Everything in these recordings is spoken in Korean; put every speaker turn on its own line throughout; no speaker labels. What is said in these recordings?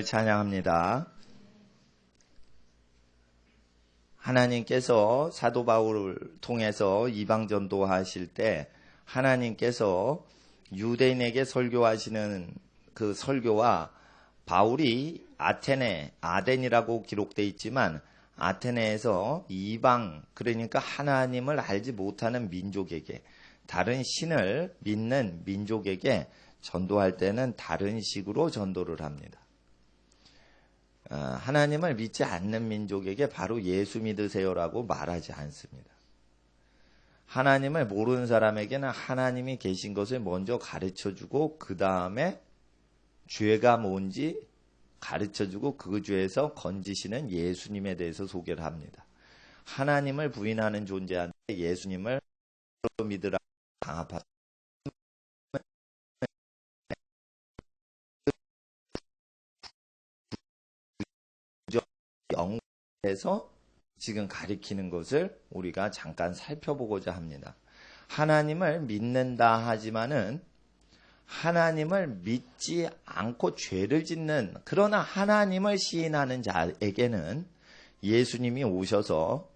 찬양합니다. 하나님께서 사도 바울을 통해서 이방 전도하실 때 하나님께서 유대인에게 설교하시는 그 설교와 바울이 아덴이라고 기록되어 있지만 아테네에서 이방, 그러니까 하나님을 알지 못하는 민족에게, 다른 신을 믿는 민족에게 전도할 때는 다른 식으로 전도를 합니다. 하나님을 믿지 않는 민족에게 바로 예수 믿으세요라고 말하지 않습니다. 하나님을 모르는 사람에게는 하나님이 계신 것을 먼저 가르쳐주고 그 다음에 죄가 뭔지 가르쳐주고 그 죄에서 건지시는 예수님에 대해서 소개를 합니다. 하나님을 부인하는 존재한테 예수님을 믿으라 강압합니다. 영에서 지금 가리키는 것을 우리가 잠깐 살펴보고자 합니다. 하나님을 믿는다 하지만은 하나님을 믿지 않고 죄를 짓는, 그러나 하나님을 시인하는 자에게는 예수님이 오셔서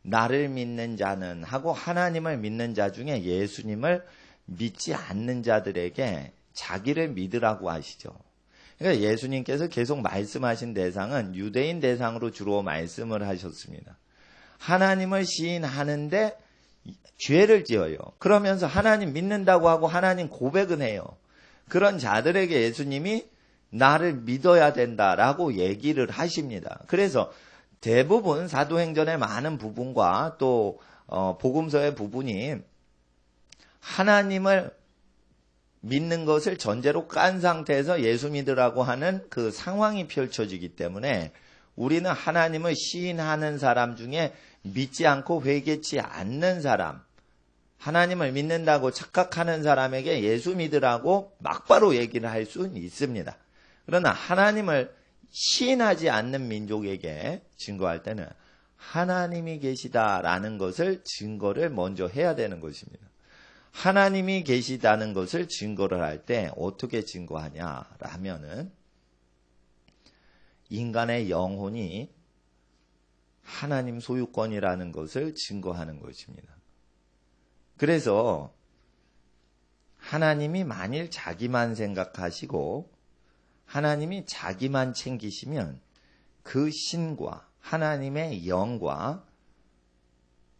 나를 믿는 자는 하고 하나님을 믿는 자 중에 예수님을 믿지 않는 자들에게 자기를 믿으라고 하시죠. 그러니까 예수님께서 계속 말씀하신 대상은 유대인 대상으로 주로 말씀을 하셨습니다. 하나님을 시인하는데 죄를 지어요. 그러면서 하나님 믿는다고 하고 하나님 고백은 해요. 그런 자들에게 예수님이 나를 믿어야 된다라고 얘기를 하십니다. 그래서 대부분 사도행전의 많은 부분과 또 복음서의 부분이 하나님을 믿는 것을 전제로 깐 상태에서 예수 믿으라고 하는 그 상황이 펼쳐지기 때문에 우리는 하나님을 시인하는 사람 중에 믿지 않고 회개치 않는 사람, 하나님을 믿는다고 착각하는 사람에게 예수 믿으라고 막바로 얘기를 할 수는 있습니다. 그러나 하나님을 시인하지 않는 민족에게 증거할 때는 하나님이 계시다라는 것을 증거를 먼저 해야 되는 것입니다. 하나님이 계시다는 것을 증거를 할 때 어떻게 증거하냐라면은 인간의 영혼이 하나님 소유권이라는 것을 증거하는 것입니다. 그래서 하나님이 만일 자기만 생각하시고 하나님이 자기만 챙기시면 그 신과 하나님의 영과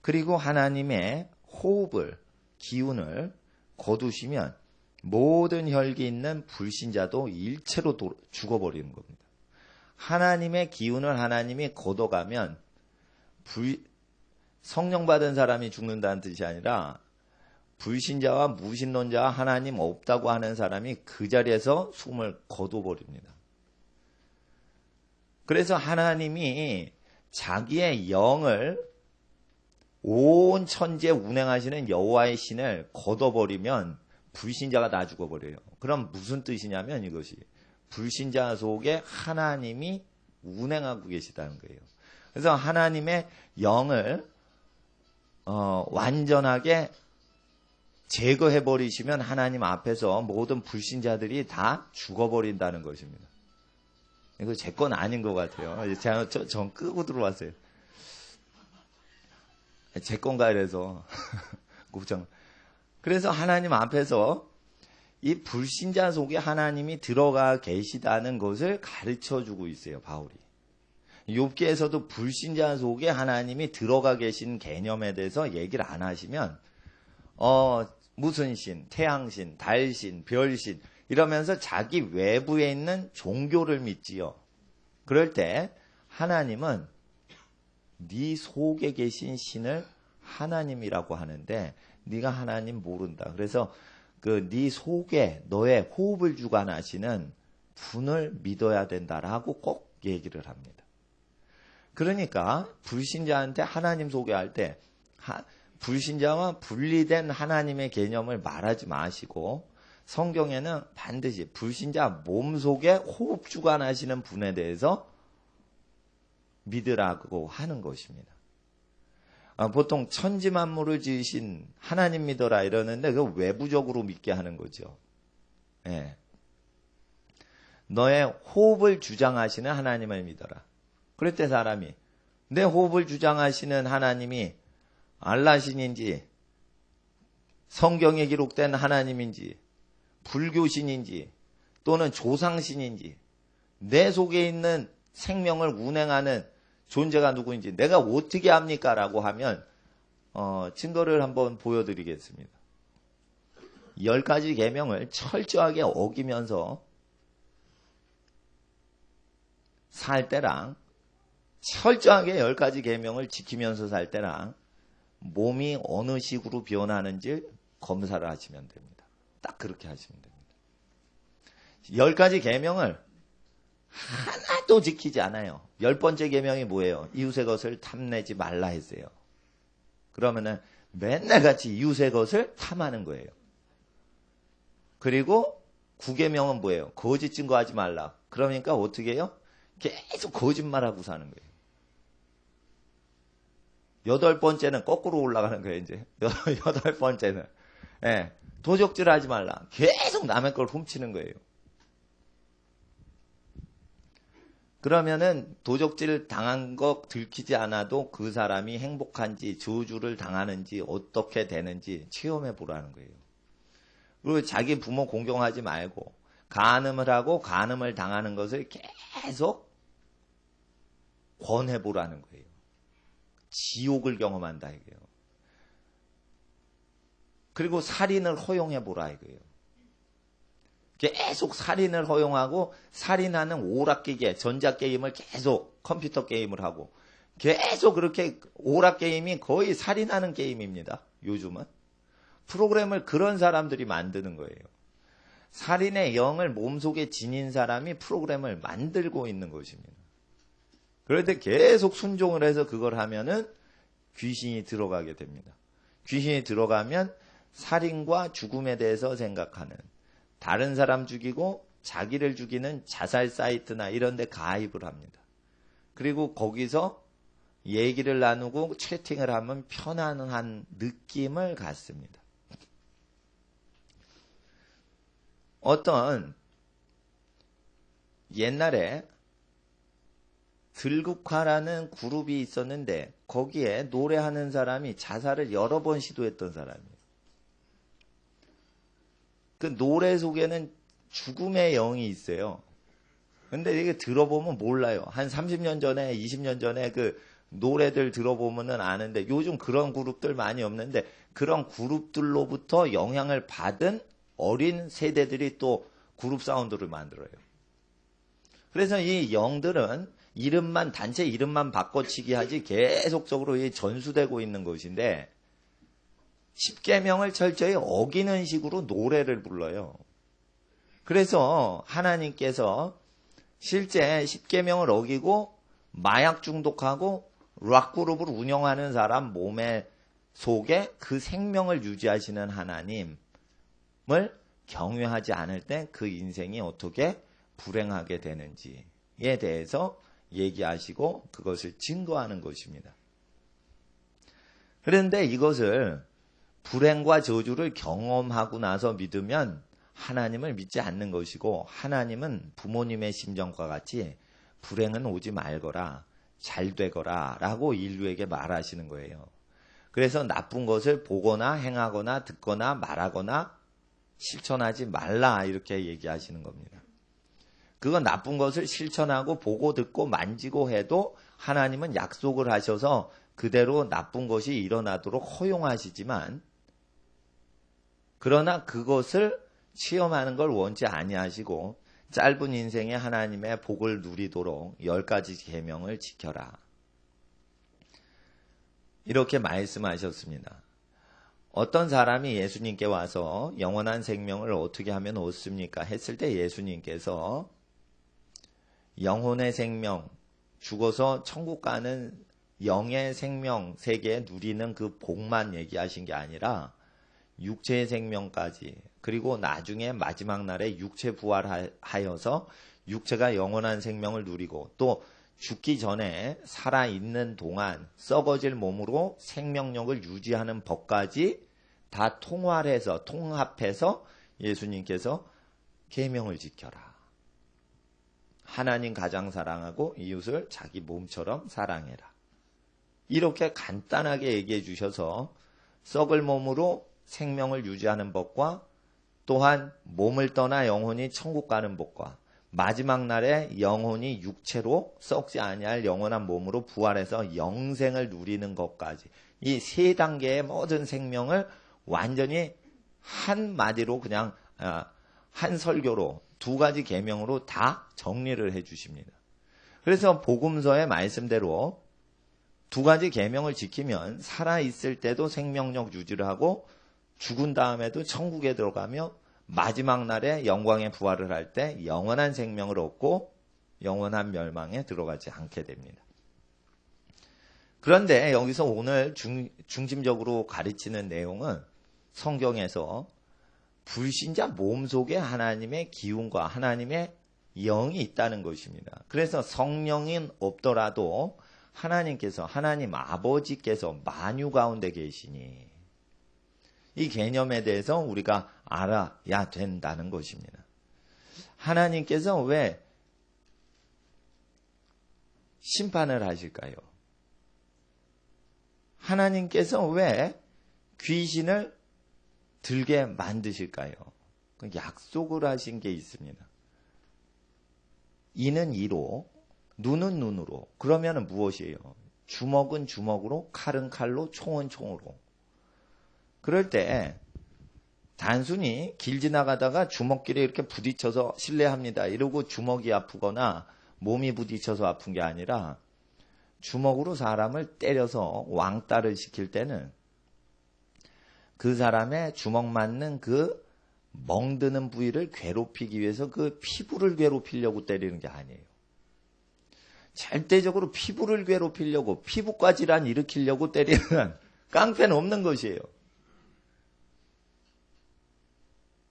그리고 하나님의 호흡을, 기운을 거두시면 모든 혈기 있는 불신자도 일체로 죽어버리는 겁니다. 하나님의 기운을 하나님이 걷어가면 성령 받은 사람이 죽는다는 뜻이 아니라 불신자와 무신론자와 하나님 없다고 하는 사람이 그 자리에서 숨을 거둬버립니다. 그래서 하나님이 자기의 영을 온 천지에 운행하시는 여호와의 신을 걷어버리면 불신자가 다 죽어버려요. 그럼 무슨 뜻이냐면 이것이 불신자 속에 하나님이 운행하고 계시다는 거예요. 그래서 하나님의 영을 완전하게 제거해버리시면 하나님 앞에서 모든 불신자들이 다 죽어버린다는 것입니다. 이거 제 건 아닌 것 같아요. 제가 전 끄고 들어왔어요. 제 건가 이래서 걱정. 그래서 하나님 앞에서 이 불신자 속에 하나님이 들어가 계시다는 것을 가르쳐주고 있어요, 바울이. 욥기에서도 불신자 속에 하나님이 들어가 계신 개념에 대해서 얘기를 안 하시면 무슨 신, 태양신, 달신, 별신 이러면서 자기 외부에 있는 종교를 믿지요. 그럴 때 하나님은 네 속에 계신 신을 하나님이라고 하는데 네가 하나님 모른다. 그래서 그 네 속에 너의 호흡을 주관하시는 분을 믿어야 된다라고 꼭 얘기를 합니다. 그러니까 불신자한테 하나님 소개할 때 불신자와 분리된 하나님의 개념을 말하지 마시고 성경에는 반드시 불신자 몸 속에 호흡 주관하시는 분에 대해서 믿으라고 하는 것입니다. 보통 천지 만물을 지으신 하나님 믿어라 이러는데 그 외부적으로 믿게 하는 거죠. 예. 너의 호흡을 주장하시는 하나님을 믿어라. 그랬대 사람이. 내 호흡을 주장하시는 하나님이 알라신인지 성경에 기록된 하나님인지 불교신인지 또는 조상신인지 내 속에 있는 생명을 운행하는 존재가 누구인지 내가 어떻게 합니까? 라고 하면 증거를 한번 보여드리겠습니다. 10가지 계명을 철저하게 어기면서 살 때랑 철저하게 10가지 계명을 지키면서 살 때랑 몸이 어느 식으로 변하는지 검사를 하시면 됩니다. 딱 그렇게 하시면 됩니다. 10가지 계명을 하나도 지키지 않아요. 10번째 계명이 뭐예요? 이웃의 것을 탐내지 말라 했어요. 그러면은 맨날 같이 이웃의 것을 탐하는 거예요. 그리고 9계명은 뭐예요? 거짓 증거하지 말라. 그러니까 어떻게 해요? 계속 거짓말하고 사는 거예요. 8번째는 거꾸로 올라가는 거예요, 이제. 8번째는. 예, 도적질 하지 말라. 계속 남의 걸 훔치는 거예요. 그러면은 도적질 당한 거 들키지 않아도 그 사람이 행복한지 저주를 당하는지 어떻게 되는지 체험해 보라는 거예요. 그리고 자기 부모 공경하지 말고 간음을 하고 간음을 당하는 것을 계속 권해 보라는 거예요. 지옥을 경험한다 이거예요. 그리고 살인을 허용해 보라 이거예요. 계속 살인을 허용하고 살인하는 오락기계, 전자게임을 계속 컴퓨터 게임을 하고 계속 그렇게 오락게임이 거의 살인하는 게임입니다. 요즘은. 프로그램을 그런 사람들이 만드는 거예요. 살인의 영을 몸속에 지닌 사람이 프로그램을 만들고 있는 것입니다. 그런데 계속 순종을 해서 그걸 하면은 귀신이 들어가게 됩니다. 귀신이 들어가면 살인과 죽음에 대해서 생각하는 다른 사람 죽이고 자기를 죽이는 자살 사이트나 이런 데 가입을 합니다. 그리고 거기서 얘기를 나누고 채팅을 하면 편안한 느낌을 갖습니다. 어떤 옛날에 들국화라는 그룹이 있었는데 거기에 노래하는 사람이 자살을 여러 번 시도했던 사람이에요. 그 노래 속에는 죽음의 영이 있어요. 근데 이게 들어보면 몰라요. 한 30년 전에, 20년 전에 그 노래들 들어보면은 아는데 요즘 그런 그룹들 많이 없는데 그런 그룹들로부터 영향을 받은 어린 세대들이 또 그룹 사운드를 만들어요. 그래서 이 영들은 이름만, 단체 이름만 바꿔치기 하지 계속적으로 전수되고 있는 것인데 10계명을 철저히 어기는 식으로 노래를 불러요. 그래서 하나님께서 실제 10계명을 어기고 마약 중독하고 락그룹을 운영하는 사람 몸의 속에 그 생명을 유지하시는 하나님을 경외하지 않을 때 그 인생이 어떻게 불행하게 되는지에 대해서 얘기하시고 그것을 증거하는 것입니다. 그런데 이것을 불행과 저주를 경험하고 나서 믿으면 하나님을 믿지 않는 것이고 하나님은 부모님의 심정과 같이 불행은 오지 말거라, 잘 되거라 라고 인류에게 말하시는 거예요. 그래서 나쁜 것을 보거나 행하거나 듣거나 말하거나 실천하지 말라 이렇게 얘기하시는 겁니다. 그건 나쁜 것을 실천하고 보고 듣고 만지고 해도 하나님은 약속을 하셔서 그대로 나쁜 것이 일어나도록 허용하시지만 그러나 그것을 체험하는 걸 원치 아니하시고 짧은 인생에 하나님의 복을 누리도록 10가지 계명을 지켜라. 이렇게 말씀하셨습니다. 어떤 사람이 예수님께 와서 영원한 생명을 어떻게 하면 얻습니까? 했을 때 예수님께서 영혼의 생명, 죽어서 천국 가는 영의 생명 세계에 누리는 그 복만 얘기하신 게 아니라 육체의 생명까지 그리고 나중에 마지막 날에 육체 부활하여서 육체가 영원한 생명을 누리고 또 죽기 전에 살아있는 동안 썩어질 몸으로 생명력을 유지하는 법까지 다 통합해서 예수님께서 계명을 지켜라. 하나님 가장 사랑하고 이웃을 자기 몸처럼 사랑해라. 이렇게 간단하게 얘기해 주셔서 썩을 몸으로 생명을 유지하는 법과 또한 몸을 떠나 영혼이 천국 가는 법과 마지막 날에 영혼이 육체로 썩지 아니할 영원한 몸으로 부활해서 영생을 누리는 것까지 이 세 단계의 모든 생명을 완전히 한마디로 그냥 한 설교로 두 가지 계명으로 다 정리를 해 주십니다. 그래서 복음서의 말씀대로 두 가지 계명을 지키면 살아있을 때도 생명력 유지를 하고 죽은 다음에도 천국에 들어가며 마지막 날에 영광의 부활을 할 때 영원한 생명을 얻고 영원한 멸망에 들어가지 않게 됩니다. 그런데 여기서 오늘 중심적으로 가르치는 내용은 성경에서 불신자 몸속에 하나님의 기운과 하나님의 영이 있다는 것입니다. 그래서 성령은 없더라도 하나님께서 하나님 아버지께서 만유 가운데 계시니 이 개념에 대해서 우리가 알아야 된다는 것입니다. 하나님께서 왜 심판을 하실까요? 하나님께서 왜 귀신을 들게 만드실까요? 약속을 하신 게 있습니다. 이는 이로, 눈은 눈으로. 그러면 무엇이에요? 주먹은 주먹으로, 칼은 칼로, 총은 총으로. 그럴 때 단순히 길 지나가다가 주먹끼리 이렇게 부딪혀서 실례합니다. 이러고 주먹이 아프거나 몸이 부딪혀서 아픈 게 아니라 주먹으로 사람을 때려서 왕따를 시킬 때는 그 사람의 주먹 맞는 그 멍드는 부위를 괴롭히기 위해서 그 피부를 괴롭히려고 때리는 게 아니에요. 절대적으로 피부를 괴롭히려고 피부과 질환 일으키려고 때리는 깡패는 없는 것이에요.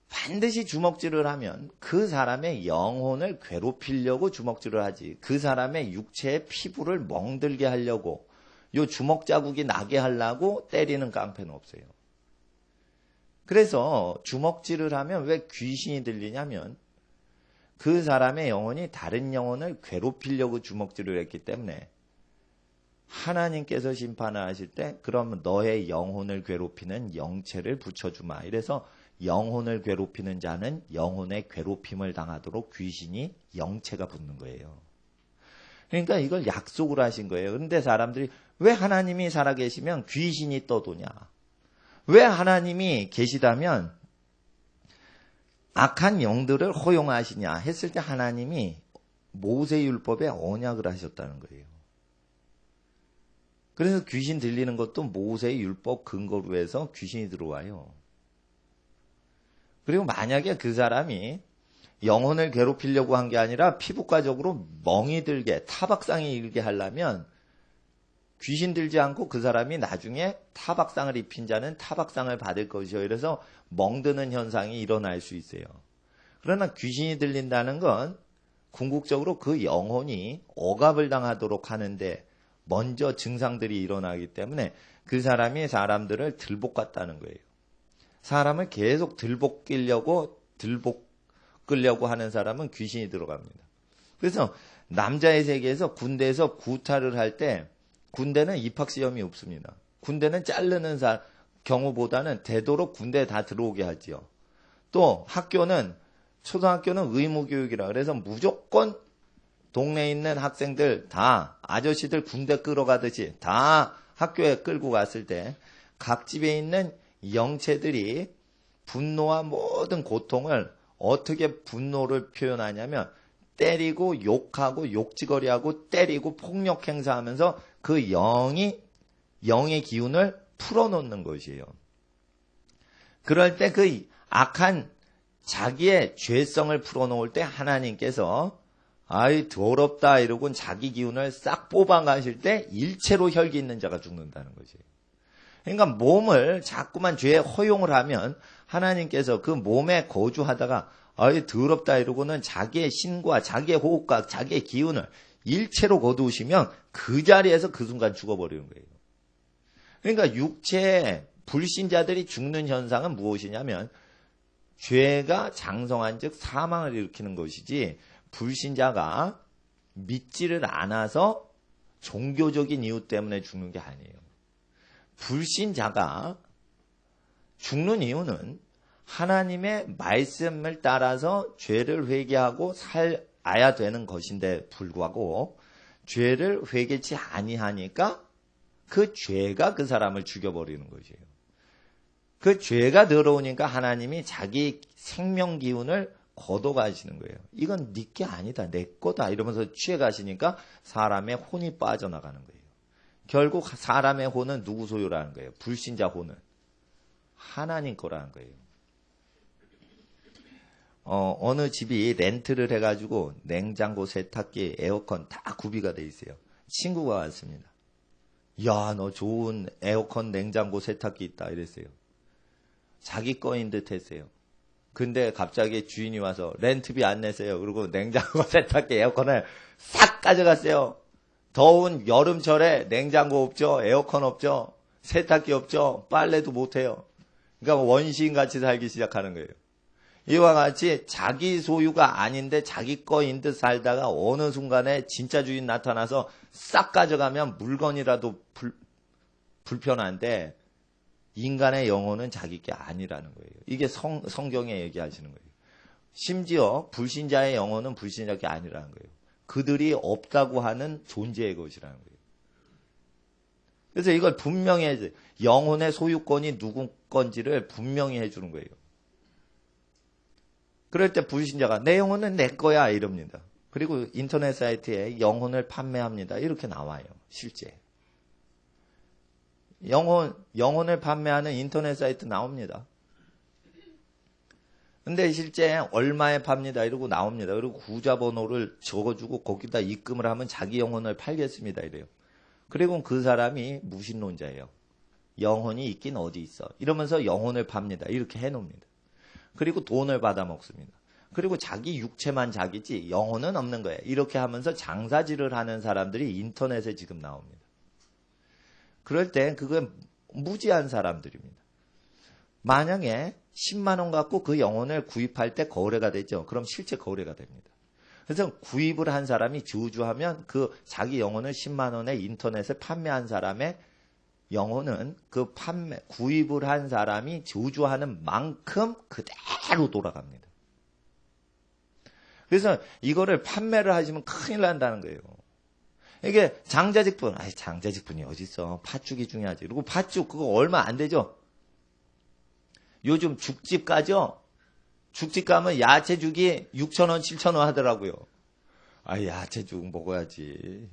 반드시 주먹질을 하면 그 사람의 영혼을 괴롭히려고 주먹질을 하지 그 사람의 육체의 피부를 멍들게 하려고 요 주먹 자국이 나게 하려고 때리는 깡패는 없어요. 그래서 주먹질을 하면 왜 귀신이 들리냐면 그 사람의 영혼이 다른 영혼을 괴롭히려고 주먹질을 했기 때문에 하나님께서 심판을 하실 때 그러면 너의 영혼을 괴롭히는 영체를 붙여주마. 이래서 영혼을 괴롭히는 자는 영혼의 괴롭힘을 당하도록 귀신이 영체가 붙는 거예요. 그러니까 이걸 약속으로 하신 거예요. 그런데 사람들이 왜 하나님이 살아계시면 귀신이 떠도냐? 왜 하나님이 계시다면 악한 영들을 허용하시냐 했을 때 하나님이 모세율법에 언약을 하셨다는 거예요. 그래서 귀신 들리는 것도 모세율법 근거로 해서 귀신이 들어와요. 그리고 만약에 그 사람이 영혼을 괴롭히려고 한 게 아니라 피부과적으로 멍이 들게 타박상이 일게 하려면 귀신 들지 않고 그 사람이 나중에 타박상을 입힌 자는 타박상을 받을 것이요. 이래서 멍드는 현상이 일어날 수 있어요. 그러나 귀신이 들린다는 건 궁극적으로 그 영혼이 억압을 당하도록 하는데 먼저 증상들이 일어나기 때문에 그 사람이 사람들을 들볶았다는 거예요. 사람을 계속 들볶으려고 하는 사람은 귀신이 들어갑니다. 그래서 남자의 세계에서 군대에서 구타를 할 때 군대는 입학시험이 없습니다. 군대는 자르는 경우보다는 되도록 군대에 다 들어오게 하지요. 또 초등학교는 의무교육이라 그래서 무조건 동네에 있는 학생들 다 아저씨들 군대 끌어가듯이 다 학교에 끌고 갔을 때 각 집에 있는 영체들이 분노와 모든 고통을 어떻게 분노를 표현하냐면 때리고 욕하고 욕지거리하고 때리고 폭력 행사하면서 그 영의 기운을 풀어놓는 것이에요. 그럴 때 그 악한 자기의 죄성을 풀어놓을 때 하나님께서 아이 더럽다 이러고 자기 기운을 싹 뽑아가실 때 일체로 혈기 있는 자가 죽는다는 것이에요. 그러니까 몸을 자꾸만 죄에 허용을 하면 하나님께서 그 몸에 거주하다가 아이 더럽다 이러고는 자기의 신과 자기의 호흡과 자기의 기운을 일체로 거두시면 그 자리에서 그 순간 죽어버리는 거예요. 그러니까 육체의 불신자들이 죽는 현상은 무엇이냐면 죄가 장성한 즉 사망을 일으키는 것이지 불신자가 믿지를 않아서 종교적인 이유 때문에 죽는 게 아니에요. 불신자가 죽는 이유는 하나님의 말씀을 따라서 죄를 회개하고 살아야 되는 것인데 불구하고 죄를 회개치 아니하니까 그 죄가 그 사람을 죽여버리는 것이에요. 그 죄가 들어오니까 하나님이 자기 생명 기운을 걷어가시는 거예요. 이건 네 게 아니다, 내 거다 이러면서 취해가시니까 사람의 혼이 빠져나가는 거예요. 결국 사람의 혼은 누구 소유라는 거예요? 불신자 혼은 하나님 거라는 거예요. 어느 집이 렌트를 해가지고 냉장고, 세탁기, 에어컨 다 구비가 돼 있어요. 친구가 왔습니다. 야, 너 좋은 에어컨, 냉장고, 세탁기 있다 이랬어요. 자기 거인 듯 했어요. 근데 갑자기 주인이 와서 렌트비 안 내세요. 그리고 냉장고, 세탁기, 에어컨을 싹 가져갔어요. 더운 여름철에 냉장고 없죠, 에어컨 없죠, 세탁기 없죠, 빨래도 못해요. 그러니까 원시인같이 살기 시작하는 거예요. 이와 같이 자기 소유가 아닌데 자기 거인 듯 살다가 어느 순간에 진짜 주인 나타나서 싹 가져가면 물건이라도 불편한데 인간의 영혼은 자기 게 아니라는 거예요. 이게 성경에 얘기하시는 거예요. 심지어 불신자의 영혼은 불신자 게 아니라는 거예요. 그들이 없다고 하는 존재의 것이라는 거예요. 그래서 이걸 분명히 영혼의 소유권이 누구 건지를 분명히 해주는 거예요. 그럴 때 불신자가 내 영혼은 내 거야 이럽니다. 그리고 인터넷 사이트에 영혼을 판매합니다. 이렇게 나와요. 실제. 영혼을 판매하는 인터넷 사이트 나옵니다. 근데 실제 얼마에 팝니다. 이러고 나옵니다. 그리고 구좌번호를 적어주고 거기다 입금을 하면 자기 영혼을 팔겠습니다. 이래요. 그리고 그 사람이 무신론자예요. 영혼이 있긴 어디 있어. 이러면서 영혼을 팝니다. 이렇게 해놓습니다. 그리고 돈을 받아 먹습니다. 그리고 자기 육체만 자기지 영혼은 없는 거예요. 이렇게 하면서 장사질을 하는 사람들이 인터넷에 지금 나옵니다. 그럴 때 그건 무지한 사람들입니다. 만약에 10만 원 갖고 그 영혼을 구입할 때 거래가 되죠. 그럼 실제 거래가 됩니다. 그래서 구입을 한 사람이 저주하면 그 자기 영혼을 10만 원에 인터넷에 판매한 사람의 영혼은 그 구입을 한 사람이 저주하는 만큼 그대로 돌아갑니다. 그래서 이거를 판매를 하시면 큰일 난다는 거예요. 이게 장자직분, 장자직분이 어딨어. 팥죽이 중요하지. 그리고 팥죽 그거 얼마 안 되죠. 요즘 죽집 가죠. 죽집 가면 야채죽이 6,000원, 7,000원 하더라고요. 야채죽 먹어야지.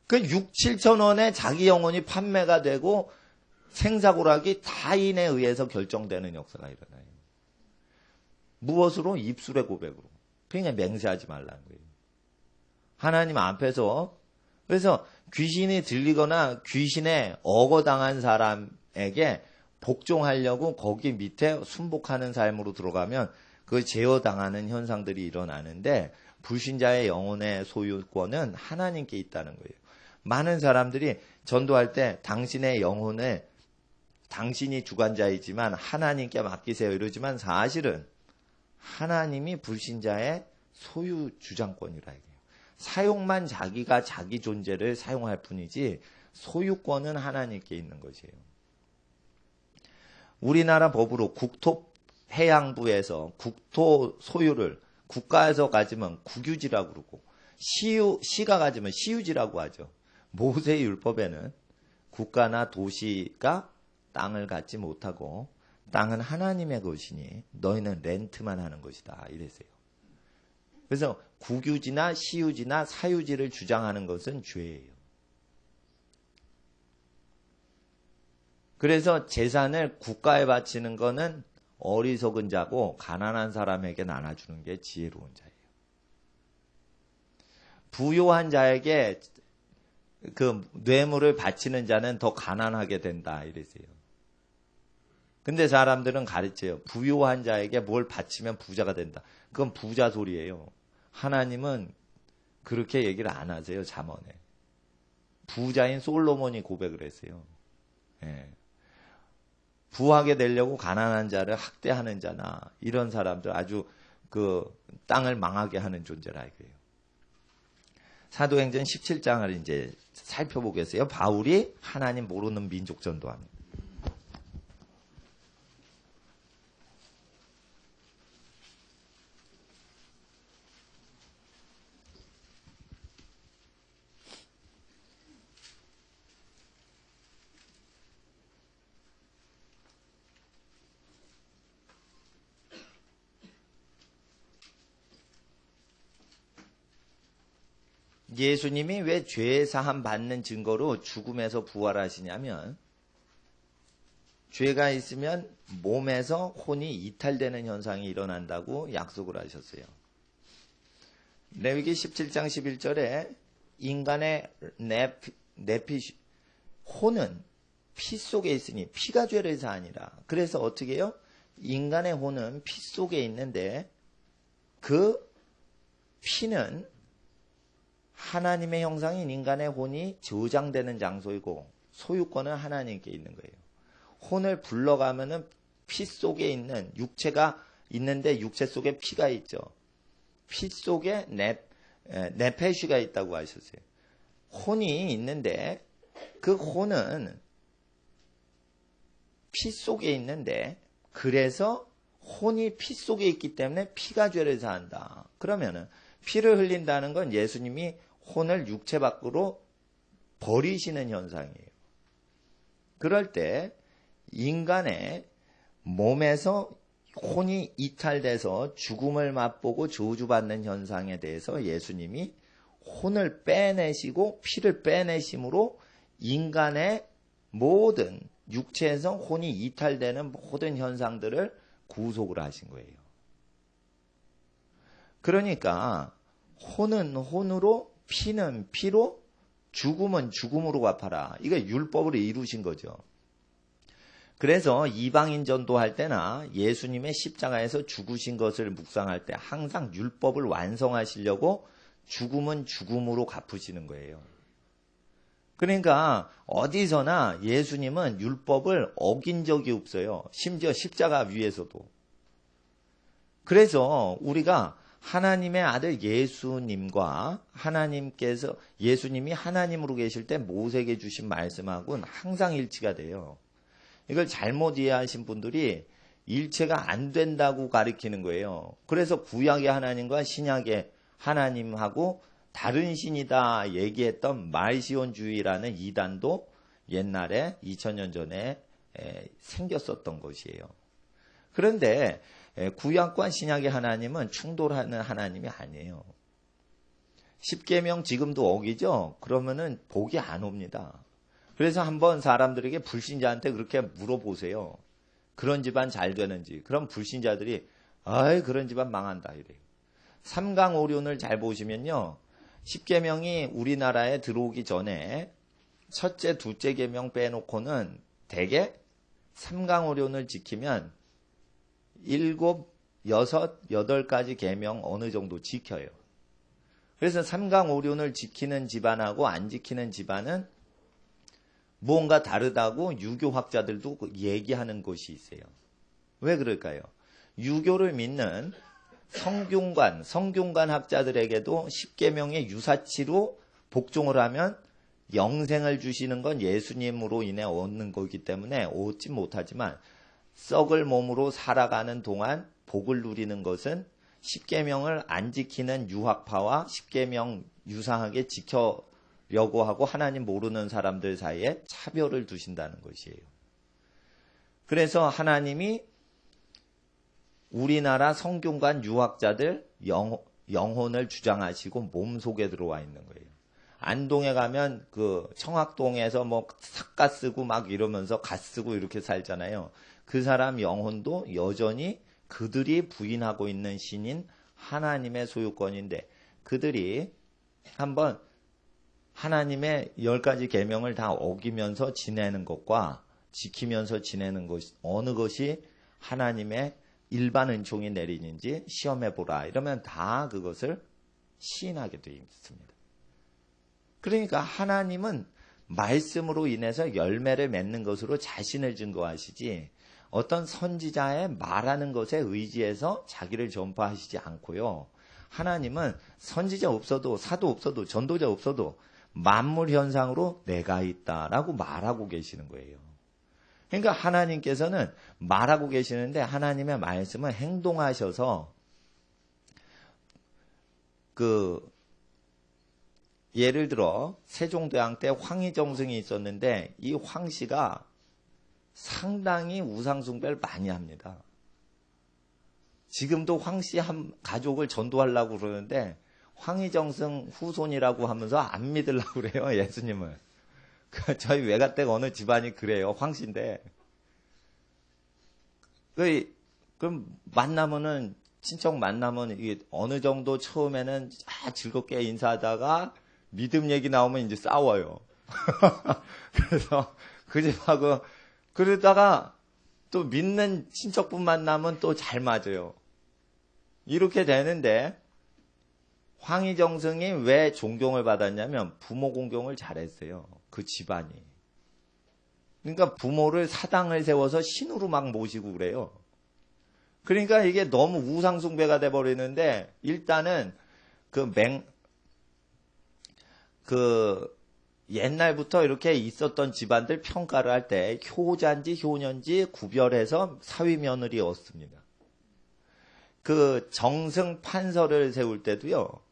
그 6, 7,000원에 자기 영혼이 판매가 되고 생사고락이 타인에 의해서 결정되는 역사가 일어나요. 무엇으로? 입술의 고백으로. 그냥 맹세하지 말라는 거예요. 하나님 앞에서. 그래서 귀신이 들리거나 귀신에 억어당한 사람에게 복종하려고 거기 밑에 순복하는 삶으로 들어가면 그 제어당하는 현상들이 일어나는데 불신자의 영혼의 소유권은 하나님께 있다는 거예요. 많은 사람들이 전도할 때 당신의 영혼을 당신이 주관자이지만 하나님께 맡기세요 이러지만 사실은 하나님이 불신자의 소유 주장권이라 해요. 사용만 자기가 자기 존재를 사용할 뿐이지 소유권은 하나님께 있는 것이에요. 우리나라 법으로 국토해양부에서 국토 소유를 국가에서 가지면 국유지라고 그러고 시가 가지면 시유지라고 하죠. 모세 율법에는 국가나 도시가 땅을 갖지 못하고 땅은 하나님의 것이니 너희는 렌트만 하는 것이다 이랬어요. 그래서 국유지나 시유지나 사유지를 주장하는 것은 죄예요. 그래서 재산을 국가에 바치는 것은 어리석은 자고 가난한 사람에게 나눠주는 게 지혜로운 자예요. 부요한 자에게 그 뇌물을 바치는 자는 더 가난하게 된다 이랬어요. 근데 사람들은 가르쳐요. 부요한 자에게 뭘 바치면 부자가 된다. 그건 부자 소리예요. 하나님은 그렇게 얘기를 안 하세요. 잠언에. 부자인 솔로몬이 고백을 했어요. 예. 부하게 되려고 가난한 자를 학대하는 자나 이런 사람들 아주 그 땅을 망하게 하는 존재라 이거예요. 사도행전 17장을 이제 살펴보겠어요. 바울이 하나님 모르는 민족 전도합니다. 예수님이 왜 죄 사함 받는 증거로 죽음에서 부활하시냐면 죄가 있으면 몸에서 혼이 이탈되는 현상이 일어난다고 약속을 하셨어요. 레위기 17장 11절에 인간의 혼은 피 속에 있으니 피가 죄를 사하니라. 그래서 어떻게 해요? 인간의 혼은 피 속에 있는데 그 피는 하나님의 형상인 인간의 혼이 저장되는 장소이고 소유권은 하나님께 있는 거예요. 혼을 불러가면은 피 속에 있는 육체가 있는데 육체 속에 피가 있죠. 피 속에 네페시가 있다고 하셨어요. 혼이 있는데 그 혼은 피 속에 있는데 그래서 혼이 피 속에 있기 때문에 피가 죄를 사한다. 그러면은 피를 흘린다는 건 예수님이 혼을 육체 밖으로 버리시는 현상이에요. 그럴 때 인간의 몸에서 혼이 이탈돼서 죽음을 맛보고 저주받는 현상에 대해서 예수님이 혼을 빼내시고 피를 빼내심으로 인간의 모든 육체에서 혼이 이탈되는 모든 현상들을 구속을 하신 거예요. 그러니까 혼은 혼으로 피는 피로 죽음은 죽음으로 갚아라. 이거 율법으로 이루신 거죠. 그래서 이방인 전도할 때나 예수님의 십자가에서 죽으신 것을 묵상할 때 항상 율법을 완성하시려고 죽음은 죽음으로 갚으시는 거예요. 그러니까 어디서나 예수님은 율법을 어긴 적이 없어요. 심지어 십자가 위에서도. 그래서 우리가 하나님의 아들 예수님과 하나님께서 예수님이 하나님으로 계실 때 모세에게 주신 말씀하고는 항상 일치가 돼요. 이걸 잘못 이해하신 분들이 일체가 안 된다고 가리키는 거예요. 그래서 구약의 하나님과 신약의 하나님하고 다른 신이다 얘기했던 말시온주의라는 이단도 옛날에 2000년 전에 생겼었던 것이에요. 그런데 구약과 신약의 하나님은 충돌하는 하나님이 아니에요. 십계명 지금도 어기죠? 그러면은 복이 안 옵니다. 그래서 한번 사람들에게 불신자한테 그렇게 물어보세요. 그런 집안 잘 되는지. 그럼 불신자들이 아이 그런 집안 망한다 이래요. 삼강오륜을 잘 보시면요. 십계명이 우리나라에 들어오기 전에 첫째, 둘째 계명 빼놓고는 대개 삼강오륜을 지키면 7, 6, 8가지 계명 어느 정도 지켜요. 그래서 삼강오륜을 지키는 집안하고 안 지키는 집안은 무언가 다르다고 유교학자들도 얘기하는 곳이 있어요. 왜 그럴까요? 유교를 믿는 성균관 학자들에게도 십계명의 유사치로 복종을 하면 영생을 주시는 건 예수님으로 인해 얻는 거기 때문에 얻지 못하지만 썩을 몸으로 살아가는 동안 복을 누리는 것은 십계명을 안 지키는 유학파와 십계명 유사하게 지켜려고 하고 하나님 모르는 사람들 사이에 차별을 두신다는 것이에요. 그래서 하나님이 우리나라 성균관 유학자들 영혼을 주장하시고 몸속에 들어와 있는 거예요. 안동에 가면 그 청학동에서 뭐 삭가 쓰고 막 이러면서 갓 쓰고 이렇게 살잖아요. 그 사람 영혼도 여전히 그들이 부인하고 있는 신인 하나님의 소유권인데 그들이 한번 하나님의 10가지 계명을 다 어기면서 지내는 것과 지키면서 지내는 것 어느 것이 하나님의 일반 은총이 내리는지 시험해보라. 이러면 다 그것을 시인하게 되어 있습니다. 그러니까 하나님은 말씀으로 인해서 열매를 맺는 것으로 자신을 증거하시지 어떤 선지자의 말하는 것에 의지해서 자기를 전파하시지 않고요. 하나님은 선지자 없어도 사도 없어도 전도자 없어도 만물 현상으로 내가 있다라고 말하고 계시는 거예요. 그러니까 하나님께서는 말하고 계시는데 하나님의 말씀을 행동하셔서 예를 들어 세종대왕 때 황희정승이 있었는데 이 황씨가 상당히 우상숭배를 많이 합니다. 지금도 황씨 한 가족을 전도하려고 그러는데 황희정승 후손이라고 하면서 안 믿으려고 그래요, 예수님을. 저희 외가댁 어느 집안이 그래요, 황씨인데. 그럼 만나면은, 친척 만나면 이게 어느 정도 처음에는 즐겁게 인사하다가 믿음 얘기 나오면 이제 싸워요. 그래서 그 집하고, 그러다가 또 믿는 친척분 만나면 또 잘 맞아요. 이렇게 되는데, 황희정승이 왜 존경을 받았냐면 부모 공경을 잘했어요. 그 집안이. 그러니까 부모를 사당을 세워서 신으로 막 모시고 그래요. 그러니까 이게 너무 우상숭배가 돼버리는데 일단은 옛날부터 이렇게 있었던 집안들 평가를 할 때 효자인지 효년지 구별해서 사위 며느리였습니다. 그 정승 판서를 세울 때도요.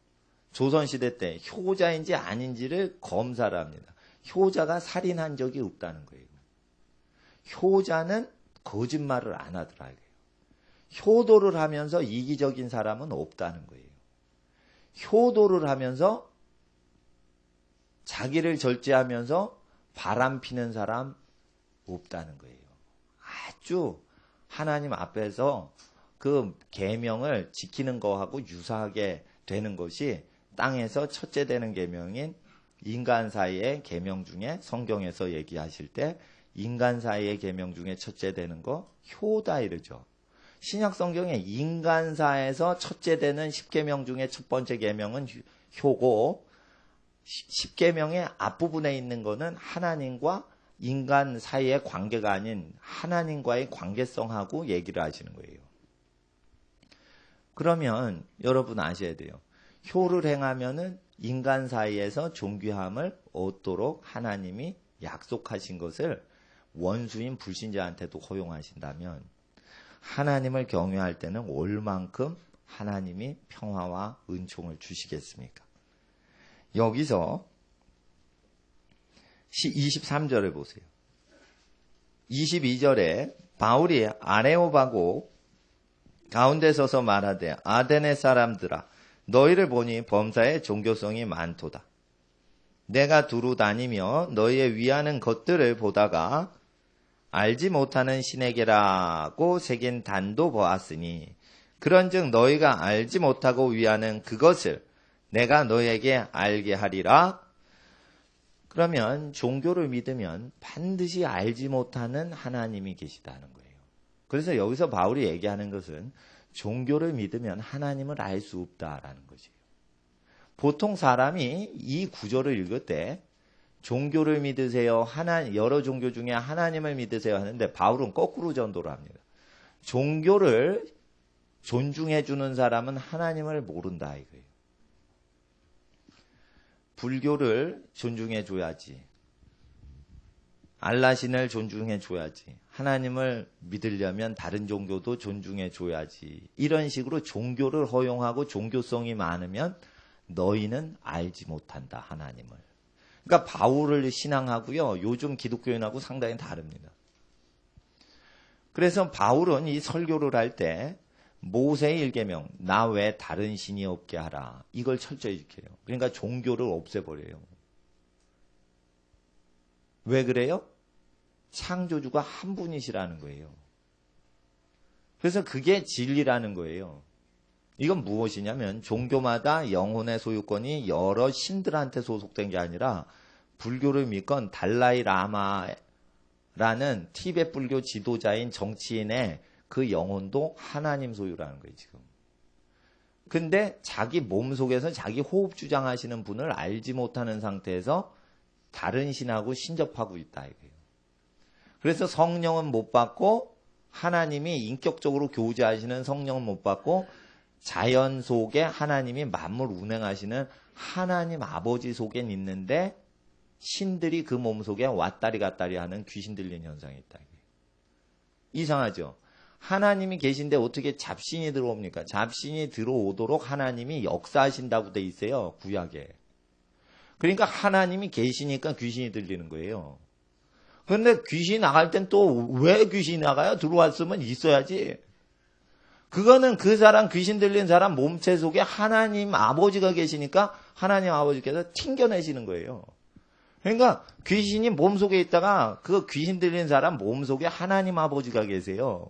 조선시대 때 효자인지 아닌지를 검사를 합니다. 효자가 살인한 적이 없다는 거예요. 효자는 거짓말을 안 하더라고요. 효도를 하면서 이기적인 사람은 없다는 거예요. 효도를 하면서 자기를 절제하면서 바람 피는 사람 없다는 거예요. 아주 하나님 앞에서 그 계명을 지키는 거하고 유사하게 되는 것이 땅에서 첫째 되는 계명인 인간 사이의 계명 중에 성경에서 얘기하실 때 인간 사이의 계명 중에 첫째 되는 거 효다 이러죠. 신약 성경에 인간사에서 첫째 되는 10계명 중에 첫 번째 계명은 효고 10계명의 앞부분에 있는 거는 하나님과 인간 사이의 관계가 아닌 하나님과의 관계성하고 얘기를 하시는 거예요. 그러면 여러분 아셔야 돼요. 효를 행하면은 인간 사이에서 존귀함을 얻도록 하나님이 약속하신 것을 원수인 불신자한테도 허용하신다면 하나님을 경외할 때는 얼만큼 하나님이 평화와 은총을 주시겠습니까? 여기서 23절을 보세요. 22절에 바울이 아레오바고 가운데 서서 말하되 아데네 사람들아 너희를 보니 범사에 종교성이 많도다. 내가 두루 다니며 너희의 위하는 것들을 보다가 알지 못하는 신에게라고 새긴 단도 보았으니 그런즉 너희가 알지 못하고 위하는 그것을 내가 너희에게 알게 하리라. 그러면 종교를 믿으면 반드시 알지 못하는 하나님이 계시다는 거예요. 그래서 여기서 바울이 얘기하는 것은 종교를 믿으면 하나님을 알 수 없다라는 것이에요. 보통 사람이 이 구절을 읽을 때 종교를 믿으세요. 여러 종교 중에 하나님을 믿으세요 하는데 바울은 거꾸로 전도를 합니다. 종교를 존중해 주는 사람은 하나님을 모른다 이거예요. 불교를 존중해 줘야지. 알라신을 존중해 줘야지. 하나님을 믿으려면 다른 종교도 존중해 줘야지. 이런 식으로 종교를 허용하고 종교성이 많으면 너희는 알지 못한다 하나님을. 그러니까 바울을 신앙하고요. 요즘 기독교인하고 상당히 다릅니다. 그래서 바울은 이 설교를 할 때 모세의 일계명 나 외 다른 신이 없게 하라. 이걸 철저히 지켜요. 그러니까 종교를 없애버려요. 왜 그래요? 창조주가 한 분이시라는 거예요. 그래서 그게 진리라는 거예요. 이건 무엇이냐면 종교마다 영혼의 소유권이 여러 신들한테 소속된 게 아니라 불교를 믿건 달라이 라마라는 티베트 불교 지도자인 정치인의 그 영혼도 하나님 소유라는 거예요, 지금. 근데 자기 몸속에서 자기 호흡 주장하시는 분을 알지 못하는 상태에서 다른 신하고 신접하고 있다 이거예요. 그래서 성령은 못 받고 하나님이 인격적으로 교제하시는 성령을 못 받고 자연 속에 하나님이 만물 운행하시는 하나님 아버지 속엔 있는데 신들이 그 몸 속에 왔다리 갔다리 하는 귀신 들리는 현상이 있다. 이상하죠? 하나님이 계신데 어떻게 잡신이 들어옵니까? 잡신이 들어오도록 하나님이 역사하신다고 돼 있어요. 구약에. 그러니까 하나님이 계시니까 귀신이 들리는 거예요. 그런데 귀신이 나갈 땐 또 왜 귀신이 나가요? 들어왔으면 있어야지. 그거는 그 사람, 귀신 들린 사람 몸체 속에 하나님 아버지가 계시니까 하나님 아버지께서 튕겨내시는 거예요. 그러니까 귀신이 몸속에 있다가 그 귀신 들린 사람 몸속에 하나님 아버지가 계세요.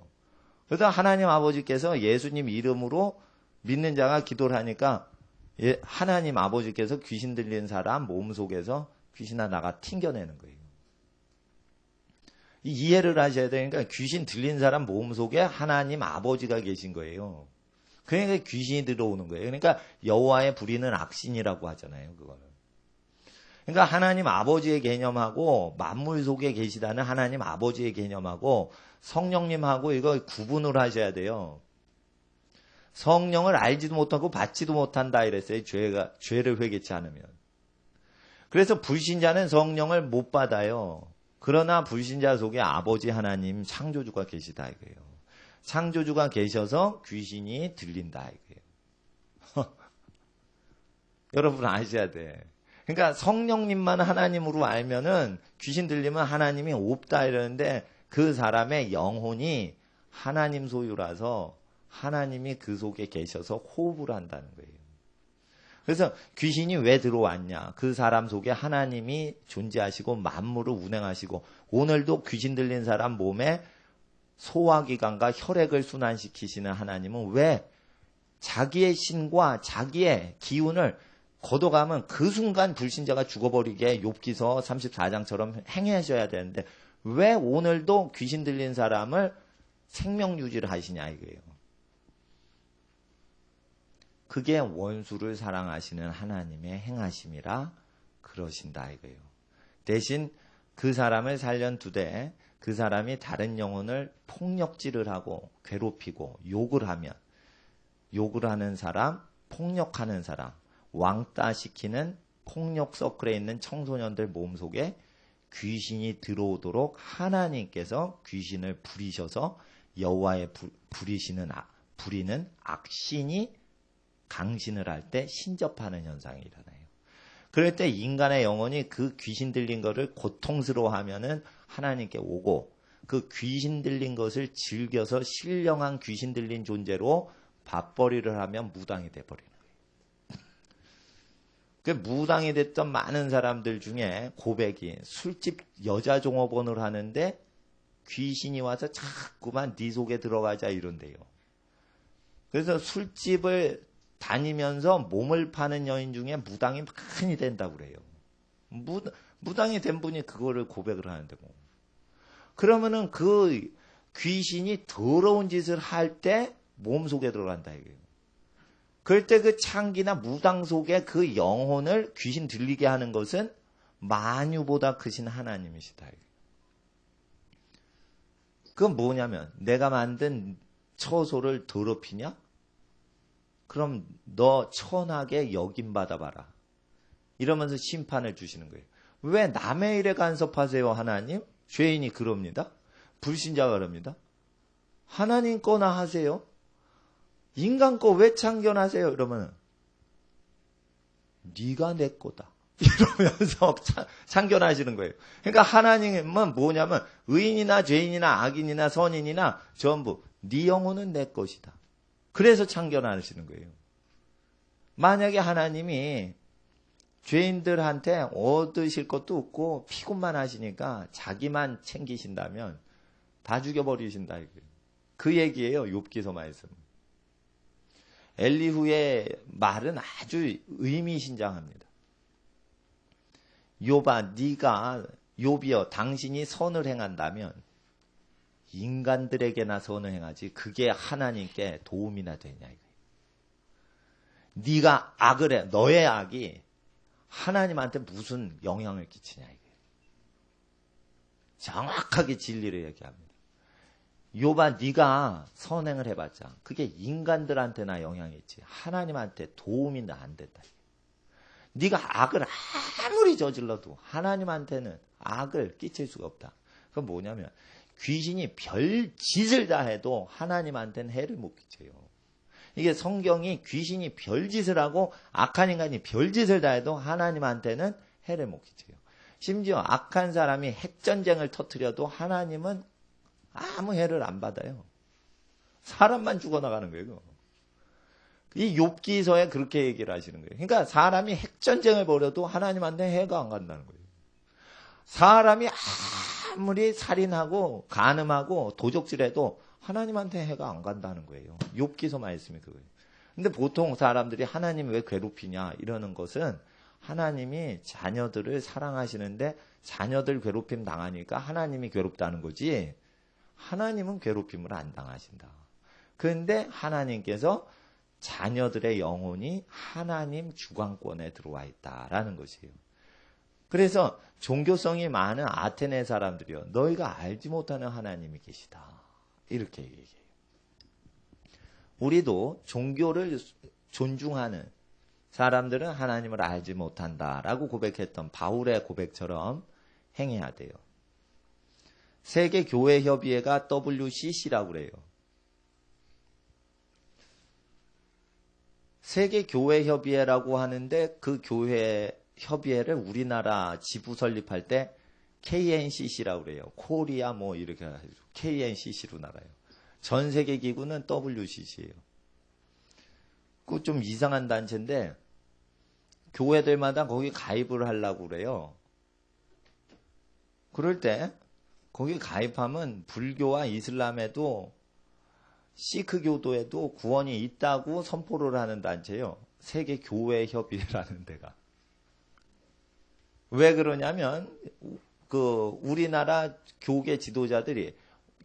그래서 하나님 아버지께서 예수님 이름으로 믿는 자가 기도를 하니까 하나님 아버지께서 귀신 들린 사람 몸속에서 귀신아 나가 튕겨내는 거예요. 이해를 하셔야 되니까 귀신 들린 사람 몸속에 하나님 아버지가 계신 거예요. 그러니까 귀신이 들어오는 거예요. 그러니까 여호와의 부리는 악신이라고 하잖아요. 그거는. 그러니까 하나님 아버지의 개념하고 만물 속에 계시다는 하나님 아버지의 개념하고 성령님하고 이거 구분을 하셔야 돼요. 성령을 알지도 못하고 받지도 못한다 이랬어요. 죄를 회개치 않으면. 그래서 불신자는 성령을 못 받아요. 그러나 불신자 속에 아버지 하나님 창조주가 계시다 이거예요. 창조주가 계셔서 귀신이 들린다 이거예요. 여러분 아셔야 돼. 그러니까 성령님만 하나님으로 알면은 귀신 들리면 하나님이 없다 이러는데 그 사람의 영혼이 하나님 소유라서 하나님이 그 속에 계셔서 호흡을 한다는 거예요. 그래서 귀신이 왜 들어왔냐? 그 사람 속에 하나님이 존재하시고 만물을 운행하시고 오늘도 귀신 들린 사람 몸에 소화기관과 혈액을 순환시키시는 하나님은 왜 자기의 신과 자기의 기운을 걷어가면 그 순간 불신자가 죽어버리게 욥기서 34장처럼 행하셔야 되는데 왜 오늘도 귀신 들린 사람을 생명 유지를 하시냐 이거예요. 그게 원수를 사랑하시는 하나님의 행하심이라 그러신다 이거예요. 대신 그 사람을 살려두되 그 사람이 다른 영혼을 폭력질을 하고 괴롭히고 욕을 하는 사람, 폭력하는 사람, 왕따시키는 폭력 서클에 있는 청소년들 몸속에 귀신이 들어오도록 하나님께서 귀신을 부리셔서 여호와의 부리는 악신이 강신을 할 때 신접하는 현상이 일어나요. 그럴 때 인간의 영혼이 그 귀신 들린 것을 고통스러워하면은 하나님께 오고 그 귀신 들린 것을 즐겨서 신령한 귀신 들린 존재로 밥벌이를 하면 무당이 돼버리는 거예요. 그 무당이 됐던 많은 사람들 중에 고백이 술집 여자 종업원을 하는데 귀신이 와서 자꾸만 네 속에 들어가자 이런대요. 그래서 술집을 다니면서 몸을 파는 여인 중에 무당이 많이 된다고 그래요. 무당이 된 분이 그거를 고백을 하는데 뭐. 그러면은 그 귀신이 더러운 짓을 할 때 몸속에 들어간다 이거예요. 그럴 때 그 창기나 무당 속에 그 영혼을 귀신 들리게 하는 것은 만유보다 크신 하나님이시다. 그건 뭐냐면 내가 만든 처소를 더럽히냐? 그럼 너 천하게 여김받아봐라. 이러면서 심판을 주시는 거예요. 왜 남의 일에 간섭하세요 하나님? 죄인이 그럽니다. 불신자가 그럽니다. 하나님 거나 하세요. 인간 거 왜 참견하세요? 이러면 네가 내 거다. 이러면서 참견하시는 거예요. 그러니까 하나님은 뭐냐면 의인이나 죄인이나 악인이나 선인이나 전부 네 영혼은 내 것이다. 그래서 참견하시는 거예요. 만약에 하나님이 죄인들한테 얻으실 것도 없고 피곤만 하시니까 자기만 챙기신다면 다 죽여버리신다. 그 얘기예요. 욥기서 말씀. 엘리후의 말은 아주 의미심장합니다. 욥아, 네가 욥이여 당신이 선을 행한다면 인간들에게나 선을 행하지 그게 하나님께 도움이나 되냐 이거예요. 네가 악을 해. 너의 악이 하나님한테 무슨 영향을 끼치냐 이거예요. 정확하게 진리를 얘기합니다. 욥아 네가 선행을 해봤자 그게 인간들한테나 영향이 있지 하나님한테 도움이 안 된다. 네가 악을 아무리 저질러도 하나님한테는 악을 끼칠 수가 없다. 그건 뭐냐면 귀신이 별짓을 다 해도 하나님한테는 해를 못 끼쳐요. 이게 성경이 귀신이 별짓을 하고 악한 인간이 별짓을 다 해도 하나님한테는 해를 못 끼쳐요. 심지어 악한 사람이 핵전쟁을 터뜨려도 하나님은 아무 해를 안 받아요. 사람만 죽어나가는 거예요. 이 욥기서에 그렇게 얘기를 하시는 거예요. 그러니까 사람이 핵전쟁을 벌여도 하나님한테 해가 안 간다는 거예요. 사람이 아무리 살인하고 간음하고 도적질해도 하나님한테 해가 안 간다는 거예요. 욥기서 말씀이 그거예요. 근데 보통 사람들이 하나님 왜 괴롭히냐 이러는 것은 하나님이 자녀들을 사랑하시는데 자녀들 괴롭힘 당하니까 하나님이 괴롭다는 거지 하나님은 괴롭힘을 안 당하신다. 그런데 하나님께서 자녀들의 영혼이 하나님 주관권에 들어와 있다라는 것이에요. 그래서 종교성이 많은 아테네 사람들이요. 너희가 알지 못하는 하나님이 계시다. 이렇게 얘기해요. 우리도 종교를 존중하는 사람들은 하나님을 알지 못한다라고 고백했던 바울의 고백처럼 행해야 돼요. 세계교회협의회가 WCC라고 그래요. 세계교회협의회라고 하는데 그 교회 협의회를 우리나라 지부 설립할 때 KNCC라고 그래요. 코리아 뭐 이렇게 해가지고 KNCC로 나가요. 전 세계 기구는 WCC예요. 그 좀 이상한 단체인데 교회들마다 거기 가입을 하려고 그래요. 그럴 때 거기 가입하면 불교와 이슬람에도 시크교도에도 구원이 있다고 선포를 하는 단체예요. 세계교회협의회라는 데가. 왜 그러냐면 그 우리나라 교계 지도자들이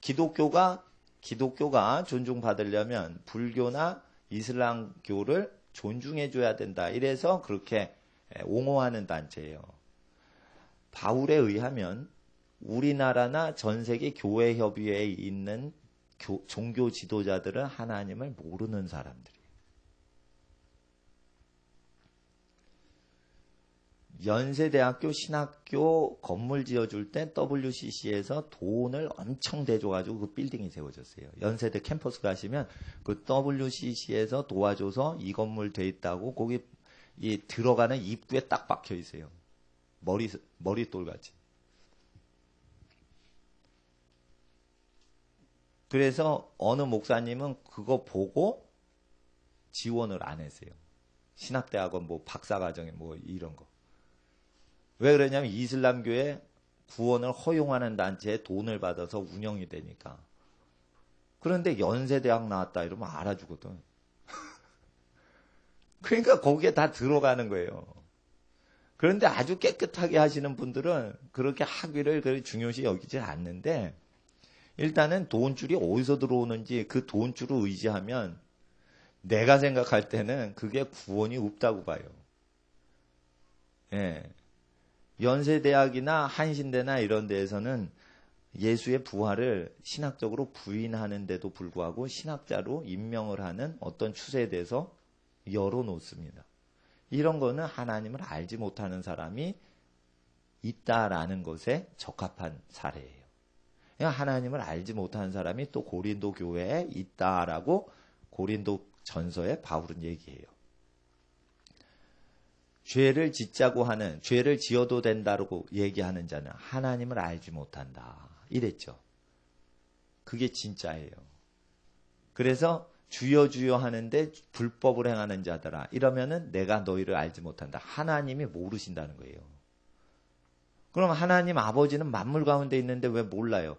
기독교가 존중받으려면 불교나 이슬람교를 존중해줘야 된다. 이래서 그렇게 옹호하는 단체예요. 바울에 의하면 우리나라나 전 세계 교회협의회에 있는 종교 지도자들은 하나님을 모르는 사람들이에요. 연세대학교 신학교 건물 지어줄 때 WCC에서 돈을 엄청 대줘가지고 그 빌딩이 세워졌어요. 연세대 캠퍼스 가시면 그 WCC에서 도와줘서 이 건물 돼 있다고 거기 이 들어가는 입구에 딱 박혀 있어요. 머릿돌같이. 그래서 어느 목사님은 그거 보고 지원을 안 했어요. 신학대학원 뭐 박사과정에 뭐 이런 거. 왜 그러냐면 이슬람교에 구원을 허용하는 단체에 돈을 받아서 운영이 되니까. 그런데 연세대학 나왔다 이러면 알아주거든. 그러니까 거기에 다 들어가는 거예요. 그런데 아주 깨끗하게 하시는 분들은 그렇게 학위를 중요시 여기지 않는데 일단은 돈줄이 어디서 들어오는지 그 돈줄을 의지하면 내가 생각할 때는 그게 구원이 없다고 봐요. 예. 연세대학이나 한신대나 이런 데에서는 예수의 부활을 신학적으로 부인하는데도 불구하고 신학자로 임명을 하는 어떤 추세에 대해서 열어놓습니다. 이런 거는 하나님을 알지 못하는 사람이 있다라는 것에 적합한 사례예요. 그러니까 하나님을 알지 못하는 사람이 또 고린도 교회에 있다라고 고린도 전서에 바울은 얘기해요. 죄를 짓자고 하는, 죄를 지어도 된다고 얘기하는 자는 하나님을 알지 못한다. 이랬죠. 그게 진짜예요. 그래서 주여 주여 하는데 불법을 행하는 자들아. 이러면은 내가 너희를 알지 못한다. 하나님이 모르신다는 거예요. 그럼 하나님 아버지는 만물 가운데 있는데 왜 몰라요?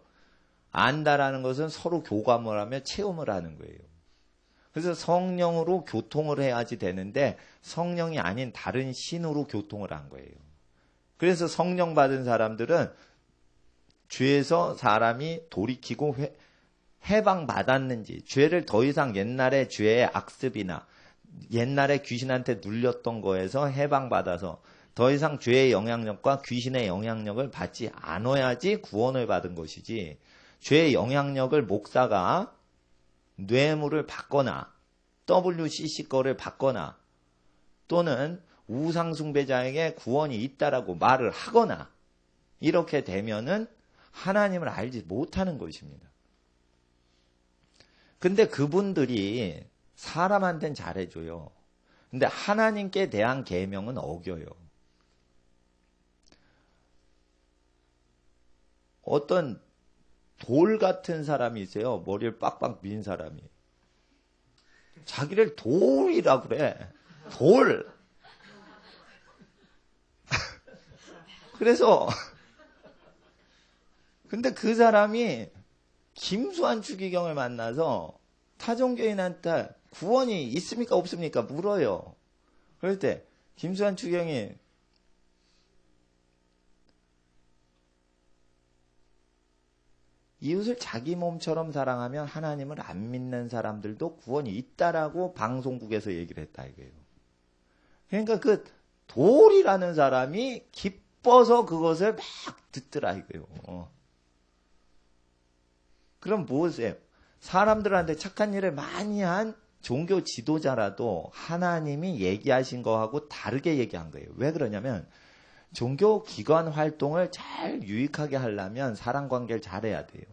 안다라는 것은 서로 교감을 하며 체험을 하는 거예요. 그래서 성령으로 교통을 해야지 되는데 성령이 아닌 다른 신으로 교통을 한 거예요. 그래서 성령 받은 사람들은 죄에서 사람이 돌이키고 해방받았는지 죄를 더 이상 옛날에 죄의 악습이나 옛날에 귀신한테 눌렸던 거에서 해방받아서 더 이상 죄의 영향력과 귀신의 영향력을 받지 않아야지 구원을 받은 것이지 죄의 영향력을 목사가 뇌물을 받거나 WCC 거를 받거나 또는 우상숭배자에게 구원이 있다라고 말을 하거나 이렇게 되면은 하나님을 알지 못하는 것입니다. 근데 그분들이 사람한테는 잘해줘요. 근데 하나님께 대한 계명은 어겨요. 어떤 돌 같은 사람이 있어요. 머리를 빡빡 민 사람이. 자기를 돌이라 그래. 돌. 그래서 근데 그 사람이 김수환 추기경을 만나서 타종교인한테 구원이 있습니까 없습니까 물어요. 그럴 때 김수환 추기경이 이웃을 자기 몸처럼 사랑하면 하나님을 안 믿는 사람들도 구원이 있다라고 방송국에서 얘기를 했다 이거예요. 그러니까 그 돌이라는 사람이 기뻐서 그것을 막 듣더라 이거예요. 그럼 무엇이에요? 사람들한테 착한 일을 많이 한 종교 지도자라도 하나님이 얘기하신 거하고 다르게 얘기한 거예요. 왜 그러냐면 종교 기관 활동을 잘 유익하게 하려면 사람관계를 잘해야 돼요.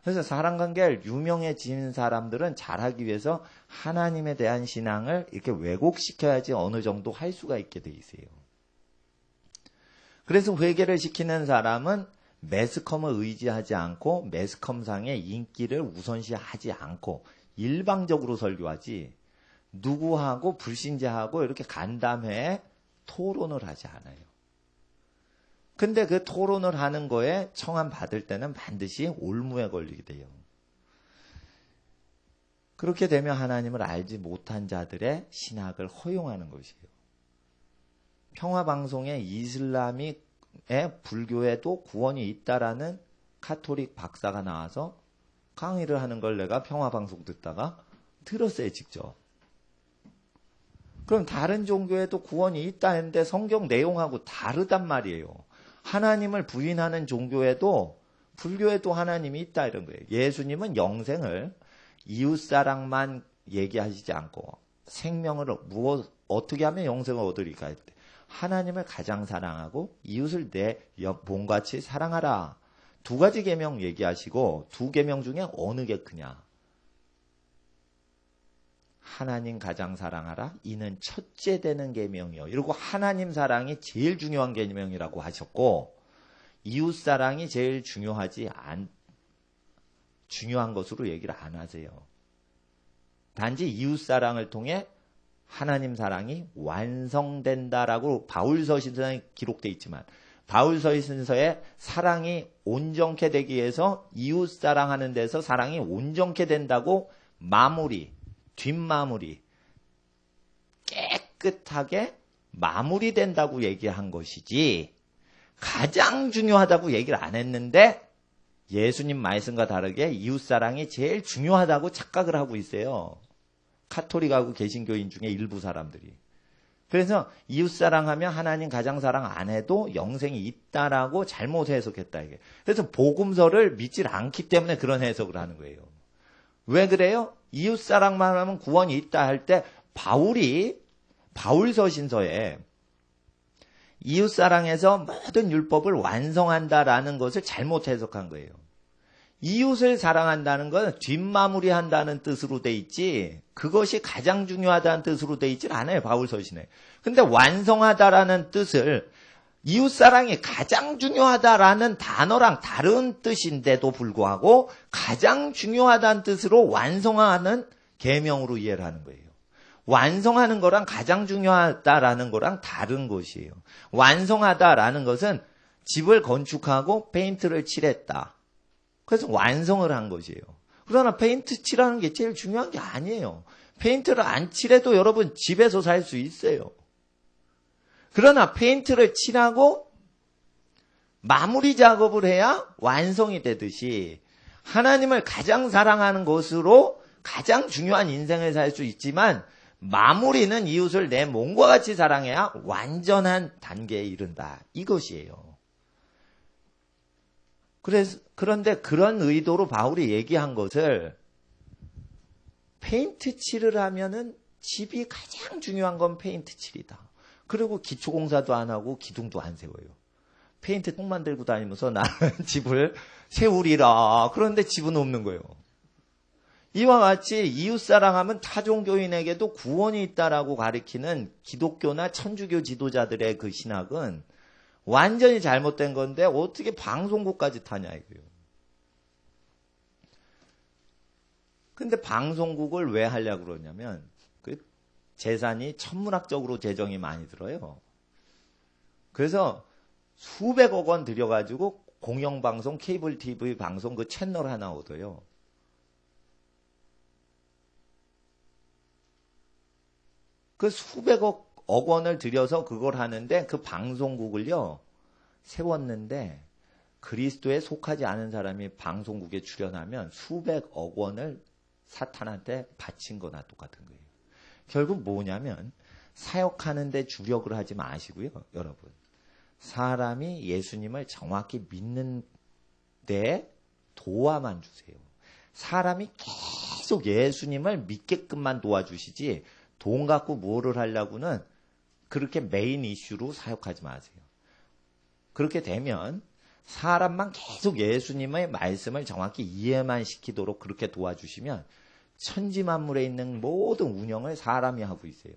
그래서 사람관계를 유명해진 사람들은 잘하기 위해서 하나님에 대한 신앙을 이렇게 왜곡시켜야지 어느 정도 할 수가 있게 돼 있어요. 그래서 회개를 시키는 사람은 매스컴을 의지하지 않고 매스컴상의 인기를 우선시하지 않고 일방적으로 설교하지 누구하고 불신자하고 이렇게 간담회에 토론을 하지 않아요. 근데 그 토론을 하는 거에 청함 받을 때는 반드시 올무에 걸리게 돼요. 그렇게 되면 하나님을 알지 못한 자들의 신학을 허용하는 것이에요. 평화방송에 이슬람의 불교에도 구원이 있다라는 카톨릭 박사가 나와서 강의를 하는 걸 내가 평화방송 듣다가 들었어요, 직접. 그럼 다른 종교에도 구원이 있다 했는데 성경 내용하고 다르단 말이에요. 하나님을 부인하는 종교에도 불교에도 하나님이 있다 이런 거예요. 예수님은 영생을 이웃사랑만 얘기하시지 않고 생명을 어떻게 하면 영생을 얻으리까 할 때 하나님을 가장 사랑하고 이웃을 내 몸같이 사랑하라. 두 가지 계명 얘기하시고 두 계명 중에 어느 게 크냐? 하나님 가장 사랑하라. 이는 첫째 되는 계명이요. 이러고 하나님 사랑이 제일 중요한 계명이라고 하셨고 이웃 사랑이 제일 중요한 것으로 얘기를 안 하세요. 단지 이웃 사랑을 통해 하나님 사랑이 완성된다라고 바울서신서에 기록되어 있지만 바울서신서에 사랑이 온전케 되기 위해서 이웃 사랑하는 데서 사랑이 온전케 된다고 뒷마무리 깨끗하게 마무리된다고 얘기한 것이지 가장 중요하다고 얘기를 안 했는데 예수님 말씀과 다르게 이웃사랑이 제일 중요하다고 착각을 하고 있어요. 카톨릭하고 개신교인 중에 일부 사람들이. 그래서 이웃사랑하면 하나님 가장사랑 안 해도 영생이 있다라고 잘못 해석했다 이게. 그래서 복음서를 믿질 않기 때문에 그런 해석을 하는 거예요. 왜 그래요? 이웃사랑만 하면 구원이 있다 할 때 바울서신서에 이웃사랑에서 모든 율법을 완성한다라는 것을 잘못 해석한 거예요. 이웃을 사랑한다는 건 뒷마무리한다는 뜻으로 돼 있지 그것이 가장 중요하다는 뜻으로 돼 있지 않아요. 바울서신에. 근데 완성하다라는 뜻을 이웃사랑이 가장 중요하다라는 단어랑 다른 뜻인데도 불구하고 가장 중요하다는 뜻으로 완성하는 계명으로 이해를 하는 거예요. 완성하는 거랑 가장 중요하다라는 거랑 다른 것이에요. 완성하다라는 것은 집을 건축하고 페인트를 칠했다. 그래서 완성을 한 것이에요. 그러나 페인트 칠하는 게 제일 중요한 게 아니에요. 페인트를 안 칠해도 여러분 집에서 살 수 있어요. 그러나 페인트를 칠하고 마무리 작업을 해야 완성이 되듯이 하나님을 가장 사랑하는 것으로 가장 중요한 인생을 살 수 있지만 마무리는 이웃을 내 몸과 같이 사랑해야 완전한 단계에 이른다. 이것이에요. 그런데 그런 의도로 바울이 얘기한 것을 페인트 칠을 하면은 집이 가장 중요한 건 페인트 칠이다. 그리고 기초공사도 안 하고 기둥도 안 세워요. 페인트 통만 들고 다니면서 나는 집을 세우리라. 그런데 집은 없는 거예요. 이와 같이 이웃사랑하면 타종교인에게도 구원이 있다라고 가리키는 기독교나 천주교 지도자들의 그 신학은 완전히 잘못된 건데 어떻게 방송국까지 타냐 이거예요. 근데 방송국을 왜 하려고 그러냐면 그 재산이 천문학적으로 재정이 많이 들어요. 그래서 수백억 원 들여가지고 공영방송, 케이블 TV 방송 그 채널 하나 얻어요. 그 수백억 원을 들여서 그걸 하는데 그 방송국을요 세웠는데 그리스도에 속하지 않은 사람이 방송국에 출연하면 수백억 원을 사탄한테 바친 거나 똑같은 거예요. 결국 뭐냐면 사역하는 데 주력을 하지 마시고요. 여러분. 사람이 예수님을 정확히 믿는 데 도와만 주세요. 사람이 계속 예수님을 믿게끔만 도와주시지 돈 갖고 뭐를 하려고는 그렇게 메인 이슈로 사역하지 마세요. 그렇게 되면 사람만 계속 예수님의 말씀을 정확히 이해만 시키도록 그렇게 도와주시면 천지만물에 있는 모든 운영을 사람이 하고 있어요.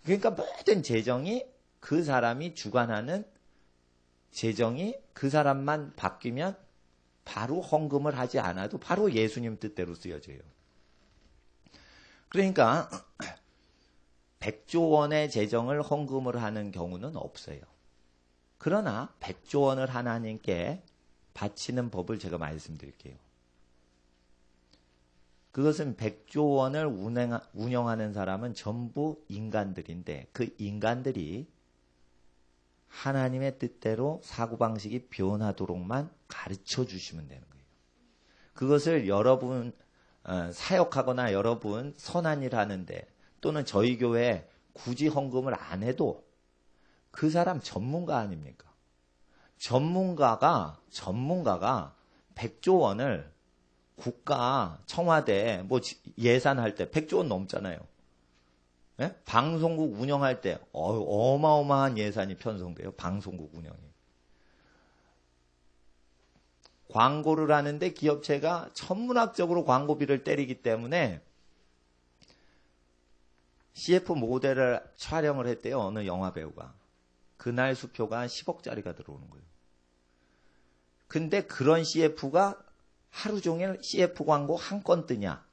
그러니까 모든 재정이 그 사람이 주관하는 재정이 그 사람만 바뀌면 바로 헌금을 하지 않아도 바로 예수님 뜻대로 쓰여져요. 그러니까 100조 원의 재정을 헌금을 하는 경우는 없어요. 그러나 100조 원을 하나님께 바치는 법을 제가 말씀드릴게요. 그것은 100조 원을 운영하는 사람은 전부 인간들인데 그 인간들이 하나님의 뜻대로 사고방식이 변하도록만 가르쳐 주시면 되는 거예요. 그것을 여러분 사역하거나 여러분 선한 일 하는데 또는 저희 교회 굳이 헌금을 안 해도 그 사람 전문가 아닙니까? 전문가가 100조 원을 국가 청와대 뭐 예산할 때 100조 원 넘잖아요. 네? 방송국 운영할 때 어마어마한 예산이 편성돼요. 방송국 운영이. 광고를 하는데 기업체가 천문학적으로 광고비를 때리기 때문에 CF 모델을 촬영을 했대요. 어느 영화배우가. 그날 수표가 10억짜리가 들어오는 거예요. 근데 그런 CF가 하루 종일 CF 광고 한 건 뜨냐?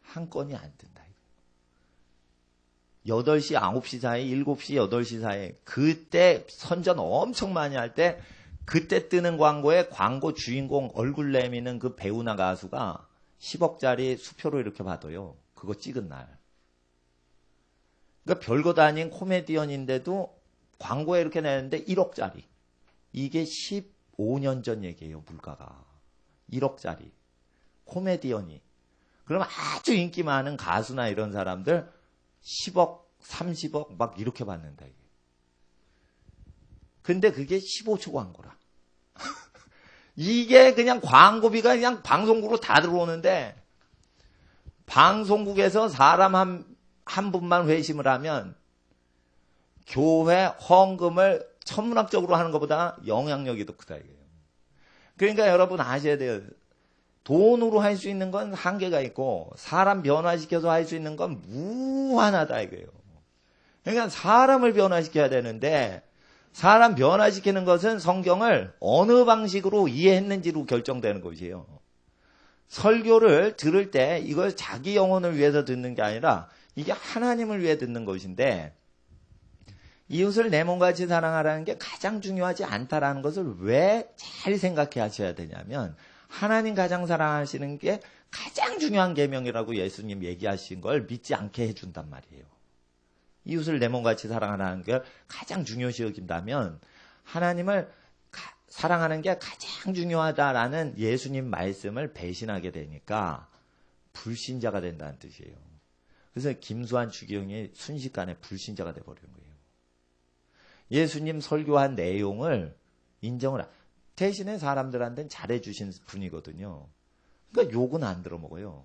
한 건이 안 뜬다. 8시, 9시 사이, 7시, 8시 사이 그때 선전 엄청 많이 할 때 그때 뜨는 광고에 광고 주인공 얼굴 내미는 그 배우나 가수가 10억짜리 수표로 이렇게 받아요. 그거 찍은 날. 그러니까 별것도 아닌 코미디언인데도 광고에 이렇게 내는데 1억짜리. 이게 15년 전 얘기예요. 물가가. 1억짜리. 코미디언이. 그럼 아주 인기 많은 가수나 이런 사람들 10억, 30억 막 이렇게 받는다. 이게. 근데 그게 15초 광고라. 이게 그냥 광고비가 그냥 방송국으로 다 들어오는데 방송국에서 사람 한 분만 회심을 하면 교회 헌금을 천문학적으로 하는 것보다 영향력이 더 크다 이거예요. 그러니까 여러분 아셔야 돼요. 돈으로 할 수 있는 건 한계가 있고 사람 변화시켜서 할 수 있는 건 무한하다 이거예요. 그러니까 사람을 변화시켜야 되는데 사람 변화시키는 것은 성경을 어느 방식으로 이해했는지로 결정되는 것이에요. 설교를 들을 때 이걸 자기 영혼을 위해서 듣는 게 아니라 이게 하나님을 위해 듣는 것인데 이웃을 내 몸같이 사랑하라는 게 가장 중요하지 않다라는 것을 왜 잘 생각해 하셔야 되냐면 하나님 가장 사랑하시는 게 가장 중요한 계명이라고 예수님 얘기하신 걸 믿지 않게 해준단 말이에요. 이웃을 내 몸같이 사랑하라는 게 가장 중요시 여긴다면 하나님을 사랑하는 게 가장 중요하다라는 예수님 말씀을 배신하게 되니까 불신자가 된다는 뜻이에요. 그래서 김수환 주기영이 순식간에 불신자가 돼버린 거예요. 예수님 설교한 내용을 인정을 대신에 사람들한테는 잘해주신 분이거든요. 그러니까 욕은 안 들어먹어요.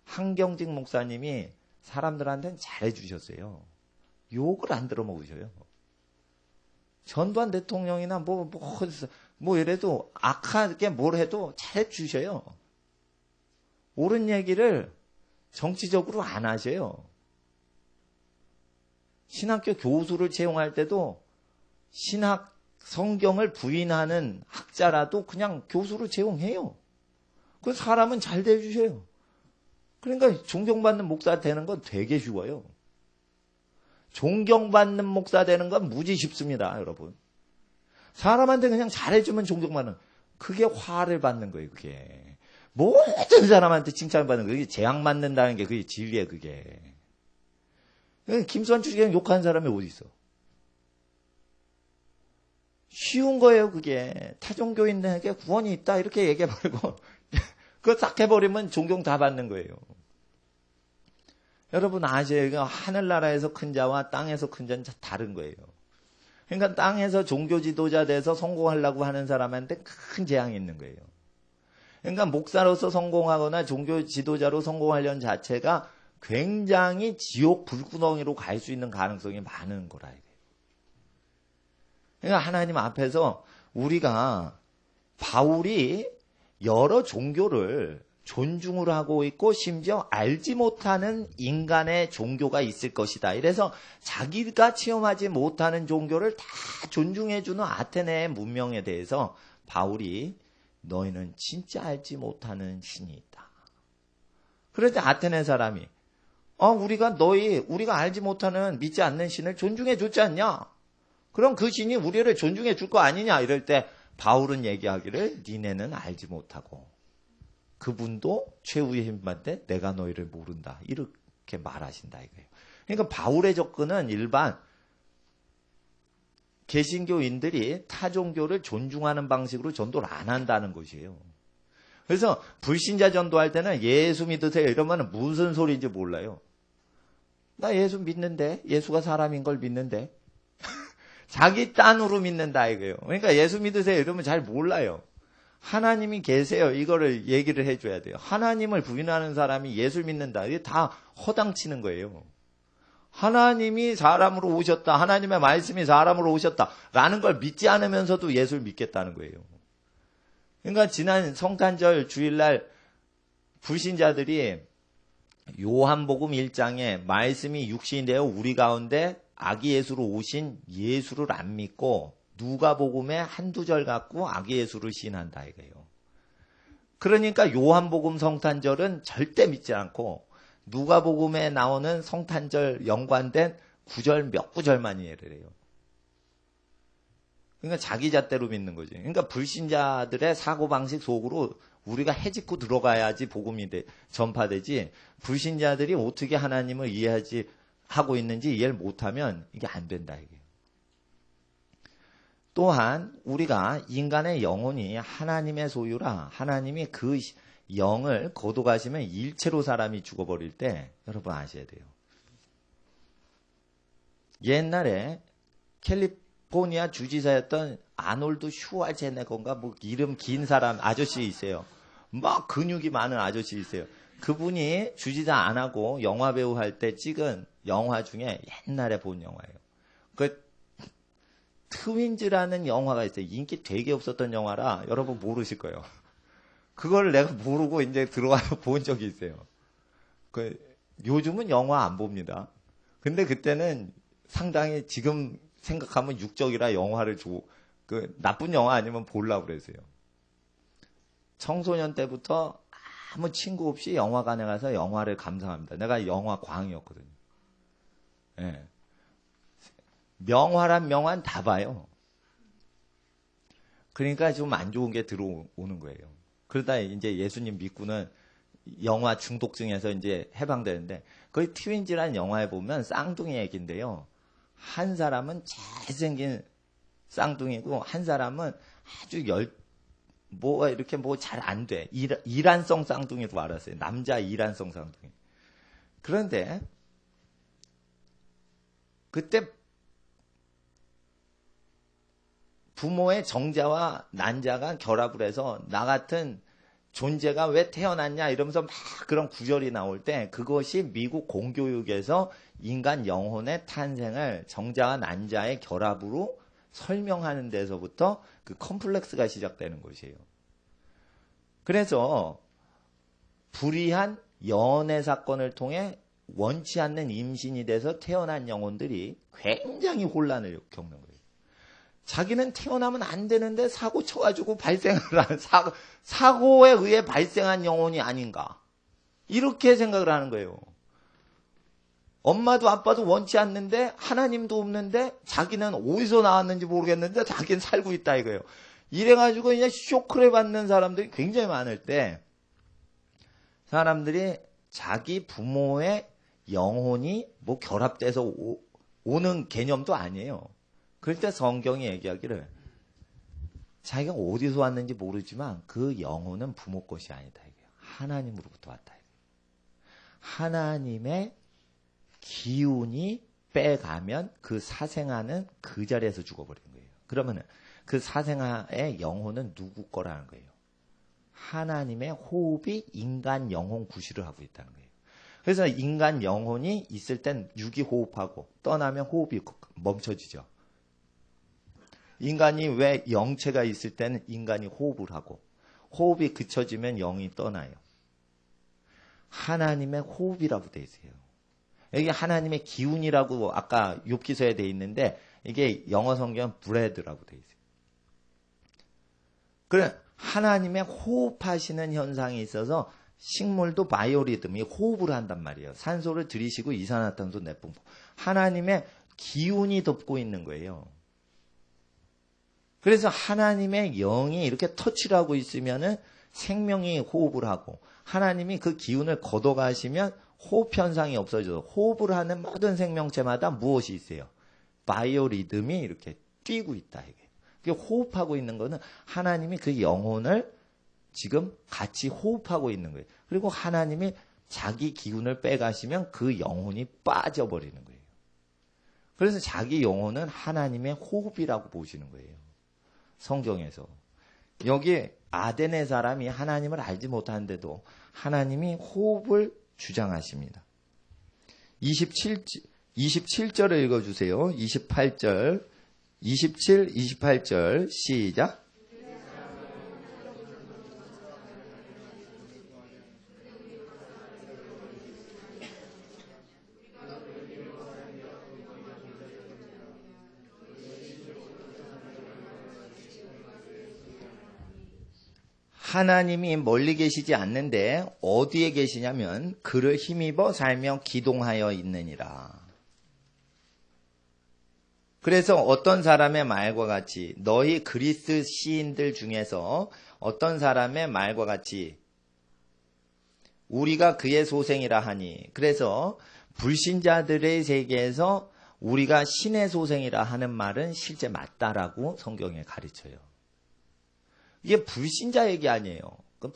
한경직 목사님이 사람들한테는 잘해주셨어요. 욕을 안 들어먹으셔요. 전두환 대통령이나 뭐 이래도 악하게 뭘 해도 잘해주셔요. 옳은 얘기를 정치적으로 안 하셔요. 신학교 교수를 채용할 때도 신학 성경을 부인하는 학자라도 그냥 교수로 채용해요. 그 사람은 잘 대해주셔요. 그러니까 존경받는 목사 되는 건 되게 쉬워요. 존경받는 목사 되는 건 무지 쉽습니다, 여러분. 사람한테 그냥 잘해주면 존경받는, 그게 화를 받는 거예요, 그게. 모든 사람한테 칭찬받는 거, 그게 재앙 맞는다는 게 그게 진리예요, 그게. 김수환 주식에 욕하는 사람이 어디 있어? 쉬운 거예요, 그게. 타종교인에게 구원이 있다, 이렇게 얘기해버리고, 그거 딱 해버리면 존경 다 받는 거예요. 여러분 아시아가 하늘나라에서 큰 자와 땅에서 큰 자는 다른 거예요. 그러니까 땅에서 종교 지도자 돼서 성공하려고 하는 사람한테 큰 재앙이 있는 거예요. 그러니까 목사로서 성공하거나 종교 지도자로 성공하려는 자체가 굉장히 지옥 불구덩이로 갈 수 있는 가능성이 많은 거라 이거예요. 그러니까 하나님 앞에서 우리가 바울이 여러 종교를 존중을 하고 있고 심지어 알지 못하는 인간의 종교가 있을 것이다. 이래서 자기가 체험하지 못하는 종교를 다 존중해주는 아테네의 문명에 대해서 바울이 너희는 진짜 알지 못하는 신이 있다. 그런데 아테네 사람이 우리가 알지 못하는 믿지 않는 신을 존중해 줬지 않냐? 그럼 그 신이 우리를 존중해 줄 거 아니냐? 이럴 때 바울은 얘기하기를 니네는 알지 못하고 그분도 최후의 힘반대 내가 너희를 모른다. 이렇게 말하신다 이거예요. 그러니까 바울의 접근은 일반 개신교인들이 타 종교를 존중하는 방식으로 전도를 안 한다는 것이에요. 그래서 불신자 전도할 때는 예수 믿으세요 이러면 무슨 소리인지 몰라요. 나 예수 믿는데, 예수가 사람인 걸 믿는데. 자기 딴으로 믿는다 이거예요. 그러니까 예수 믿으세요 이러면 잘 몰라요. 하나님이 계세요. 이거를 얘기를 해줘야 돼요. 하나님을 부인하는 사람이 예수를 믿는다. 이게 다 허당치는 거예요. 하나님이 사람으로 오셨다. 하나님의 말씀이 사람으로 오셨다. 라는 걸 믿지 않으면서도 예수를 믿겠다는 거예요. 그러니까 지난 성탄절 주일날 불신자들이 요한복음 1장에 말씀이 육신이 되어 우리 가운데 아기 예수로 오신 예수를 안 믿고 누가복음에 한두 절 갖고 아기 예수를 시인한다 이거예요. 그러니까 요한복음 성탄절은 절대 믿지 않고 누가복음에 나오는 성탄절 연관된 구절 몇 구절만 이해를 해요. 그러니까 자기 잣대로 믿는 거지. 그러니까 불신자들의 사고방식 속으로 우리가 해집고 들어가야지 복음이 전파되지, 불신자들이 어떻게 하나님을 하고 있는지 이해를 못하면 이게 안 된다 이게. 또한 우리가 인간의 영혼이 하나님의 소유라 하나님이 그 영을 거둬가시면 일체로 사람이 죽어버릴 때 여러분 아셔야 돼요. 옛날에 캘리포니아 주지사였던 아놀드 슈왈제네거인가 뭐 이름 긴 사람 아저씨 있어요. 막 근육이 많은 아저씨 있어요. 그분이 주지사 안 하고 영화배우 할 때 찍은 영화 중에 옛날에 본 영화예요. 그 트윈즈라는 영화가 있어요. 인기 되게 없었던 영화라 여러분 모르실 거예요. 그걸 내가 모르고 이제 들어가서 본 적이 있어요. 요즘은 영화 안 봅니다. 근데 그때는 상당히 지금 생각하면 육적이라 영화를 나쁜 영화 아니면 보려고 그랬어요. 청소년 때부터 아무 친구 없이 영화관에 가서 영화를 감상합니다. 내가 영화 광이었거든요. 예. 명화란 명화는 다 봐요. 그러니까 좀 안 좋은 게 들어오는 거예요. 그러다 이제 예수님 믿고는 영화 중독증에서 이제 해방되는데, 거의 트윈즈라는 영화에 보면 쌍둥이 얘기인데요. 한 사람은 잘생긴 쌍둥이고, 한 사람은 아주 이렇게 잘 안 돼. 이란성 쌍둥이로 알았어요. 남자 이란성 쌍둥이. 그런데, 그때 부모의 정자와 난자가 결합을 해서 나 같은 존재가 왜 태어났냐 이러면서 막 그런 구절이 나올 때 그것이 미국 공교육에서 인간 영혼의 탄생을 정자와 난자의 결합으로 설명하는 데서부터 그 컴플렉스가 시작되는 것이에요. 그래서 불의한 연애 사건을 통해 원치 않는 임신이 돼서 태어난 영혼들이 굉장히 혼란을 겪는 거예요. 자기는 태어나면 안 되는데 사고 쳐가지고 발생을 한 사고에 의해 발생한 영혼이 아닌가 이렇게 생각을 하는 거예요. 엄마도 아빠도 원치 않는데 하나님도 없는데 자기는 어디서 나왔는지 모르겠는데 자기는 살고 있다 이거예요. 이래가지고 그냥 쇼크를 받는 사람들이 굉장히 많을 때 사람들이 자기 부모의 영혼이 뭐 결합돼서 오는 개념도 아니에요. 그럴 때 성경이 얘기하기를 자기가 어디서 왔는지 모르지만 그 영혼은 부모 것이 아니다. 하나님으로부터 왔다. 하나님의 기운이 빼가면 그 사생아는 그 자리에서 죽어버리는 거예요. 그러면은 그 사생아의 영혼은 누구 거라는 거예요. 하나님의 호흡이 인간 영혼 구실을 하고 있다는 거예요. 그래서 인간 영혼이 있을 땐 육이 호흡하고 떠나면 호흡이 멈춰지죠. 인간이 왜 영체가 있을 때는 인간이 호흡을 하고 호흡이 그쳐지면 영이 떠나요. 하나님의 호흡이라고 돼 있어요. 여기 하나님의 기운이라고 아까 욥기서에 돼 있는데 이게 영어 성경은 브레드라고 돼 있어요. 그래 하나님의 호흡하시는 현상이 있어서 식물도 바이오리듬이 호흡을 한단 말이에요. 산소를 들이쉬고 이산화탄소 내뿜고 하나님의 기운이 덮고 있는 거예요. 그래서 하나님의 영이 이렇게 터치를 하고 있으면은 생명이 호흡을 하고 하나님이 그 기운을 걷어가시면 호흡 현상이 없어져서 호흡을 하는 모든 생명체마다 무엇이 있어요? 바이오리듬이 이렇게 뛰고 있다. 이게 호흡하고 있는 거는 하나님이 그 영혼을 지금 같이 호흡하고 있는 거예요. 그리고 하나님이 자기 기운을 빼가시면 그 영혼이 빠져버리는 거예요. 그래서 자기 영혼은 하나님의 호흡이라고 보시는 거예요. 성경에서. 여기 아덴의 사람이 하나님을 알지 못하는데도 하나님이 호흡을 주장하십니다. 27절을 읽어주세요. 28절, 27, 28절 시작. 하나님이 멀리 계시지 않는데 어디에 계시냐면 그를 힘입어 살며 기동하여 있느니라. 그래서 어떤 사람의 말과 같이 너희 그리스 시인들 중에서 어떤 사람의 말과 같이 우리가 그의 소생이라 하니 그래서 불신자들의 세계에서 우리가 신의 소생이라 하는 말은 실제 맞다라고 성경에 가르쳐요. 이게 불신자 얘기 아니에요.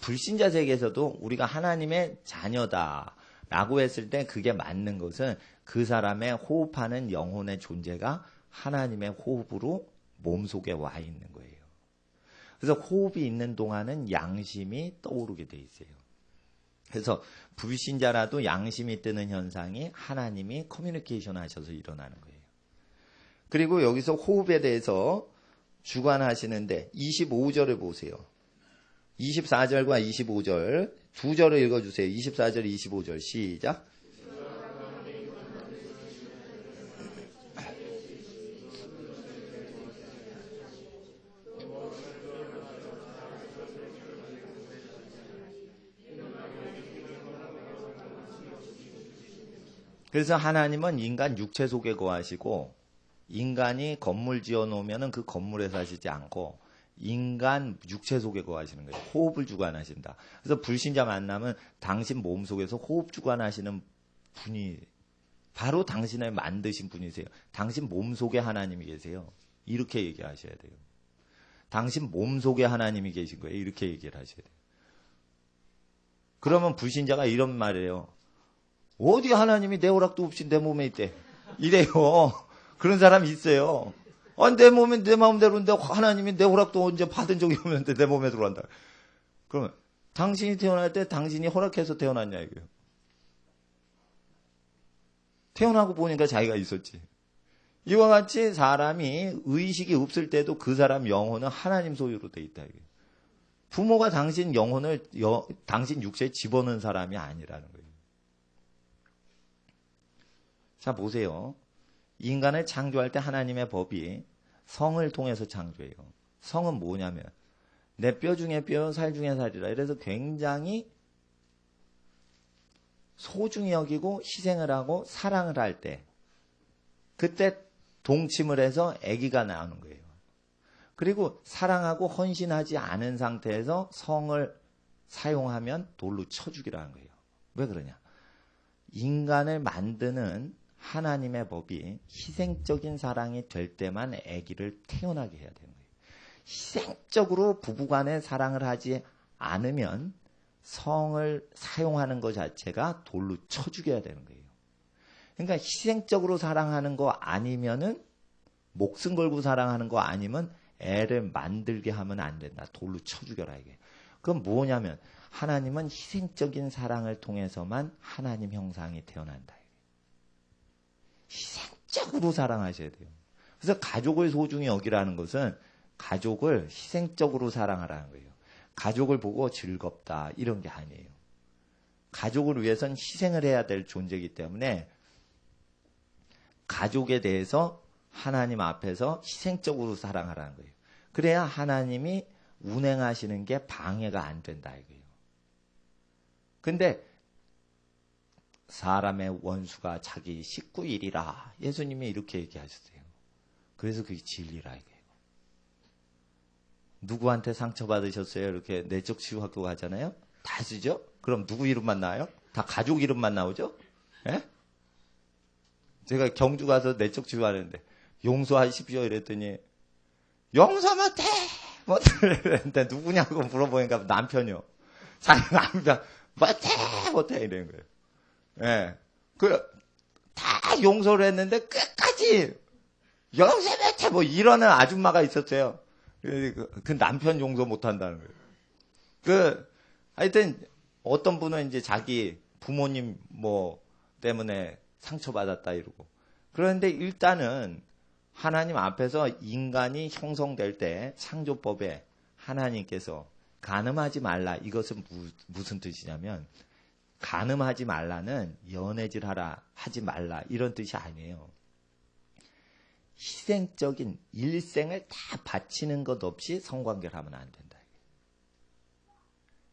불신자 세계에서도 우리가 하나님의 자녀다라고 했을 때 그게 맞는 것은 그 사람의 호흡하는 영혼의 존재가 하나님의 호흡으로 몸속에 와 있는 거예요. 그래서 호흡이 있는 동안은 양심이 떠오르게 돼 있어요. 그래서 불신자라도 양심이 뜨는 현상이 하나님이 커뮤니케이션 하셔서 일어나는 거예요. 그리고 여기서 호흡에 대해서 주관하시는데 25절을 보세요. 24절과 25절 두 절을 읽어주세요. 24절, 25절 시작. 그래서 하나님은 인간 육체 속에 거하시고 인간이 건물 지어 놓으면 그 건물에 사시지 않고 인간 육체 속에 거하시는 거예요. 호흡을 주관하신다. 그래서 불신자 만나면 당신 몸 속에서 호흡 주관하시는 분이 바로 당신을 만드신 분이세요. 당신 몸 속에 하나님이 계세요. 이렇게 얘기하셔야 돼요. 당신 몸 속에 하나님이 계신 거예요. 이렇게 얘기를 하셔야 돼요. 그러면 불신자가 이런 말이에요. 어디 하나님이 내 허락도 없이 내 몸에 있대. 이래요. 그런 사람이 있어요. 아니, 내 몸이 내 마음대로인데 하나님이 내 허락도 언제 받은 적이 없는데 내 몸에 들어간다. 그러면 당신이 태어날 때 당신이 허락해서 태어났냐 이거예요. 태어나고 보니까 자기가 있었지. 이와 같이 사람이 의식이 없을 때도 그 사람 영혼은 하나님 소유로 돼 있다 이거예요. 부모가 당신 영혼을 당신 육체에 집어넣은 사람이 아니라는 거예요. 자, 보세요. 인간을 창조할 때 하나님의 법이 성을 통해서 창조해요. 성은 뭐냐면 내 뼈 중에 뼈, 살 중에 살이라. 이래서 굉장히 소중히 여기고 희생을 하고 사랑을 할 때 그때 동침을 해서 아기가 나오는 거예요. 그리고 사랑하고 헌신하지 않은 상태에서 성을 사용하면 돌로 쳐 죽이라는 거예요. 왜 그러냐? 인간을 만드는 하나님의 법이 희생적인 사랑이 될 때만 아기를 태어나게 해야 되는 거예요. 희생적으로 부부간에 사랑을 하지 않으면 성을 사용하는 것 자체가 돌로 쳐 죽여야 되는 거예요. 그러니까 희생적으로 사랑하는 거 아니면은 목숨 걸고 사랑하는 거 아니면 애를 만들게 하면 안 된다. 돌로 쳐 죽여라 이게. 그건 뭐냐면 하나님은 희생적인 사랑을 통해서만 하나님 형상이 태어난다. 희생적으로 사랑하셔야 돼요. 그래서 가족을 소중히 여기라는 것은 가족을 희생적으로 사랑하라는 거예요. 가족을 보고 즐겁다 이런 게 아니에요. 가족을 위해서는 희생을 해야 될 존재이기 때문에 가족에 대해서 하나님 앞에서 희생적으로 사랑하라는 거예요. 그래야 하나님이 운행하시는 게 방해가 안 된다 이거예요. 근데 사람의 원수가 자기 식구이리라. 예수님이 이렇게 얘기하셨어요. 그래서 그게 진리라 이거예요. 누구한테 상처받으셨어요? 이렇게 내적 치유학교 가잖아요. 다 쓰죠? 그럼 누구 이름만 나와요? 다 가족 이름만 나오죠? 예? 제가 경주 가서 내적 치유하는데 용서하십시오 이랬더니 용서 못해! 못해! 누구냐고 물어보니까 남편이요. 자기 남편 못해! 이러는 거예요. 예. 다 용서를 했는데 끝까지 용서 못해! 뭐 이러는 아줌마가 있었어요. 그 남편 용서 못 한다는 거예요. 하여튼 어떤 분은 이제 자기 부모님 뭐 때문에 상처받았다 이러고. 그런데 일단은 하나님 앞에서 인간이 형성될 때 창조법에 하나님께서 간음하지 말라. 이것은 무슨 뜻이냐면 간음하지 말라는 연애질하라 하지 말라 이런 뜻이 아니에요. 희생적인 일생을 다 바치는 것 없이 성관계를 하면 안 된다.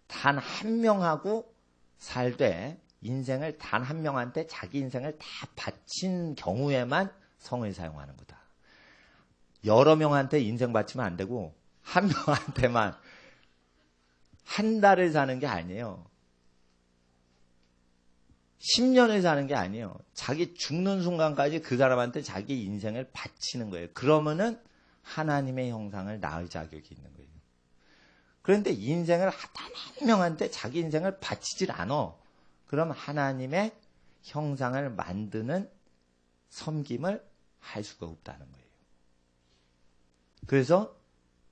단 한 명하고 살되 인생을 단 한 명한테 자기 인생을 다 바친 경우에만 성을 사용하는 거다. 여러 명한테 인생 바치면 안 되고 한 명한테만 한 달을 사는 게 아니에요. 10년을 사는 게 아니에요. 자기 죽는 순간까지 그 사람한테 자기 인생을 바치는 거예요. 그러면은 하나님의 형상을 낳을 자격이 있는 거예요. 그런데 인생을 단 한 명한테 자기 인생을 바치질 않아. 그럼 하나님의 형상을 만드는 섬김을 할 수가 없다는 거예요. 그래서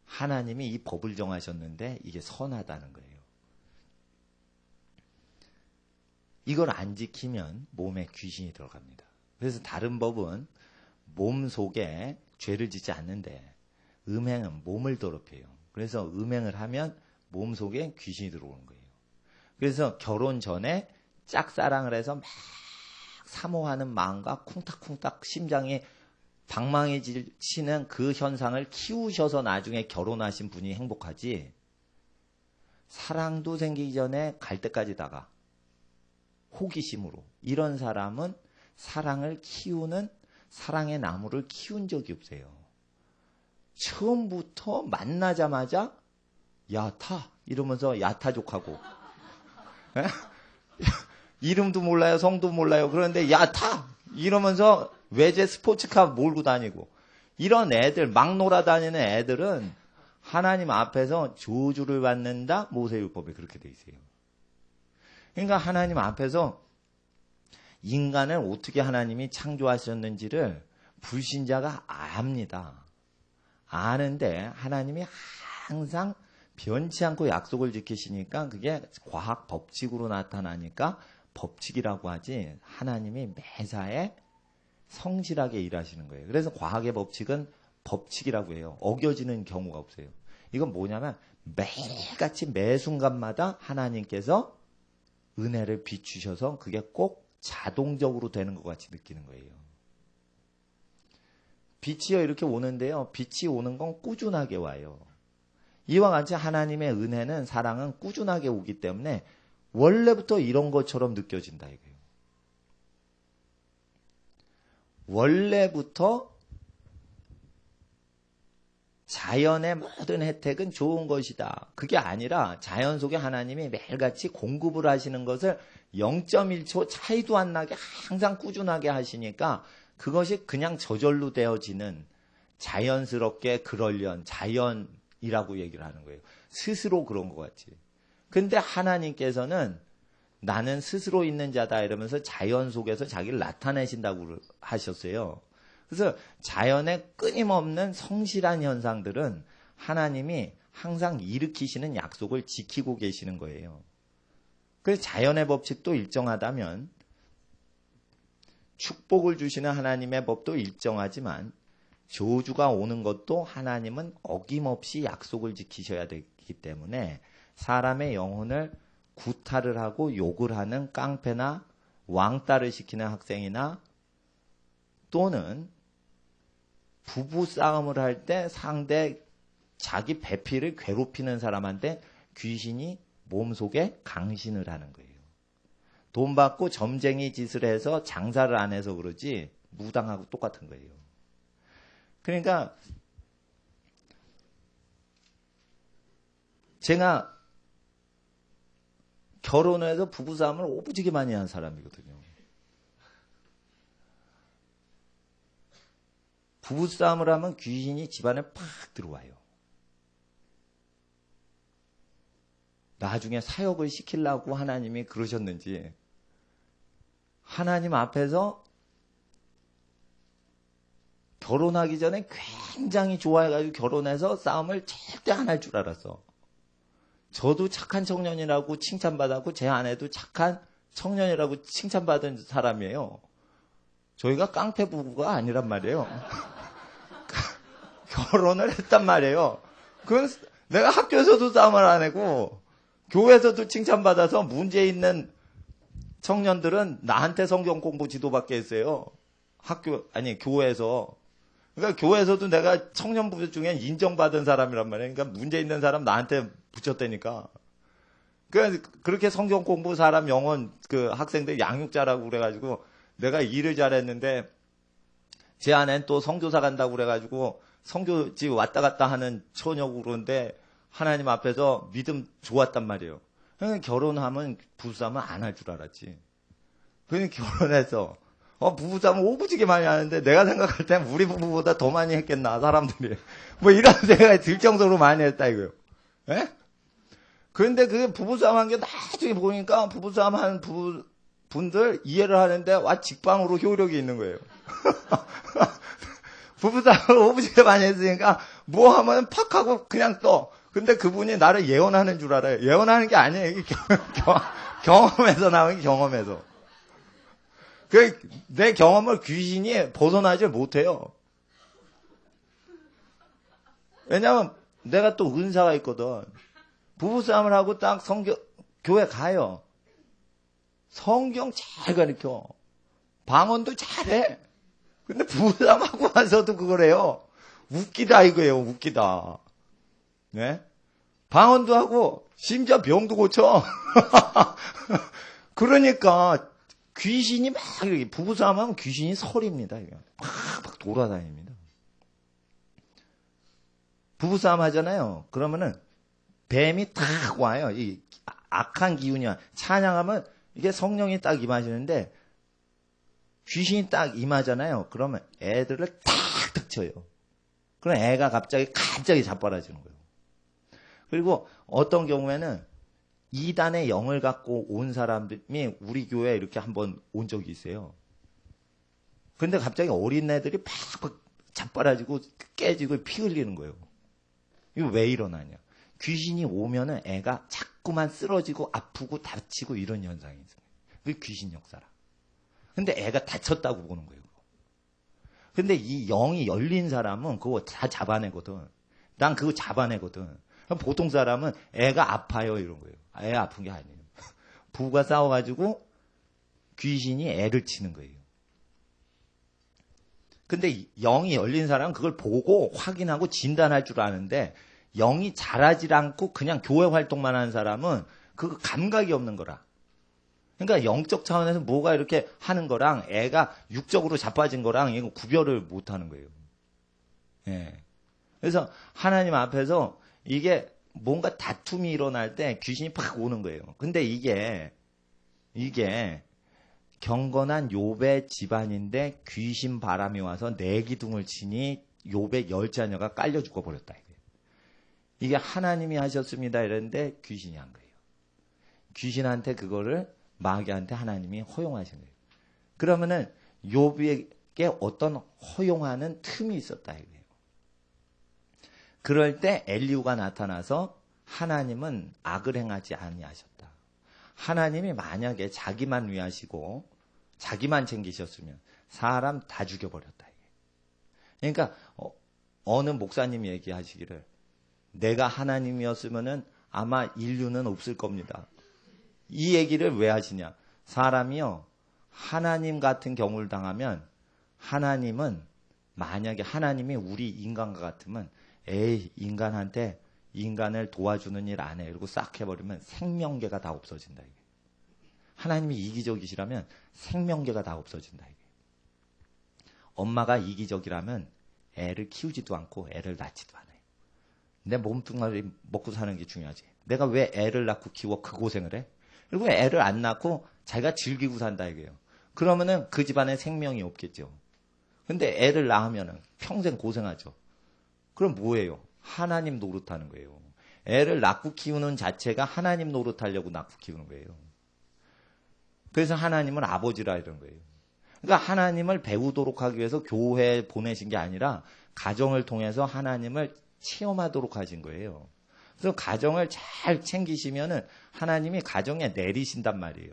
하나님이 이 법을 정하셨는데 이게 선하다는 거예요. 이걸 안 지키면 몸에 귀신이 들어갑니다. 그래서 다른 법은 몸 속에 죄를 짓지 않는데 음행은 몸을 더럽혀요. 그래서 음행을 하면 몸 속에 귀신이 들어오는 거예요. 그래서 결혼 전에 짝사랑을 해서 막 사모하는 마음과 쿵탁쿵탁 심장이 방망이치는 그 현상을 키우셔서 나중에 결혼하신 분이 행복하지, 사랑도 생기기 전에 갈 때까지다가 호기심으로 이런 사람은 사랑을 키우는 사랑의 나무를 키운 적이 없어요. 처음부터 만나자마자 야타 이러면서 야타족하고 이름도 몰라요, 성도 몰라요. 그런데 야타 이러면서 외제 스포츠카 몰고 다니고 이런 애들, 막 놀아다니는 애들은 하나님 앞에서 저주를 받는다. 모세율법에 그렇게 돼 있어요. 그러니까 하나님 앞에서 인간을 어떻게 하나님이 창조하셨는지를 불신자가 압니다. 아는데 하나님이 항상 변치 않고 약속을 지키시니까 그게 과학 법칙으로 나타나니까 법칙이라고 하지 하나님이 매사에 성실하게 일하시는 거예요. 그래서 과학의 법칙은 법칙이라고 해요. 어겨지는 경우가 없어요. 이건 뭐냐면 매일같이 매 순간마다 하나님께서 은혜를 비추셔서 그게 꼭 자동적으로 되는 것 같이 느끼는 거예요. 빛이요 이렇게 오는데요. 빛이 오는 건 꾸준하게 와요. 이와 같이 하나님의 은혜는 사랑은 꾸준하게 오기 때문에 원래부터 이런 것처럼 느껴진다 이거예요. 원래부터 자연의 모든 혜택은 좋은 것이다. 그게 아니라 자연 속에 하나님이 매일같이 공급을 하시는 것을 0.1초 차이도 안 나게 항상 꾸준하게 하시니까 그것이 그냥 저절로 되어지는 자연스럽게 그러련 자연이라고 얘기를 하는 거예요. 스스로 그런 것 같이. 근데 하나님께서는 나는 스스로 있는 자다 이러면서 자연 속에서 자기를 나타내신다고 하셨어요. 그래서 자연의 끊임없는 성실한 현상들은 하나님이 항상 일으키시는 약속을 지키고 계시는 거예요. 그래서 자연의 법칙도 일정하다면 축복을 주시는 하나님의 법도 일정하지만 저주가 오는 것도 하나님은 어김없이 약속을 지키셔야 되기 때문에 사람의 영혼을 구타를 하고 욕을 하는 깡패나 왕따를 시키는 학생이나 또는 부부 싸움을 할 때 상대 자기 배필을 괴롭히는 사람한테 귀신이 몸속에 강신을 하는 거예요. 돈 받고 점쟁이 짓을 해서 장사를 안 해서 그러지 무당하고 똑같은 거예요. 그러니까 제가 결혼해서 부부싸움을 오부지게 많이 한 사람이거든요. 부부싸움을 하면 귀신이 집안에 팍 들어와요. 나중에 사역을 시키려고 하나님이 그러셨는지 하나님 앞에서 결혼하기 전에 굉장히 좋아해가지고 결혼해서 싸움을 절대 안 할 줄 알았어. 저도 착한 청년이라고 칭찬받았고 제 아내도 착한 청년이라고 칭찬받은 사람이에요. 저희가 깡패 부부가 아니란 말이에요. 결혼을 했단 말이에요. 그건 내가 학교에서도 싸움을 안 하고 교회에서도 칭찬받아서 문제 있는 청년들은 나한테 성경 공부 지도받게 했어요. 교회에서. 그러니까 교회에서도 내가 청년부 중에 인정받은 사람이란 말이에요. 그러니까 문제 있는 사람 나한테 붙였다니까. 그렇게 성경 공부 사람 영혼 학생들 양육자라고 그래가지고 내가 일을 잘했는데 제 아내는 또 선교사 간다고 그래가지고 선교지 왔다 갔다 하는 처녀고 그러는데 하나님 앞에서 믿음 좋았단 말이에요. 그러니까 결혼하면 부부싸움은 안 할 줄 알았지. 그러니까 결혼해서 부부싸움 오부지게 많이 하는데 내가 생각할 땐 우리 부부보다 더 많이 했겠나 사람들이. 뭐 이런 생각이 들 정도로 많이 했다 이거요. 예? 그런데 그 부부싸움 한 게 나중에 보니까 부부싸움 한 분들 이해를 하는데 직방으로 효력이 있는 거예요. 부부싸움을 오부지게 많이 했으니까 뭐 하면 팍 하고 그냥 떠. 근데 그분이 나를 예언하는 줄 알아요. 예언하는 게 아니에요. 이게 경험에서 나온 게 경험에서. 내 경험을 귀신이 벗어나질 못해요. 왜냐면 내가 또 은사가 있거든. 부부싸움을 하고 딱 교회 가요. 성경 잘 가르쳐. 방언도 잘해. 근데 부부싸움하고 와서도 그걸 해요. 웃기다 이거예요. 웃기다. 네? 방언도 하고 심지어 병도 고쳐. 그러니까 귀신이 막 이렇게 부부싸움하면 귀신이 설입니다. 막 돌아다닙니다. 부부싸움 하잖아요. 그러면은 뱀이 딱 와요. 이 악한 기운이 와. 찬양하면 이게 성령이 딱 임하시는데 귀신이 딱 임하잖아요. 그러면 애들을 탁탁 쳐요. 그럼 애가 갑자기 자빠라지는 거예요. 그리고 어떤 경우에는 이단의 영을 갖고 온 사람이 우리 교회에 이렇게 한번 온 적이 있어요. 근데 갑자기 어린애들이 팍팍 자빠라지고 깨지고 피 흘리는 거예요. 이거 왜 일어나냐? 귀신이 오면은 애가 자꾸만 쓰러지고 아프고 다치고 이런 현상이 있어요. 그게 귀신 역사라. 근데 애가 다쳤다고 보는 거예요. 근데 이 영이 열린 사람은 그거 다 잡아내거든. 난 그거 잡아내거든. 보통 사람은 애가 아파요 이런 거예요. 애 아픈 게 아니에요. 부부가 싸워가지고 귀신이 애를 치는 거예요. 근데 영이 열린 사람은 그걸 보고 확인하고 진단할 줄 아는데 영이 잘하지 않고 그냥 교회 활동만 하는 사람은 그 감각이 없는 거라. 그러니까 영적 차원에서 뭐가 이렇게 하는 거랑 애가 육적으로 자빠진 거랑 이거 구별을 못 하는 거예요. 예. 그래서 하나님 앞에서 이게 뭔가 다툼이 일어날 때 귀신이 팍 오는 거예요. 근데 이게 경건한 욥의 집안인데 귀신 바람이 와서 내기둥을 치니 욥의 10자녀가 깔려 죽어버렸다. 이게 하나님이 하셨습니다 이랬는데 귀신이 한 거예요. 귀신한테 그거를 마귀한테 하나님이 허용하신 거예요. 그러면은 욥에게 어떤 허용하는 틈이 있었다 이거예요. 그럴 때 엘리후가 나타나서 하나님은 악을 행하지 아니하셨다. 하나님이 만약에 자기만 위하시고 자기만 챙기셨으면 사람 다 죽여버렸다. 그러니까 어느 목사님이 얘기하시기를 내가 하나님이었으면은 아마 인류는 없을 겁니다. 이 얘기를 왜 하시냐? 사람이요 하나님 같은 경우를 당하면 하나님은 만약에 하나님이 우리 인간과 같으면 에이 인간한테 인간을 도와주는 일 안 해. 이러고 싹 해버리면 생명계가 다 없어진다. 이게. 하나님이 이기적이시라면 생명계가 다 없어진다. 이게. 엄마가 이기적이라면 애를 키우지도 않고 애를 낳지도 않아요. 내 몸뚱아리 먹고 사는 게 중요하지. 내가 왜 애를 낳고 키워 그 고생을 해? 그리고 애를 안 낳고 자기가 즐기고 산다 이거예요. 그러면은 그 집안에 생명이 없겠죠. 근데 애를 낳으면은 평생 고생하죠. 그럼 뭐예요? 하나님 노릇하는 거예요. 애를 낳고 키우는 자체가 하나님 노릇하려고 낳고 키우는 거예요. 그래서 하나님은 아버지라 이런 거예요. 그러니까 하나님을 배우도록 하기 위해서 교회에 보내신 게 아니라 가정을 통해서 하나님을 체험하도록 하신 거예요. 그래서 가정을 잘 챙기시면은 하나님이 가정에 내리신단 말이에요.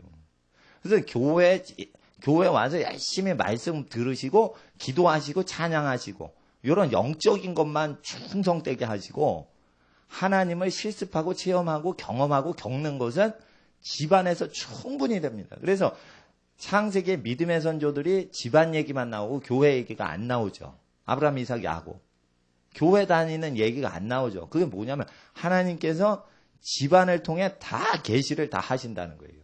그래서 교회 와서 열심히 말씀 들으시고 기도하시고 찬양하시고 이런 영적인 것만 충성되게 하시고 하나님을 실습하고 체험하고 경험하고 겪는 것은 집안에서 충분히 됩니다. 그래서 창세기의 믿음의 선조들이 집안 얘기만 나오고 교회 얘기가 안 나오죠. 아브라함, 이삭, 야곱. 교회 다니는 얘기가 안 나오죠. 그게 뭐냐면 하나님께서 집안을 통해 다 계시를 다 하신다는 거예요.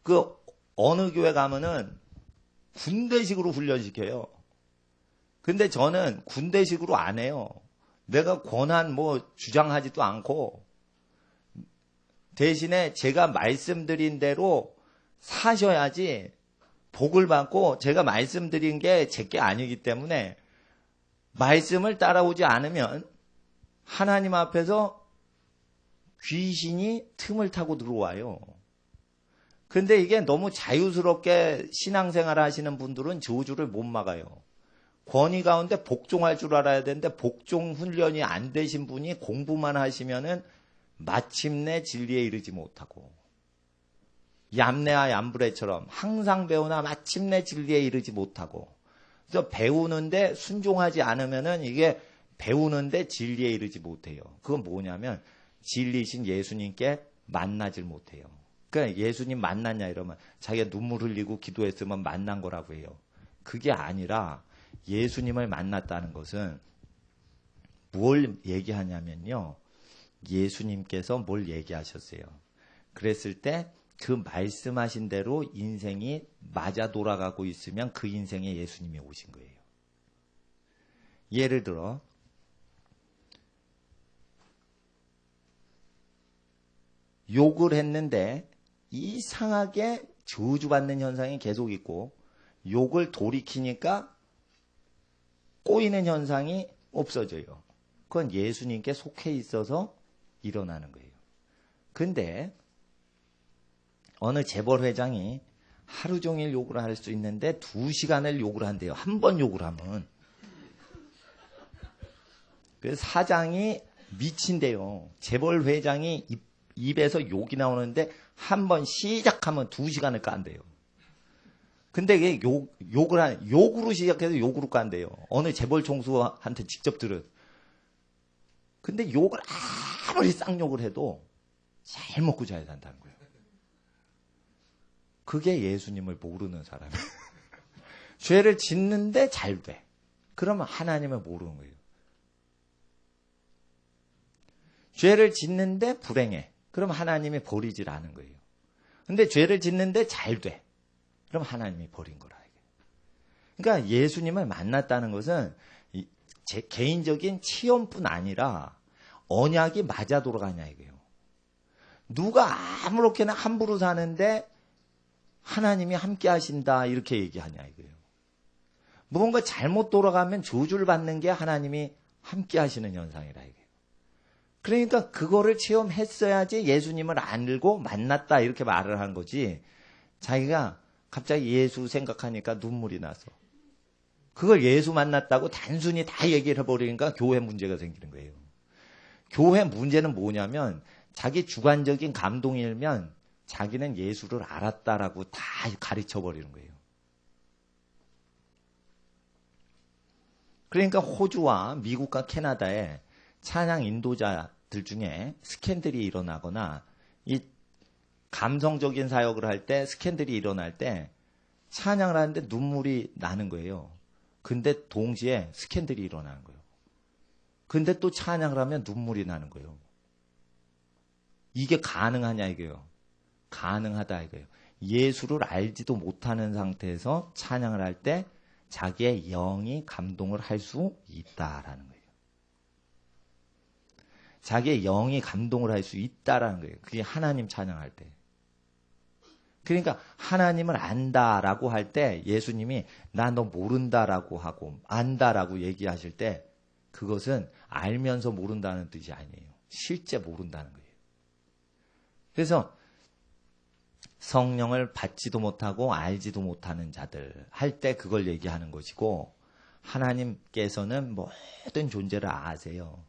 그 어느 교회 가면은 군대식으로 훈련시켜요. 근데 저는 군대식으로 안 해요. 내가 권한 주장하지도 않고 대신에 제가 말씀드린 대로 사셔야지 복을 받고 제가 말씀드린 게 제게 아니기 때문에 말씀을 따라오지 않으면 하나님 앞에서 귀신이 틈을 타고 들어와요. 근데 이게 너무 자유스럽게 신앙생활을 하시는 분들은 저주를 못 막아요. 권위 가운데 복종할 줄 알아야 되는데 복종 훈련이 안 되신 분이 공부만 하시면은 마침내 진리에 이르지 못하고 얌네와 얌브레처럼 항상 배우나 마침내 진리에 이르지 못하고 그래서 배우는데 순종하지 않으면은 이게 배우는데 진리에 이르지 못해요. 그건 뭐냐면 진리신 예수님께 만나질 못해요. 그러니까 예수님 만났냐 이러면 자기가 눈물 흘리고 기도했으면 만난 거라고 해요. 그게 아니라 예수님을 만났다는 것은 뭘 얘기하냐면요. 예수님께서 뭘 얘기하셨어요. 그랬을 때 그 말씀하신 대로 인생이 맞아 돌아가고 있으면 그 인생에 예수님이 오신 거예요. 예를 들어 욕을 했는데 이상하게 저주받는 현상이 계속 있고 욕을 돌이키니까 꼬이는 현상이 없어져요. 그건 예수님께 속해 있어서 일어나는 거예요. 근데 어느 재벌 회장이 하루 종일 욕을 할 수 있는데 2시간을 욕을 한대요. 한 번 욕을 하면. 그래서 사장이 미친대요. 재벌 회장이 입에서 욕이 나오는데 한 번 시작하면 2시간을 깐대요. 근데 이게 욕으로 시작해서 욕으로 깐대요. 어느 재벌 총수한테 직접 들은. 근데 욕을 아무리 쌍욕을 해도 잘 먹고 잘 산다는 거예요. 그게 예수님을 모르는 사람이에요. 죄를 짓는데 잘 돼. 그러면 하나님을 모르는 거예요. 죄를 짓는데 불행해. 그럼 하나님이 버리질 않은 거예요. 근데 죄를 짓는데 잘 돼. 그럼 하나님이 버린 거라. 그러니까 예수님을 만났다는 것은 제 개인적인 체험뿐 아니라 언약이 맞아 돌아가냐 이거예요. 누가 아무렇게나 함부로 사는데 하나님이 함께 하신다 이렇게 얘기하냐 이거예요. 무언가 잘못 돌아가면 저주를 받는 게 하나님이 함께 하시는 현상이라 이거예요. 그러니까 그거를 체험했어야지 예수님을 알고 만났다 이렇게 말을 하는 거지. 자기가 갑자기 예수 생각하니까 눈물이 나서 그걸 예수 만났다고 단순히 다 얘기를 해버리니까 교회 문제가 생기는 거예요. 교회 문제는 뭐냐면 자기 주관적인 감동이면 자기는 예수를 알았다라고 다 가르쳐버리는 거예요. 그러니까 호주와 미국과 캐나다에 찬양 인도자들 중에 스캔들이 일어나거나 이 감성적인 사역을 할 때 스캔들이 일어날 때 찬양을 하는데 눈물이 나는 거예요. 근데 동시에 스캔들이 일어나는 거예요. 근데 또 찬양을 하면 눈물이 나는 거예요. 이게 가능하냐 이거예요. 가능하다 이거예요. 예수를 알지도 못하는 상태에서 찬양을 할 때 자기의 영이 감동을 할 수 있다라는 거예요. 자기의 영이 감동을 할 수 있다라는 거예요. 그게 하나님 찬양할 때. 그러니까 하나님을 안다라고 할 때 예수님이 나 너 모른다라고 하고 안다라고 얘기하실 때 그것은 알면서 모른다는 뜻이 아니에요. 실제 모른다는 거예요. 그래서 성령을 받지도 못하고 알지도 못하는 자들 할 때 그걸 얘기하는 것이고 하나님께서는 모든 존재를 아세요.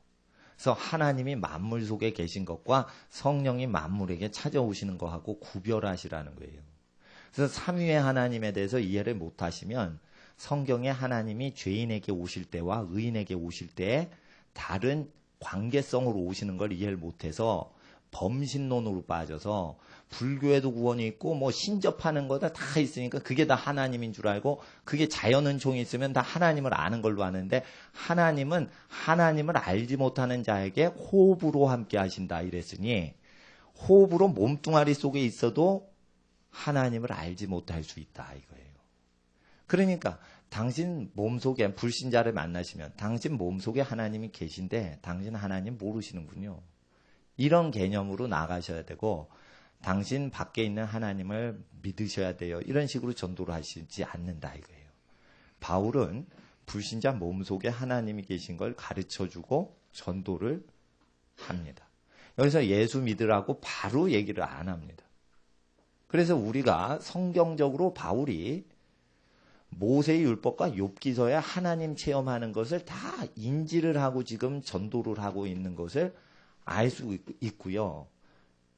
그래서 하나님이 만물 속에 계신 것과 성령이 만물에게 찾아오시는 것하고 구별하시라는 거예요. 그래서 삼위의 하나님에 대해서 이해를 못하시면 성경에 하나님이 죄인에게 오실 때와 의인에게 오실 때에 다른 관계성으로 오시는 걸 이해를 못해서 범신론으로 빠져서 불교에도 구원이 있고 신접하는 거다 다 있으니까 그게 다 하나님인 줄 알고 그게 자연은총이 있으면 다 하나님을 아는 걸로 아는데 하나님은 하나님을 알지 못하는 자에게 호흡으로 함께 하신다 이랬으니 호흡으로 몸뚱아리 속에 있어도 하나님을 알지 못할 수 있다 이거예요. 그러니까 당신 몸속에 불신자를 만나시면 당신 몸속에 하나님이 계신데 당신 하나님 모르시는군요. 이런 개념으로 나가셔야 되고 당신 밖에 있는 하나님을 믿으셔야 돼요. 이런 식으로 전도를 하시지 않는다 이거예요. 바울은 불신자 몸속에 하나님이 계신 걸 가르쳐주고 전도를 합니다. 여기서 예수 믿으라고 바로 얘기를 안 합니다. 그래서 우리가 성경적으로 바울이 모세의 율법과 욥기서에 하나님 체험하는 것을 다 인지를 하고 지금 전도를 하고 있는 것을 알 수 있고요.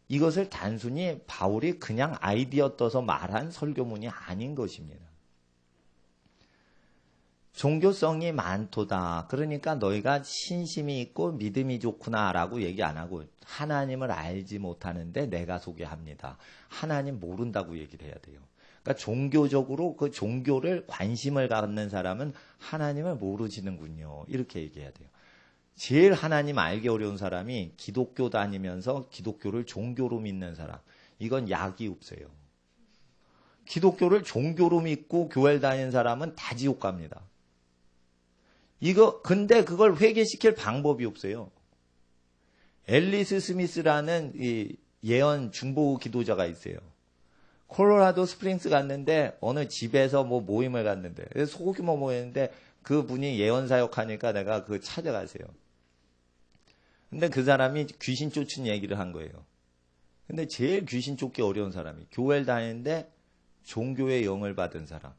이것을 단순히 바울이 그냥 아이디어 떠서 말한 설교문이 아닌 것입니다. 종교성이 많도다. 그러니까 너희가 신심이 있고 믿음이 좋구나라고 얘기 안 하고 하나님을 알지 못하는데 내가 소개합니다. 하나님 모른다고 얘기를 해야 돼요. 그러니까 종교적으로 그 종교를 관심을 갖는 사람은 하나님을 모르시는군요. 이렇게 얘기해야 돼요. 제일 하나님 알기 어려운 사람이 기독교 다니면서 기독교를 종교로 믿는 사람. 이건 약이 없어요. 기독교를 종교로 믿고 교회를 다니는 사람은 다 지옥 갑니다. 근데 그걸 회개시킬 방법이 없어요. 앨리스 스미스라는 이 예언 중보 기도자가 있어요. 콜로라도 스프링스 갔는데 어느 집에서 모임을 갔는데 소규모 모였는데 그분이 예언 사역하니까 내가 그 찾아가세요. 근데 그 사람이 귀신 쫓은 얘기를 한 거예요. 근데 제일 귀신 쫓기 어려운 사람이 교회를 다니는데 종교의 영을 받은 사람,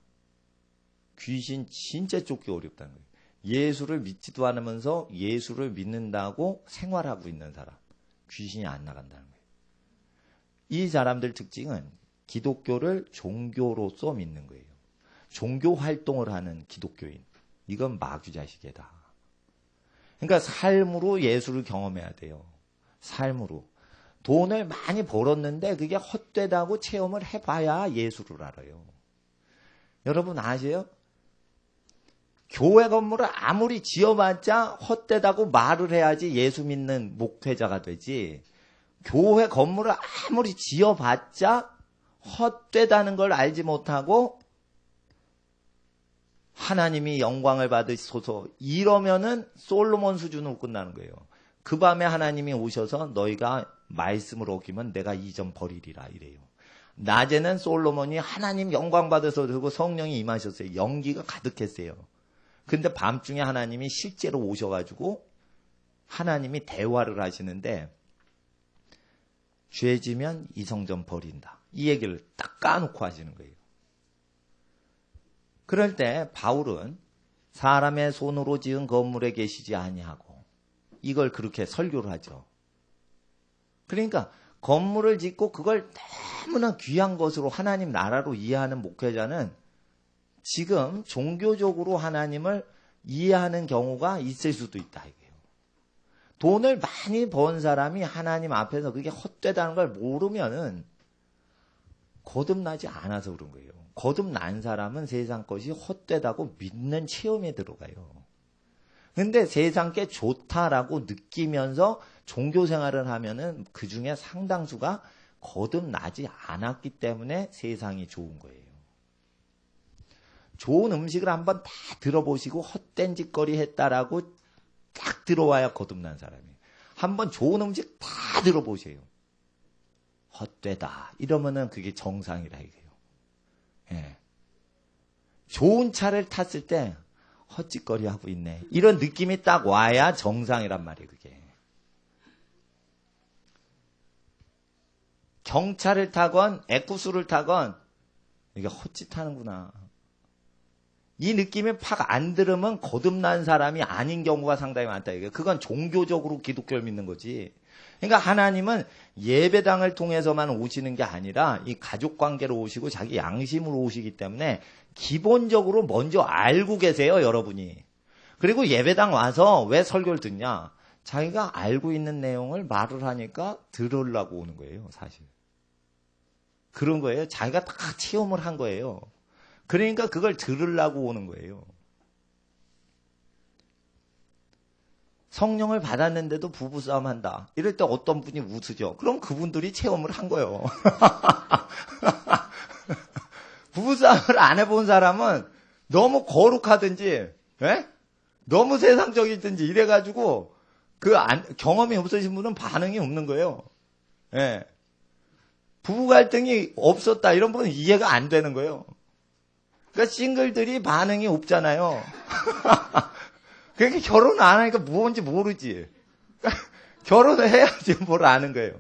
귀신 진짜 쫓기 어렵다는 거예요. 예수를 믿지도 않으면서 예수를 믿는다고 생활하고 있는 사람, 귀신이 안 나간다는 거예요. 이 사람들 특징은 기독교를 종교로서 믿는 거예요. 종교 활동을 하는 기독교인. 이건 마귀 자식이다. 그러니까 삶으로 예수를 경험해야 돼요. 삶으로. 돈을 많이 벌었는데 그게 헛되다고 체험을 해봐야 예수를 알아요. 여러분 아세요? 교회 건물을 아무리 지어봤자 헛되다고 말을 해야지 예수 믿는 목회자가 되지. 교회 건물을 아무리 지어봤자 헛되다는 걸 알지 못하고 하나님이 영광을 받으소서 이러면은 솔로몬 수준으로 끝나는 거예요. 그 밤에 하나님이 오셔서 너희가 말씀을 어기면 내가 이 점 버리리라 이래요. 낮에는 솔로몬이 하나님 영광 받으소서 그러고 성령이 임하셨어요. 연기가 가득했어요. 근데 밤중에 하나님이 실제로 오셔가지고 하나님이 대화를 하시는데 죄 지면 이 성전 버린다. 이 얘기를 딱 까놓고 하시는 거예요. 그럴 때 바울은 사람의 손으로 지은 건물에 계시지 아니하고 이걸 그렇게 설교를 하죠. 그러니까 건물을 짓고 그걸 너무나 귀한 것으로 하나님 나라로 이해하는 목회자는 지금 종교적으로 하나님을 이해하는 경우가 있을 수도 있다 이게요. 돈을 많이 번 사람이 하나님 앞에서 그게 헛되다는 걸 모르면은 거듭나지 않아서 그런 거예요. 거듭난 사람은 세상 것이 헛되다고 믿는 체험에 들어가요. 근데 세상 게 좋다라고 느끼면서 종교 생활을 하면은 그 중에 상당수가 거듭나지 않았기 때문에 세상이 좋은 거예요. 좋은 음식을 한번 다 들어보시고 헛된 짓거리 했다라고 딱 들어와야 거듭난 사람이에요. 한번 좋은 음식 다 들어보세요. 헛되다. 이러면은 그게 정상이라 이거예요. 예. 좋은 차를 탔을 때 헛짓거리 하고 있네. 이런 느낌이 딱 와야 정상이란 말이에요, 그게. 경차를 타건 에쿠스를 타건 이게 헛짓하는구나. 이 느낌이 팍 안 들으면 거듭난 사람이 아닌 경우가 상당히 많다. 이게 그건 종교적으로 기독교를 믿는 거지. 그러니까 하나님은 예배당을 통해서만 오시는 게 아니라 이 가족 관계로 오시고 자기 양심으로 오시기 때문에 기본적으로 먼저 알고 계세요, 여러분이. 그리고 예배당 와서 왜 설교를 듣냐? 자기가 알고 있는 내용을 말을 하니까 들으려고 오는 거예요, 사실. 그런 거예요. 자기가 다 체험을 한 거예요. 그러니까 그걸 들으려고 오는 거예요. 성령을 받았는데도 부부싸움 한다. 이럴 때 어떤 분이 웃으죠. 그럼 그분들이 체험을 한 거예요. 부부싸움을 안 해본 사람은 너무 거룩하든지, 예? 너무 세상적이든지 이래가지고 경험이 없으신 분은 반응이 없는 거예요. 예. 부부 갈등이 없었다 이런 분은 이해가 안 되는 거예요. 그러니까 싱글들이 반응이 없잖아요. 그러니까 결혼 안 하니까 뭔지 모르지. 결혼을 해야지 뭘 아는 거예요.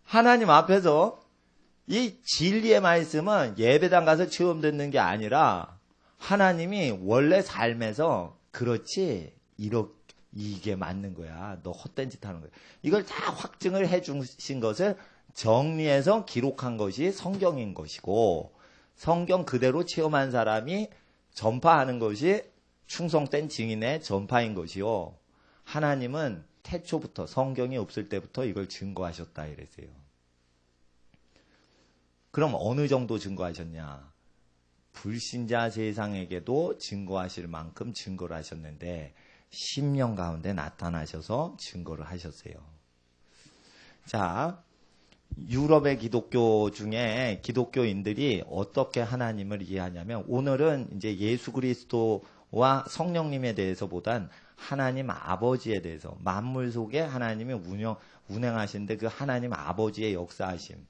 하나님 앞에서 이 진리의 말씀은 예배당 가서 체험 듣는 게 아니라 하나님이 원래 삶에서 그렇지 이게 맞는 거야. 너 헛된 짓 하는 거야. 이걸 다 확증을 해 주신 것을 정리해서 기록한 것이 성경인 것이고 성경 그대로 체험한 사람이 전파하는 것이 충성된 증인의 전파인 것이요. 하나님은 태초부터 성경이 없을 때부터 이걸 증거하셨다 이랬어요. 그럼 어느 정도 증거하셨냐? 불신자 세상에게도 증거하실 만큼 증거를 하셨는데 10년 가운데 나타나셔서 증거를 하셨어요. 자, 유럽의 기독교 중에 기독교인들이 어떻게 하나님을 이해하냐면 오늘은 이제 예수 그리스도와 성령님에 대해서보단 하나님 아버지에 대해서 만물 속에 하나님이 운행하시는데 그 하나님 아버지의 역사하심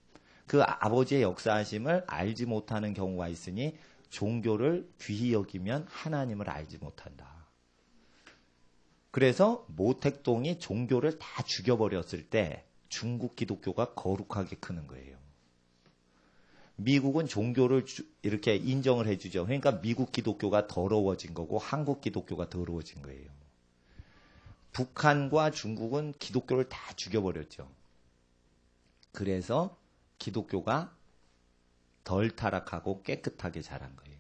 그 아버지의 역사하심을 알지 못하는 경우가 있으니 종교를 귀히 여기면 하나님을 알지 못한다. 그래서 모택동이 종교를 다 죽여버렸을 때 중국 기독교가 거룩하게 크는 거예요. 미국은 종교를 이렇게 인정을 해주죠. 그러니까 미국 기독교가 더러워진 거고 한국 기독교가 더러워진 거예요. 북한과 중국은 기독교를 다 죽여버렸죠. 그래서 기독교가 덜 타락하고 깨끗하게 자란 거예요.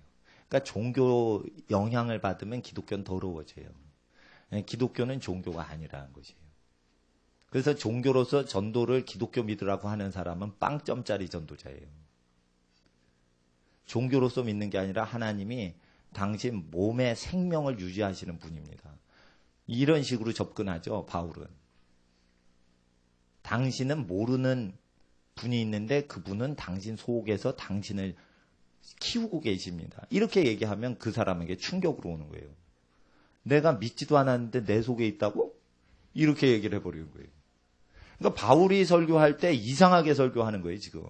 그러니까 종교 영향을 받으면 기독교는 더러워져요. 기독교는 종교가 아니라는 것이에요. 그래서 종교로서 전도를 기독교 믿으라고 하는 사람은 빵점짜리 전도자예요. 종교로서 믿는 게 아니라 하나님이 당신 몸의 생명을 유지하시는 분입니다. 이런 식으로 접근하죠, 바울은. 당신은 모르는 분이 있는데 그분은 당신 속에서 당신을 키우고 계십니다. 이렇게 얘기하면 그 사람에게 충격으로 오는 거예요. 내가 믿지도 않았는데 내 속에 있다고? 이렇게 얘기를 해버리는 거예요. 그러니까 바울이 설교할 때 이상하게 설교하는 거예요, 지금.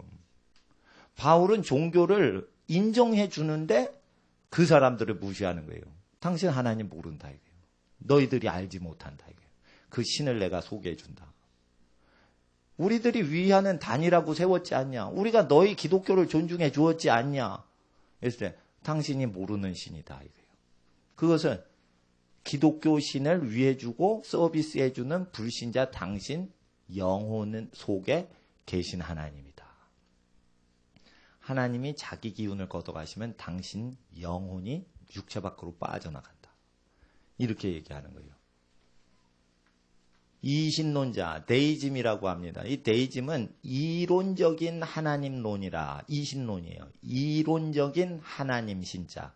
바울은 종교를 인정해 주는데 그 사람들을 무시하는 거예요. 당신 하나님 모른다 이거예요. 너희들이 알지 못한다 이거예요. 그 신을 내가 소개해 준다. 우리들이 위하는 단이라고 세웠지 않냐? 우리가 너희 기독교를 존중해 주었지 않냐? 그랬을 때 당신이 모르는 신이다 이거예요. 그것은 기독교 신을 위해주고 서비스해주는 불신자 당신 영혼 속에 계신 하나님이다. 하나님이 자기 기운을 걷어가시면 당신 영혼이 육체 밖으로 빠져나간다. 이렇게 얘기하는 거예요. 이신론자, 데이즘이라고 합니다. 이 데이즘은 이론적인 하나님론이라 이신론이에요. 이론적인 하나님 신자.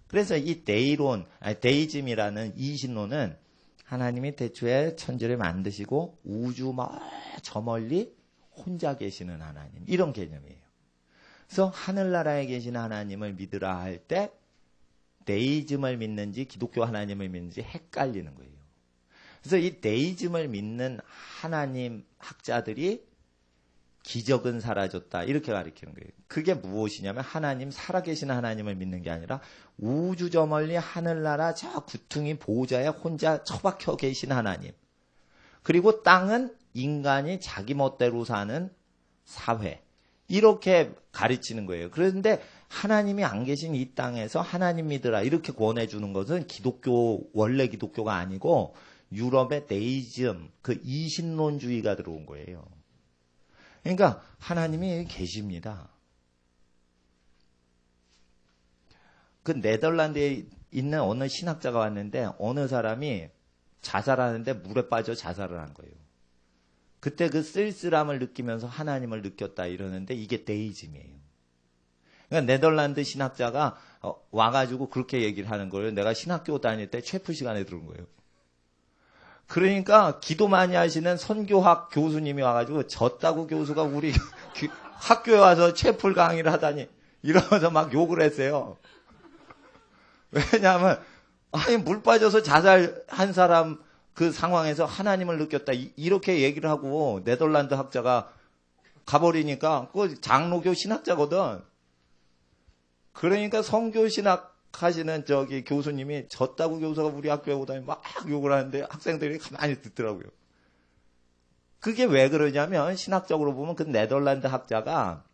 그래서 이 데이즘이라는 이신론은 하나님이 태초에 천지를 만드시고 우주 저 멀리 혼자 계시는 하나님. 이런 개념이에요. 그래서 하늘나라에 계신 하나님을 믿으라 할 때 데이즘을 믿는지 기독교 하나님을 믿는지 헷갈리는 거예요. 그래서 이 데이즘을 믿는 하나님 학자들이 기적은 사라졌다 이렇게 가르치는 거예요. 그게 무엇이냐면 하나님 살아계신 하나님을 믿는 게 아니라 우주 저 멀리 하늘나라 저 구퉁이 보호자에 혼자 처박혀 계신 하나님. 그리고 땅은 인간이 자기 멋대로 사는 사회. 이렇게 가르치는 거예요. 그런데 하나님이 안 계신 이 땅에서 하나님 믿으라 이렇게 권해주는 것은 기독교 원래 기독교가 아니고 유럽의 데이즘 그 이신론주의가 들어온 거예요. 그러니까 하나님이 계십니다. 그 네덜란드에 있는 어느 신학자가 왔는데 어느 사람이 자살하는데 물에 빠져 자살을 한 거예요. 그때 그 쓸쓸함을 느끼면서 하나님을 느꼈다 이러는데 이게 데이즘이에요. 그러니까 네덜란드 신학자가 와가지고 그렇게 얘기를 하는 거예요. 내가 신학교 다닐 때 체프 시간에 들은 거예요. 그러니까 기도 많이 하시는 선교학 교수님이 와가지고 졌다고 교수가 우리 학교에 와서 체풀 강의를 하다니 이러면서 막 욕을 했어요. 왜냐하면 아니 물 빠져서 자살한 사람 그 상황에서 하나님을 느꼈다 이렇게 얘기를 하고 네덜란드 학자가 가버리니까 그 장로교 신학자거든. 그러니까 성교 신학 하시는 저기 교수님이 졌다고 교수가 우리 학교에 오다니 막 욕을 하는데 학생들이 가만히 듣더라고요. 그게 왜 그러냐면 신학적으로 보면 그 네덜란드 학자가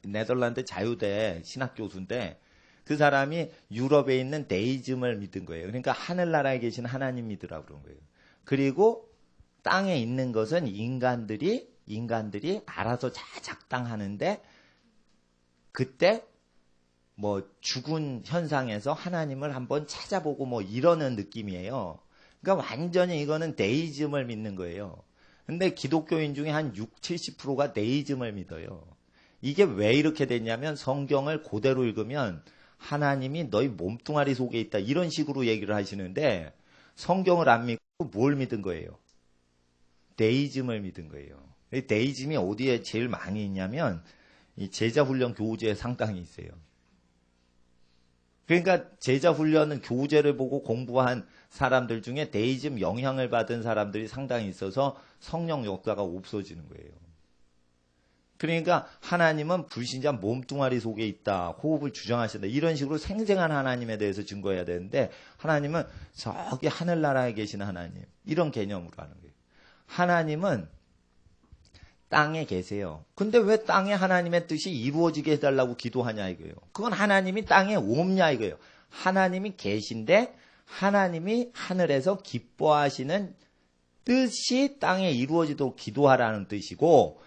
네덜란드 자유대 신학 교수인데 그 사람이 유럽에 있는 데이즘을 믿은 거예요. 그러니까 하늘나라에 계신 하나님 믿으라고 그런 거예요. 그리고 땅에 있는 것은 인간들이 알아서 작당하는데 그때 뭐 죽은 현상에서 하나님을 한번 찾아보고 뭐 이러는 느낌이에요. 그러니까 완전히 이거는 데이즘을 믿는 거예요. 근데 기독교인 중에 한 60, 70%가 데이즘을 믿어요. 이게 왜 이렇게 됐냐면 성경을 그대로 읽으면 하나님이 너희 몸뚱아리 속에 있다 이런 식으로 얘기를 하시는데 성경을 안 믿고 뭘 믿은 거예요? 데이즘을 믿은 거예요. 데이즘이 어디에 제일 많이 있냐면 이 제자훈련 교재에 상당히 있어요. 그러니까 제자훈련은 교재를 보고 공부한 사람들 중에 데이즘 영향을 받은 사람들이 상당히 있어서 성령 역사가 없어지는 거예요. 그러니까 하나님은 불신자 몸뚱아리 속에 있다. 호흡을 주장하신다. 이런 식으로 생생한 하나님에 대해서 증거해야 되는데 하나님은 저기 하늘나라에 계신 하나님. 이런 개념으로 하는 거예요. 하나님은 땅에 계세요. 근데 왜 땅에 하나님의 뜻이 이루어지게 해달라고 기도하냐 이거예요. 그건 하나님이 땅에 없냐 이거예요. 하나님이 계신데 하나님이 하늘에서 기뻐하시는 뜻이 땅에 이루어지도록 기도하라는 뜻이고,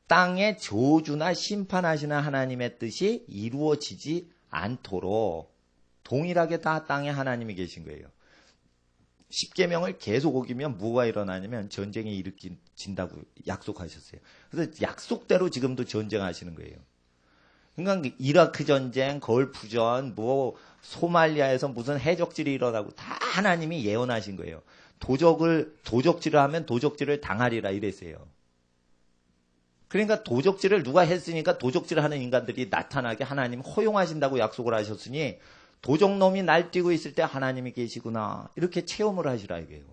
땅에 저주나 심판하시는 하나님의 뜻이 이루어지지 않도록 동일하게 다 땅에 하나님이 계신 거예요. 십계명을 계속 어기면 뭐가 일어나냐면 전쟁이 일으킨다고 약속하셨어요. 그래서 약속대로 지금도 전쟁하시는 거예요. 그러니까 이라크 전쟁, 걸프전, 뭐 소말리아에서 무슨 해적질이 일어나고 다 하나님이 예언하신 거예요. 도적질을 하면 도적질을 당하리라 이랬어요. 그러니까 도적질을 누가 했으니까 도적질을 하는 인간들이 나타나게 하나님 허용하신다고 약속을 하셨으니 도적놈이 날뛰고 있을 때 하나님이 계시구나 이렇게 체험을 하시라 이게요.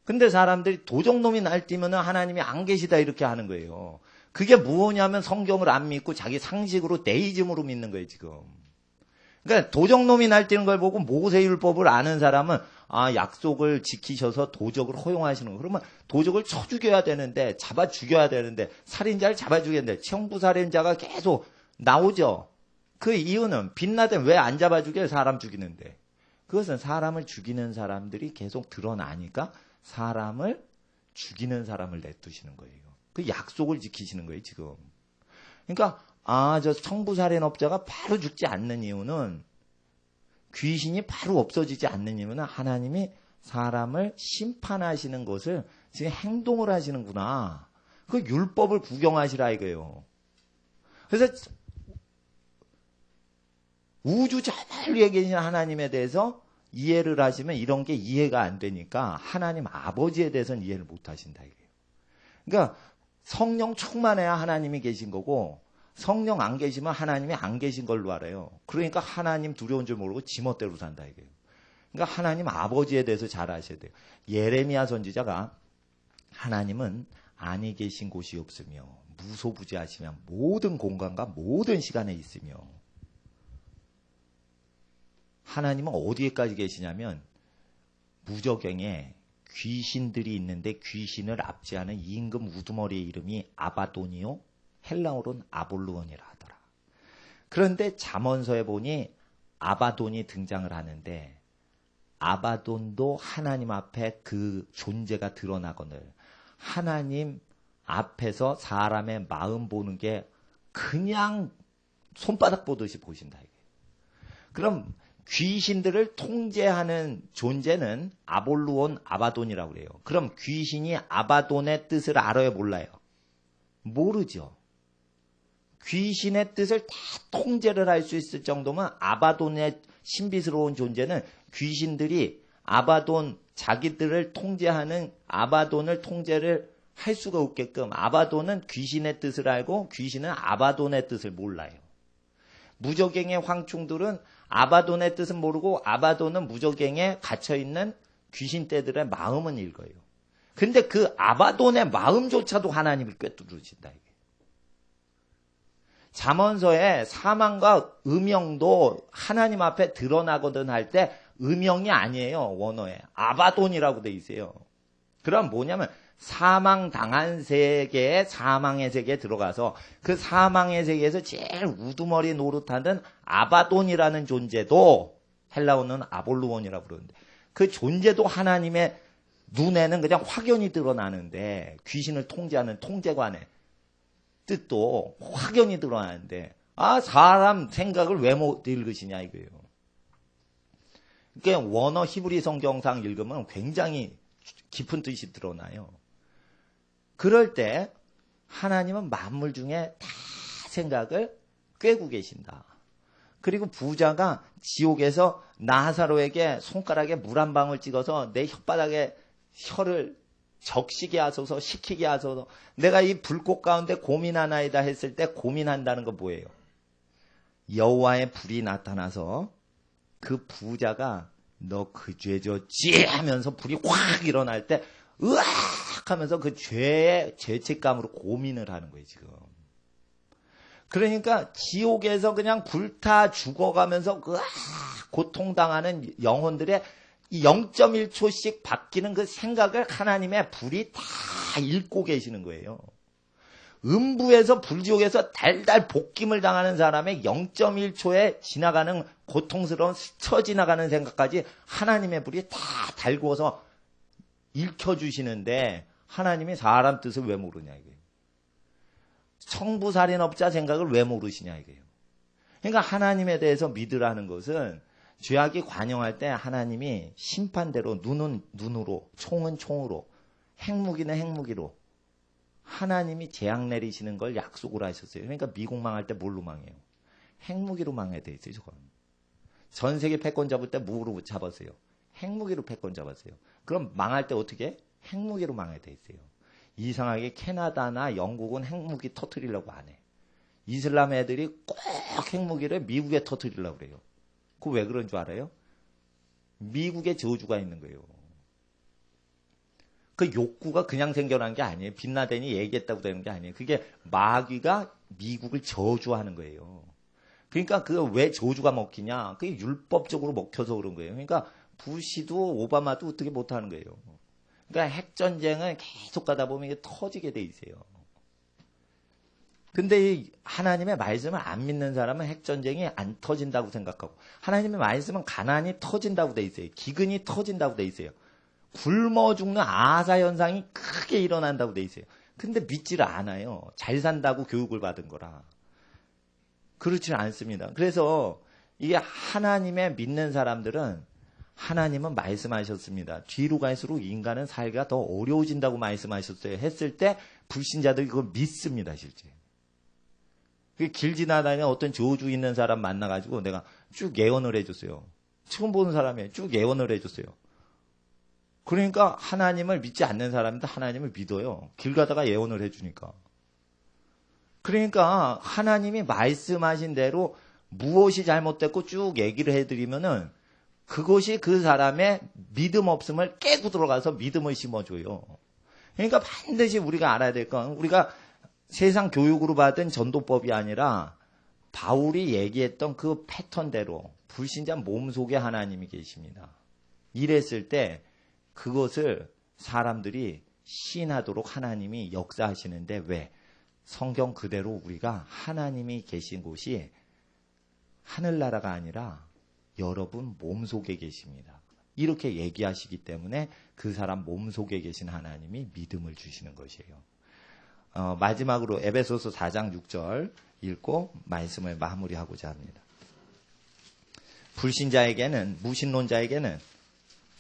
근데 사람들이 도적놈이 날뛰면 하나님이 안 계시다 이렇게 하는 거예요. 그게 뭐냐면 성경을 안 믿고 자기 상식으로 데이즘으로 믿는 거예요 지금. 그러니까 도적놈이 날뛰는 걸 보고 모세율법을 아는 사람은 아 약속을 지키셔서 도적을 허용하시는 거. 그러면 도적을 쳐 죽여야 되는데 잡아 죽여야 되는데 살인자를 잡아 죽여야 되는데 청부살인자가 계속 나오죠. 그 이유는 빛나든 왜 안 잡아 죽여요? 사람 죽이는데. 그것은 사람을 죽이는 사람들이 계속 드러나니까 사람을 죽이는 사람을 내두시는 거예요. 그 약속을 지키시는 거예요 지금. 그러니까 저 청부살인업자가 바로 죽지 않는 이유는, 귀신이 바로 없어지지 않는 이유는 하나님이 사람을 심판하시는 것을 지금 행동을 하시는구나. 그 율법을 구경하시라 이거예요. 그래서 우주 저 멀리에 계신 하나님에 대해서 이해를 하시면 이런 게 이해가 안 되니까 하나님 아버지에 대해서는 이해를 못 하신다 이거예요. 그러니까 성령 충만해야 하나님이 계신 거고, 성령 안 계시면 하나님이 안 계신 걸로 알아요. 그러니까 하나님 두려운 줄 모르고 지멋대로 산다 이거예요. 그러니까 하나님 아버지에 대해서 잘 아셔야 돼요. 예레미야 선지자가 하나님은 아니 계신 곳이 없으며 무소부지하시며 모든 공간과 모든 시간에 있으며, 하나님은 어디에까지 계시냐면 무저갱에 귀신들이 있는데 귀신을 압제하는 임금 우두머리의 이름이 아바돈이요, 헬라어로는 아볼루온이라 하더라. 그런데 잠언서에 보니 아바돈이 등장을 하는데 아바돈도 하나님 앞에 그 존재가 드러나거늘 하나님 앞에서 사람의 마음 보는 게 그냥 손바닥 보듯이 보신다. 그럼 귀신들을 통제하는 존재는 아볼루온, 아바돈이라고 그래요. 그럼 귀신이 아바돈의 뜻을 알아요, 몰라요? 모르죠. 귀신의 뜻을 다 통제를 할 수 있을 정도면 아바돈의 신비스러운 존재는 귀신들이 아바돈, 자기들을 통제하는 아바돈을 통제를 할 수가 없게끔, 아바돈은 귀신의 뜻을 알고 귀신은 아바돈의 뜻을 몰라요. 무저갱의 황충들은 아바돈의 뜻은 모르고 아바돈은 무저갱에 갇혀있는 귀신떼들의 마음은 읽어요. 근데 그 아바돈의 마음조차도 하나님이 꿰뚫으신다. 이게. 잠언서에 사망과 음영도 하나님 앞에 드러나거든 할 때 음영이 아니에요. 원어에 아바돈이라고 돼 있어요. 그럼 뭐냐면 사망당한 세계에, 사망의 세계에 들어가서 그 사망의 세계에서 제일 우두머리 노릇하는 아바돈이라는 존재도 헬라어는 아볼루온이라고 그러는데, 그 존재도 하나님의 눈에는 그냥 확연히 드러나는데, 귀신을 통제하는 통제관의 뜻도 확연히 드러나는데 사람 생각을 왜 못 읽으시냐 이거예요. 그러니까 원어 히브리 성경상 읽으면 굉장히 깊은 뜻이 드러나요. 그럴 때 하나님은 만물 중에 다 생각을 꿰고 계신다. 그리고 부자가 지옥에서 나사로에게 손가락에 물 한 방울 찍어서 내 혓바닥에 혀를 적시게 하소서, 식히게 하소서, 내가 이 불꽃 가운데 고민하나이다 했을 때 고민한다는 거 뭐예요? 여호와의 불이 나타나서 그 부자가 너 그 죄 졌지 하면서 불이 확 일어날 때 으악 하면서 그 죄의 죄책감으로 고민을 하는 거예요 지금. 그러니까 지옥에서 그냥 불타 죽어가면서 으악 고통당하는 영혼들의 이 0.1초씩 바뀌는 그 생각을 하나님의 불이 다 읽고 계시는 거예요. 음부에서 불지옥에서 달달 볶임을 당하는 사람의 0.1초에 지나가는 고통스러운 스쳐 지나가는 생각까지 하나님의 불이 다 달구어서 읽혀주시는데 하나님이 사람 뜻을 왜 모르냐 이거예요. 청부살인업자 생각을 왜 모르시냐 이거예요. 그러니까 하나님에 대해서 믿으라는 것은 죄악이 관영할 때 하나님이 심판대로 눈은 눈으로 총은 총으로 핵무기는 핵무기로 하나님이 재앙 내리시는 걸 약속을 하셨어요. 그러니까 미국 망할 때 뭘로 망해요? 핵무기로 망해야 돼 있어요. 저건. 전 세계 패권 잡을 때 뭐로 잡았어요? 핵무기로 패권 잡았어요. 그럼 망할 때 어떻게 해? 핵무기로 망해야 돼 있어요. 이상하게 캐나다나 영국은 핵무기 터뜨리려고 안 해. 이슬람 애들이 꼭 핵무기를 미국에 터뜨리려고 그래요. 그거 왜 그런 줄 알아요? 미국에 저주가 있는 거예요. 그 욕구가 그냥 생겨난 게 아니에요. 빈라덴이 얘기했다고 되는 게 아니에요. 그게 마귀가 미국을 저주하는 거예요. 그러니까 그 왜 저주가 먹히냐? 그게 율법적으로 먹혀서 그런 거예요. 그러니까 부시도 오바마도 어떻게 못하는 거예요. 그러니까 핵전쟁은 계속 가다 보면 이게 터지게 돼 있어요. 근데 이 하나님의 말씀을 안 믿는 사람은 핵전쟁이 안 터진다고 생각하고 하나님의 말씀은 가난이 터진다고 돼 있어요. 기근이 터진다고 돼 있어요. 굶어 죽는 아사 현상이 크게 일어난다고 돼 있어요. 근데 믿지를 않아요. 잘 산다고 교육을 받은 거라. 그렇지 않습니다. 그래서 이게 하나님의 믿는 사람들은 하나님은 말씀하셨습니다. 뒤로 갈수록 인간은 살기가 더 어려워진다고 말씀하셨어요. 했을 때 불신자들이 그걸 믿습니다. 실제. 길 지나다니는 어떤 저주 있는 사람 만나가지고 내가 쭉 예언을 해줬어요. 처음 보는 사람이에요. 쭉 예언을 해줬어요. 그러니까 하나님을 믿지 않는 사람도 하나님을 믿어요. 길 가다가 예언을 해주니까. 그러니까 하나님이 말씀하신 대로 무엇이 잘못됐고 쭉 얘기를 해드리면은 그것이 그 사람의 믿음 없음을 깨고 들어가서 믿음을 심어줘요. 그러니까 반드시 우리가 알아야 될 건 우리가 세상 교육으로 받은 전도법이 아니라 바울이 얘기했던 그 패턴대로 불신자 몸속에 하나님이 계십니다. 이랬을 때 그것을 사람들이 시인하도록 하나님이 역사하시는데 왜? 성경 그대로 우리가 하나님이 계신 곳이 하늘나라가 아니라 여러분 몸속에 계십니다. 이렇게 얘기하시기 때문에 그 사람 몸속에 계신 하나님이 믿음을 주시는 것이에요. 마지막으로 에베소서 4장 6절 읽고 말씀을 마무리하고자 합니다. 불신자에게는 무신론자에게는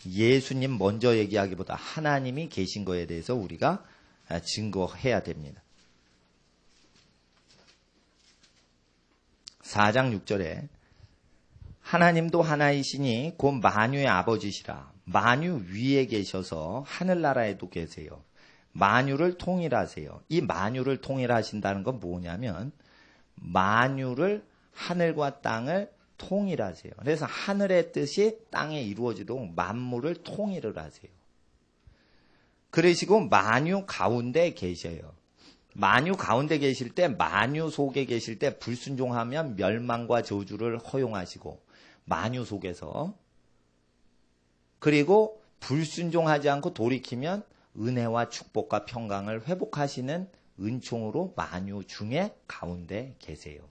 예수님 먼저 얘기하기보다 하나님이 계신 거에 대해서 우리가 증거해야 됩니다. 4장 6절에 하나님도 하나이시니 곧 만유의 아버지시라. 만유 위에 계셔서 하늘나라에도 계세요. 만유를 통일하세요. 이 만유를 통일하신다는 건 뭐냐면 만유를 하늘과 땅을 통일하세요. 그래서 하늘의 뜻이 땅에 이루어지도록 만물을 통일을 하세요. 그러시고 만유 가운데 계셔요. 만유 가운데 계실 때 만유 속에 계실 때 불순종하면 멸망과 저주를 허용하시고 만유 속에서 그리고 불순종하지 않고 돌이키면 은혜와 축복과 평강을 회복하시는 은총으로 만유 중에 가운데 계세요.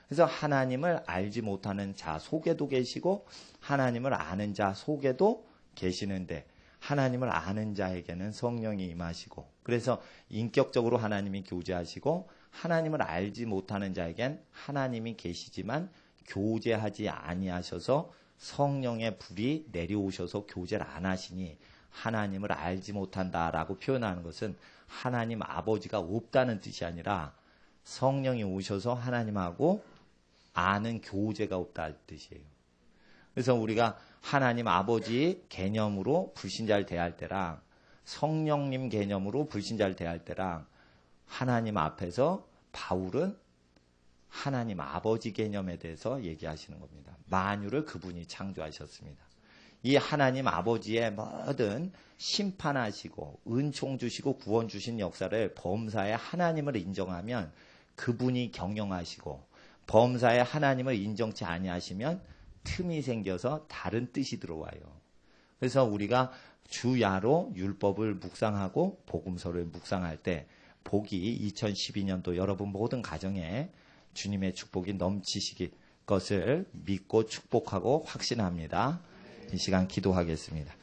그래서 하나님을 알지 못하는 자 속에도 계시고 하나님을 아는 자 속에도 계시는데 하나님을 아는 자에게는 성령이 임하시고 그래서 인격적으로 하나님이 교제하시고 하나님을 알지 못하는 자에겐 하나님이 계시지만 교제하지 아니하셔서 성령의 불이 내려오셔서 교제를 안 하시니 하나님을 알지 못한다라고 표현하는 것은 하나님 아버지가 없다는 뜻이 아니라 성령이 오셔서 하나님하고 아는 교제가 없다는 뜻이에요. 그래서 우리가 하나님 아버지 개념으로 불신자를 대할 때랑 성령님 개념으로 불신자를 대할 때랑 하나님 앞에서 바울은 하나님 아버지 개념에 대해서 얘기하시는 겁니다. 만유를 그분이 창조하셨습니다. 이 하나님 아버지의 모든 심판하시고 은총 주시고 구원 주신 역사를 범사에 하나님을 인정하면 그분이 경영하시고 범사에 하나님을 인정치 아니하시면 틈이 생겨서 다른 뜻이 들어와요. 그래서 우리가 주야로 율법을 묵상하고 복음서를 묵상할 때 복이 2012년도 여러분 모든 가정에 주님의 축복이 넘치시길 것을 믿고 축복하고 확신합니다. 이 시간 기도하겠습니다.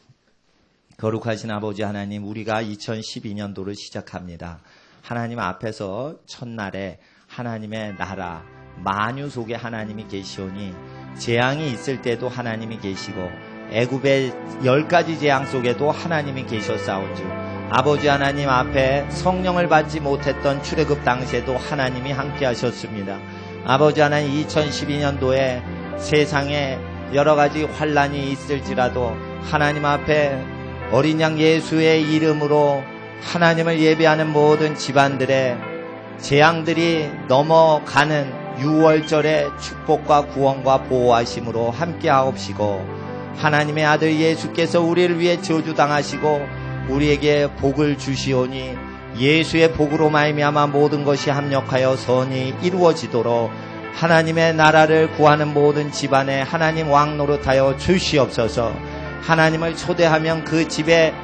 거룩하신 아버지 하나님, 우리가 2012년도를 시작합니다. 하나님 앞에서 첫날에 하나님의 나라 만유 속에 하나님이 계시오니 재앙이 있을 때도 하나님이 계시고 애굽의 10가지 재앙 속에도 하나님이 계셨사온즉 아버지 하나님 앞에 성령을 받지 못했던 출애굽 당시에도 하나님이 함께 하셨습니다. 아버지 하나님, 2012년도에 세상에 여러 가지 환란이 있을지라도 하나님 앞에 어린 양 예수의 이름으로 하나님을 예배하는 모든 집안들의 재앙들이 넘어가는 6월절의 축복과 구원과 보호하심으로 함께 하옵시고 하나님의 아들 예수께서 우리를 위해 저주당하시고 우리에게 복을 주시오니 예수의 복으로 말미암아 모든 것이 합력하여 선이 이루어지도록 하나님의 나라를 구하는 모든 집안에 하나님 왕노릇하여 주시옵소서. 하나님을 초대하면 그 집에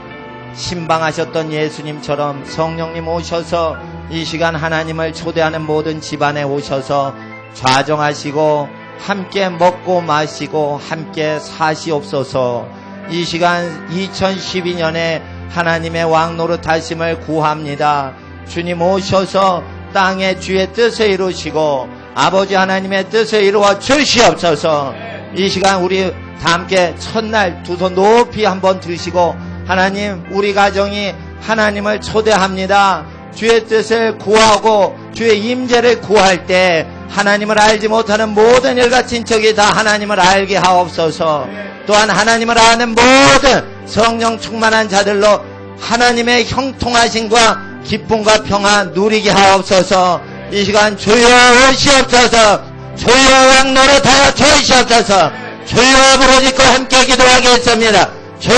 신방하셨던 예수님처럼 성령님 오셔서 이 시간 하나님을 초대하는 모든 집안에 오셔서 좌정하시고 함께 먹고 마시고 함께 사시옵소서. 이 시간 2012년에 하나님의 왕노릇하심을 구합니다. 주님 오셔서 땅의 주의 뜻을 이루시고 아버지 하나님의 뜻을 이루어 주시옵소서. 이 시간 우리 다 함께 첫날 두 손 높이 한번 드시고 하나님, 우리 가정이 하나님을 초대합니다. 주의 뜻을 구하고 주의 임재를 구할 때 하나님을 알지 못하는 모든 일가 친척이 다 하나님을 알게 하옵소서. 또한 하나님을 아는 모든 성령 충만한 자들로 하나님의 형통하심과 기쁨과 평화 누리게 하옵소서. 이 시간 주여 오시옵소서. 주여 왕노릇하여 주시옵소서. 주여 부르짖고 함께 기도하겠습니다. 주여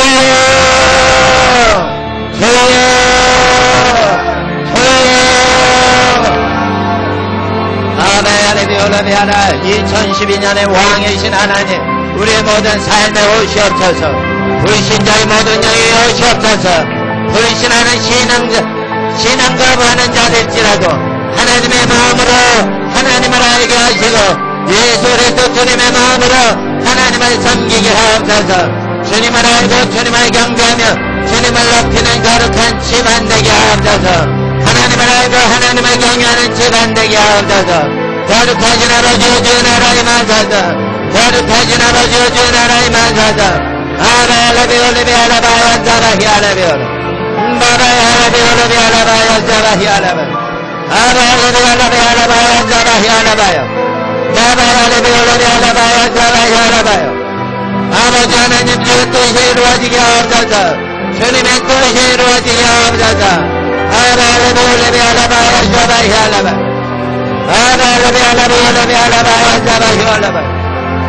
주여 아멘. 2012년의 왕이신 하나님, 우리의 모든 삶에 오시옵소서. 불신자의 모든 영이 오시옵소서. 불신하는 신앙 거부하는 자들지라도 하나님의 마음으로 하나님을 알게 하시고 예수 그리스도 주님의 마음으로 하나님을 섬기게 하옵소서. 주님을 알고 주님을 경배하며 주님을 높이는 거룩한 집안 되게 하옵소서. 하나님을 알고 하나님을 경외하는 집안 되게 하옵소서. 거룩하신 아버지여 주의 나라의 만사다. 거룩하신 아버지여 주의 나라의 만사다. 아라레비올레비 아라바야 자라히 아라비올레 바라야 아라비올레비 아라바야 자라히 아라바 아라레비 알라비 아라바야 자라히 아라바야 나바라레비올레비 아라바야 자라히 아라바야. 아버지 하나님, 주의 뜻이 이루어지게 하옵소서. 주님의 뜻이 이루어지게 하옵소서. 아라레비올레비 아라바야 자라히 아라바 아라레비 알라비올레비 아라바야 자라히 아라바.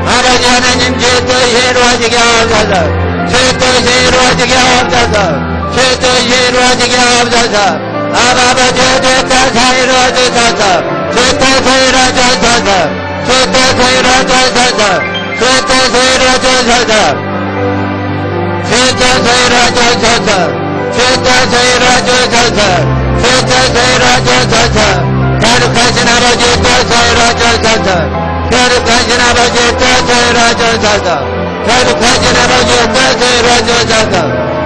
아버지 하나님, 주의 뜻이 이루어지게 하옵소서. 주의 뜻이 이루어지게 하옵소서. 주의 뜻이 이루어지게 하옵소서. 아버지 주의 뜻이 이루어지소서. 주의 뜻이 이루어지소서. 주의 뜻이 이루어지소서. 주의 뜻이 이루어지소서. 주의 뜻이 이루어지소서. 주의 뜻이 이루어지소서. 주의 뜻이 이루어지소서. 거룩하신 아버지의 뜻을 이루어주소서. 거룩하신 아버지의 뜻을 이루어주소서. 거룩하신 아버지의 뜻을 이루어주소서.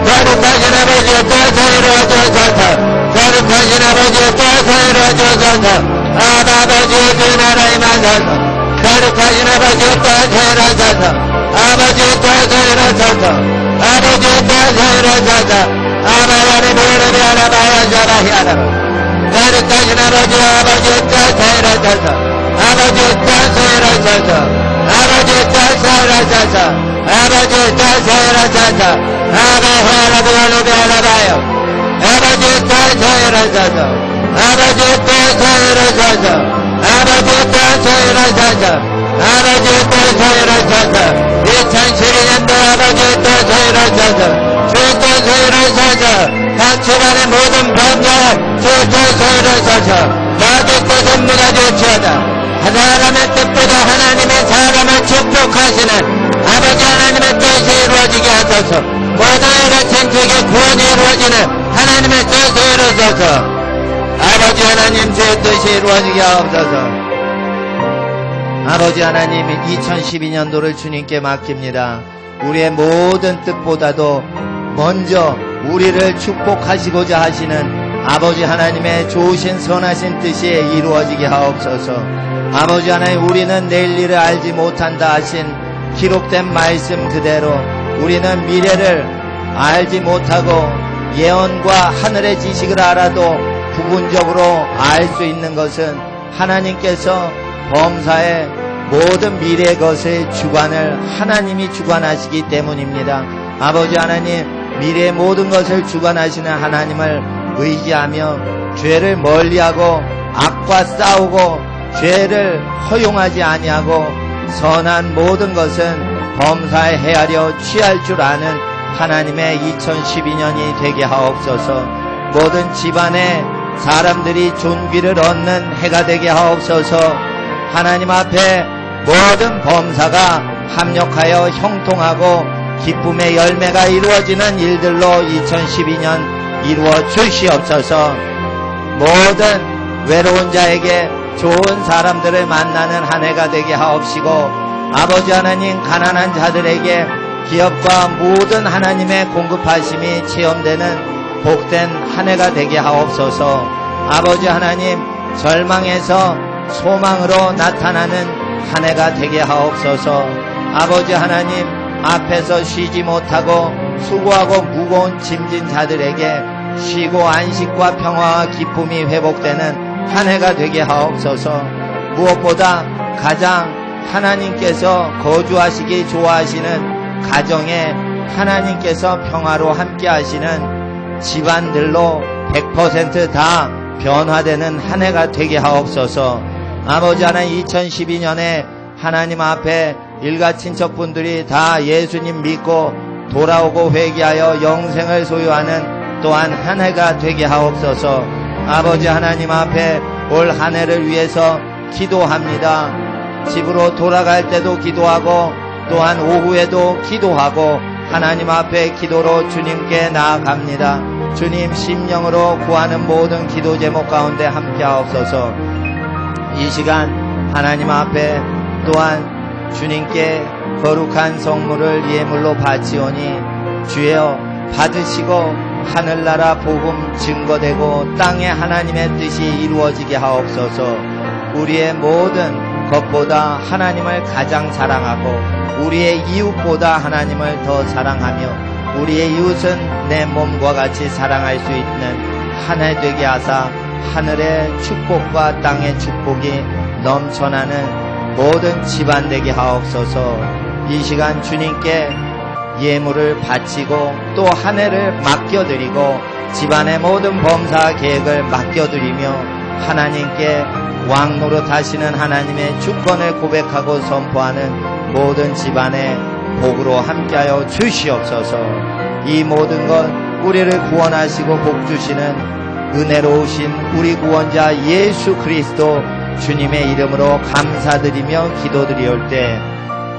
거룩하신 아버지의 뜻을 이루어주소서. 거룩하신 아버지의 뜻을 이루어주소서. 아버지의 주 나라의 만사서. 거룩하신 아버지의 뜻을 이루어주소서. 아버지의 뜻을 이루어주소서. 아버지의 뜻을 이루어주소서. 아바라리 보르비 아라바야 자라히 아라바. 거룩하신 아버지의 뜻을 이루어주소서. 아버지의 뜻을 이루어주소서. 아버지의 뜻을 이루어주소서. 아버지의 뜻을 이루어주소서. 아바라비 아라바요. 아버지의 뜻을 이루어주소서. 아버지의 뜻을 이루어주소서. 아버지의 뜻을 이루어주소서. 아버지의 뜻을 이루어주소서. 2012년도 아버지의 뜻을 이루어주소서. 주의 뜻을 이루어주소서. 각 집안의 모든 범죄 주의 뜻을 이루어주소서. 너의 뜻은 무너질지어다. 사람의 뜻보다 하나님의 사람을 축복하시는 아버지 하나님의 뜻이 이루어지게 하소서. 이루어지는 하나님의 뜻을 이루소서. 아버지 하나님 주의 뜻이 이루어지게 하옵소서. 아버지 하나님 2012년도를 주님께 맡깁니다. 우리의 모든 뜻보다도 먼저 우리를 축복하시고자 하시는 아버지 하나님의 좋으신 선하신 뜻이 이루어지게 하옵소서. 아버지 하나님 우리는 내일 일을 알지 못한다 하신 기록된 말씀 그대로 우리는 미래를 알지 못하고 예언과 하늘의 지식을 알아도 부분적으로 알 수 있는 것은 하나님께서 범사의 모든 미래의 것의 주관을 하나님이 주관하시기 때문입니다. 아버지 하나님 미래의 모든 것을 주관하시는 하나님을 의지하며 죄를 멀리하고 악과 싸우고 죄를 허용하지 아니하고 선한 모든 것은 범사에 헤아려 취할 줄 아는 하나님의 2012년이 되게 하옵소서. 모든 집안의 사람들이 존귀를 얻는 해가 되게 하옵소서. 하나님 앞에 모든 범사가 합력하여 형통하고 기쁨의 열매가 이루어지는 일들로 2012년 이루어 주시옵소서. 모든 외로운 자에게 좋은 사람들을 만나는 한 해가 되게 하옵시고 아버지 하나님 가난한 자들에게 기업과 모든 하나님의 공급하심이 체험되는 복된 한 해가 되게 하옵소서. 아버지 하나님 절망에서 소망으로 나타나는 한 해가 되게 하옵소서. 아버지 하나님 앞에서 쉬지 못하고 수고하고 무거운 짐진 자들에게 쉬고 안식과 평화와 기쁨이 회복되는 한 해가 되게 하옵소서. 무엇보다 가장 하나님께서 거주하시기 좋아하시는 가정에 하나님께서 평화로 함께 하시는 집안들로 100% 다 변화되는 한 해가 되게 하옵소서. 아버지 하나님 2012년에 하나님 앞에 일가 친척분들이 다 예수님 믿고 돌아오고 회개하여 영생을 소유하는 또한 한 해가 되게 하옵소서. 아버지 하나님 앞에 올 한 해를 위해서 기도합니다. 집으로 돌아갈 때도 기도하고 또한 오후에도 기도하고 하나님 앞에 기도로 주님께 나아갑니다. 주님 심령으로 구하는 모든 기도 제목 가운데 함께 하옵소서. 이 시간 하나님 앞에 또한 주님께 거룩한 성물을 예물로 바치오니 주여 받으시고 하늘나라 복음 증거되고 땅에 하나님의 뜻이 이루어지게 하옵소서. 우리의 모든 것보다 하나님을 가장 사랑하고 우리의 이웃보다 하나님을 더 사랑하며 우리의 이웃은 내 몸과 같이 사랑할 수 있는 한 해 되게 하사 하늘의 축복과 땅의 축복이 넘쳐나는 모든 집안 되게 하옵소서. 이 시간 주님께 예물을 바치고 또 한 해를 맡겨드리고 집안의 모든 범사 계획을 맡겨드리며 하나님께 왕노릇 하시는 하나님의 주권을 고백하고 선포하는 모든 집안의 복으로 함께하여 주시옵소서. 이 모든 것 우리를 구원하시고 복주시는 은혜로우신 우리 구원자 예수 그리스도 주님의 이름으로 감사드리며 기도드리올 때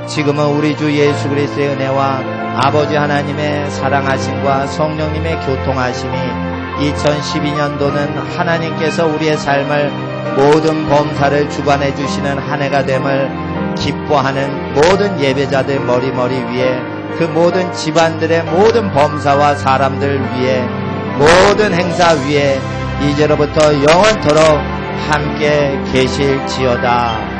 지금은 우리 주 예수 그리스도의 은혜와 아버지 하나님의 사랑하심과 성령님의 교통하심이 2012년도는 하나님께서 우리의 삶을 모든 범사를 주관해 주시는 한 해가 됨을 기뻐하는 모든 예배자들 머리머리 위에 그 모든 집안들의 모든 범사와 사람들 위에 모든 행사 위에 이제로부터 영원토록 함께 계실지어다.